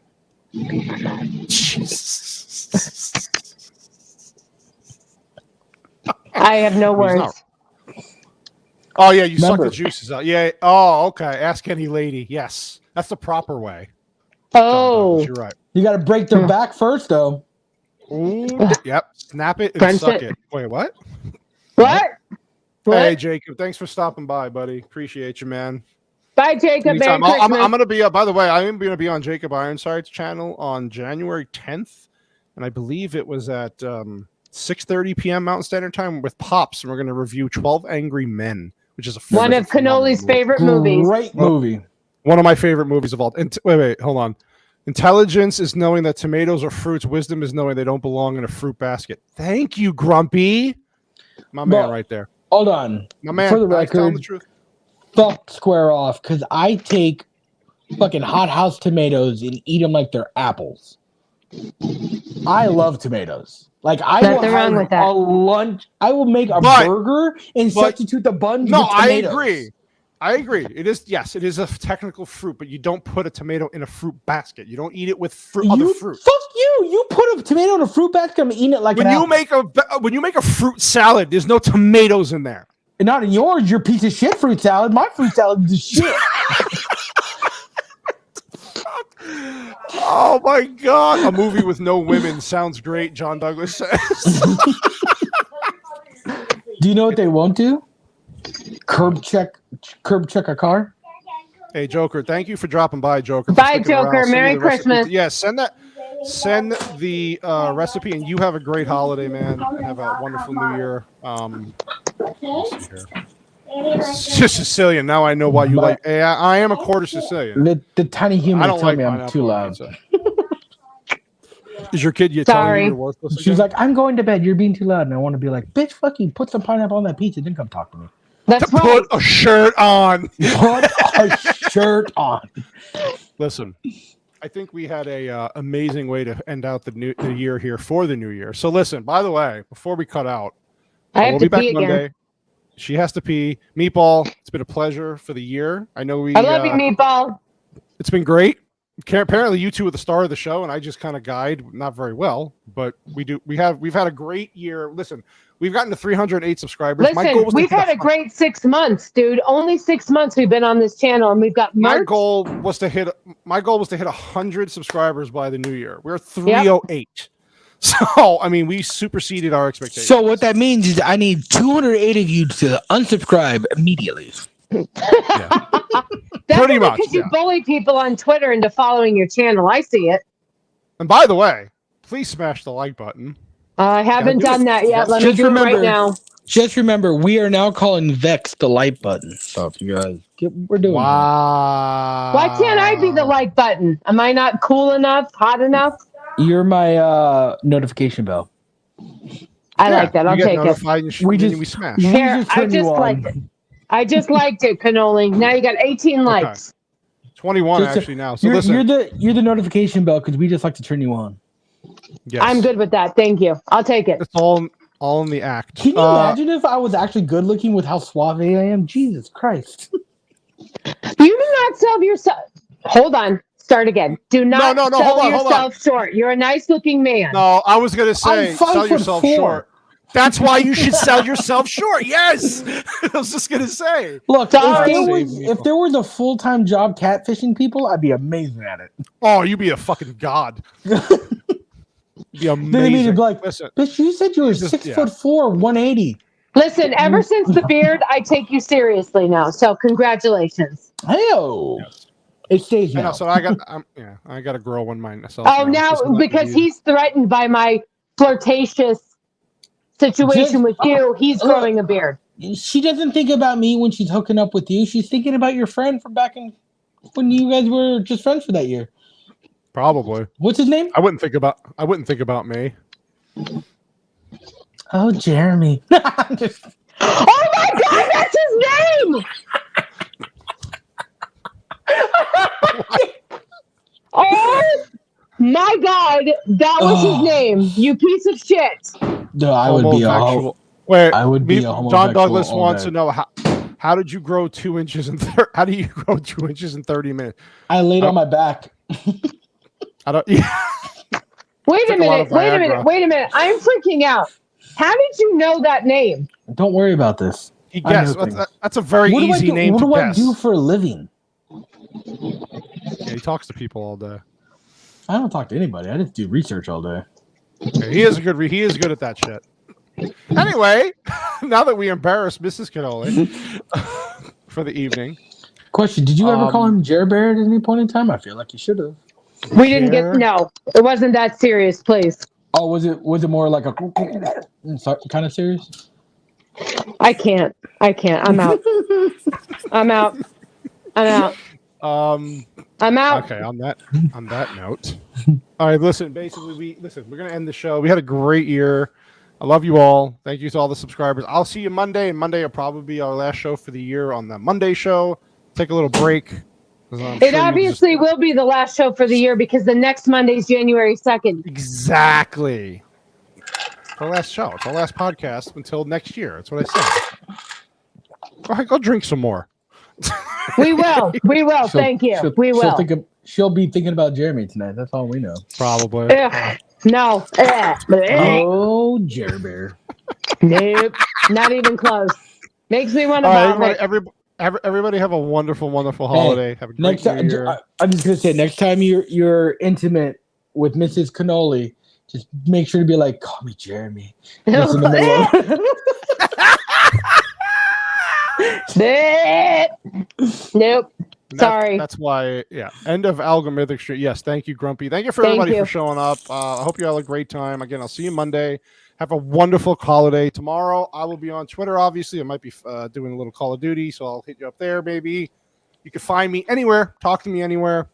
Jesus. I have no He's not- words. Oh yeah, you Remember. suck the juices out. Yeah. Oh, okay. Ask any lady. Yes, that's the proper way. Oh, You're right. You got to break their back first, though. Ooh, yep. Snap it and Crunch suck it. it. Wait, what? what? What? Hey, Jacob. Thanks for stopping by, buddy. Appreciate you, man. Bye, Jacob. Merry Anytime. Christmas. I'm gonna be. By the way, I am gonna be on Jacob Ironside's channel on January 10th, and I believe it was at 6:30 p.m. Mountain Standard Time with Pops, and we're gonna review 12 Angry Men, which is One of Cannoli's favorite movies. Great movie. One of my favorite movies of all. Wait, hold on. Intelligence is knowing that tomatoes are fruits. Wisdom is knowing they don't belong in a fruit basket. Thank you, Grumpy. My man, Well, right there. Hold on. My man. For the I was telling record, the truth. fuck Square off, because I take fucking hothouse tomatoes and eat them like they're apples. I love tomatoes. Like I will Nothing wrong have with that. a lunch. I will make a But- burger and substitute the buns No, with I tomatoes. agree. I agree. It is it is a technical fruit, but you don't put a tomato in a fruit basket. You don't eat it with other fruit. Fuck you! You put a tomato in a fruit basket. I'm eating it like When an you apple. when you make a fruit salad, there's no tomatoes in there. Not in yours. Your piece of shit fruit salad. My fruit salad is shit. Oh my god! A movie with no women sounds great. John Douglas says. Do you know what they won't do? Curb check a car. Hey Joker, thank you for dropping by, Joker. for Bye, sticking around. Joker. I'll send you Merry the recipe. Christmas. Yeah, send the recipe, and you have a great holiday, man. And have a wonderful New Year. Let's see here. It's just Sicilian. Now I know why you like. Hey, I am a quarter Sicilian. The tiny I human don't told like me I'm pineapple too on loud. pizza. Is your kid telling Sorry. you you're worthless? She's again? like, I'm going to bed. You're being too loud. And I want to be like, bitch, fuck you. Put some pineapple on that pizza. Then come talk to me. That's to right. put a shirt on. Put a shirt on. Listen, I think we had a amazing way to end out the year here for the new year. So listen, by the way, before we cut out, I have we'll to be back pee again. Monday. She has to pee. Meatball, it's been a pleasure for the year. I know we. I love you, Meatball. It's been great. Apparently, you two are the star of the show, and I just kind of guide, not very well, but we've had a great year. Listen, we've gotten to 308 subscribers. My goal Listen, was to we've hit had a great 6 months, dude. Only 6 months we've been on this channel, and we've got My merch. goal was to hit 100 subscribers by the new year. We're 308. So, I mean, we superseded our expectations. So what that means is I need 208 of you to unsubscribe immediately. That's Pretty much, because you yeah. bully people on Twitter into following your channel. I see it. And by the way, please smash the like button. I haven't do it. done that yet. Let me Just do it right remember- now. Just remember, we are now calling Vex the like button. So if you guys we're doing Wow. Why can't I be the like button? Am I not cool enough, hot enough? that. You're my notification bell. I like that. I'll you get take it. notified and We then just- we smash. We Here, just I turn you just on. liked it. I just liked it, Cannoli. Now you got 18 likes. 21 Just- actually now. So You're, listen. you're the notification bell because we just like to turn you on. Yes. I'm good with that. Thank you. I'll take it. It's all in the act. Can you imagine if I was actually good looking with how suave I am? Jesus Christ. You do not sell yourself. Hold on. Start again. Do not no, sell hold on. yourself short. You're a nice looking man. No, I was gonna say I'm 5'4". sell yourself short. That's why you should sell yourself short. Yes, I was just gonna say. Look, Sorry. if there was a full-time job catfishing people, I'd be amazing at it. Oh, you'd be a fucking god. You'd be Then they'd amazing. be like, Listen, bitch, you said you were Just- 6'4", 180. Listen, ever since the beard, I take you seriously now. So congratulations. Hey-o. It stays I know, now. so I got to grow one myself. Oh, now Just not because you. he's threatened by my flirtatious situation Just- with you, he's Look. growing a beard. She doesn't think about me when she's hooking up with you. She's thinking about your friend from back in when you guys were just friends for that year. Probably. What's his name? I wouldn't think about me. Oh, Jeremy. Just- Oh my God, that's his name! Oh my God, that was his name. You piece of shit. no, I would be a Homosexual. Wait, I would be a John homosexual Douglas all wants day. to know how did you grow 2 inches in how do you grow 2 inches in 30 minutes? I laid on my back. I don't. Yeah. Wait a Took a lot of minute, Viagra. wait a minute. I'm freaking out. How did you know that name? Don't worry about this. He I know guessed. things. That's a very What do I easy do? name What to do I guess. do for a living? Yeah, he talks to people all day. I don't talk to anybody. I just do research all day. Yeah, he is good. He is good at that shit. Anyway, now that we embarrassed Mrs. Cannoli for the evening, Question: did you ever call him Jer Bear at any point in time? I feel like you should have. We didn't Share. get no. It wasn't that serious, please. Oh, was it more like a kind of serious? I can't. I'm out. I'm out. I'm out. okay. On that note, all right. Listen, basically, we're gonna end the show. We had a great year. I love you all. Thank you to all the subscribers. I'll see you Monday, and Monday will probably be our last show for the year on the Monday show. Take a little break, It obviously will be the last show for the year because the next Monday is January 2nd. Exactly. It's our last show. It's our last podcast until next year. That's what I said. Go ahead, go drink some more. We will. We will. Thank you. We will. She'll be thinking about Jeremy tonight. That's all we know. Probably. Ugh, no. Oh, Jeremy. Nope. Not even close. Makes me want to All vomit. right, everybody have a wonderful, wonderful holiday. Have a great Next time, New Year. I'm just gonna say, next time you're intimate with Mrs. Cannoli, just make sure to be like, call me Jeremy. Just in the middle of Nope. Sorry. That's why, yeah. End of Algorithmic Street. Yes, thank you, Grumpy. Thank you for everybody for showing up. I hope you all had a great time. Again, I'll see you Monday. Have a wonderful holiday. Tomorrow, I will be on Twitter, obviously. I might be doing a little Call of Duty, so I'll hit you up there, maybe. You can find me anywhere. Talk to me anywhere.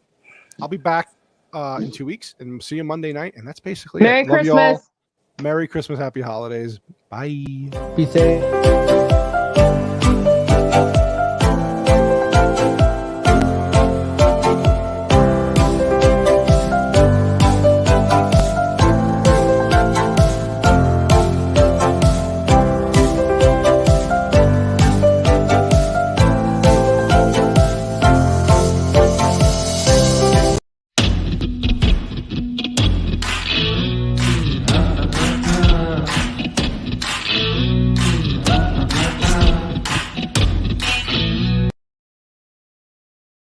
I'll be back in 2 weeks, and see you Monday night, and that's basically Merry it. Love Christmas. you all. Merry Christmas. Happy holidays. Bye. Be safe.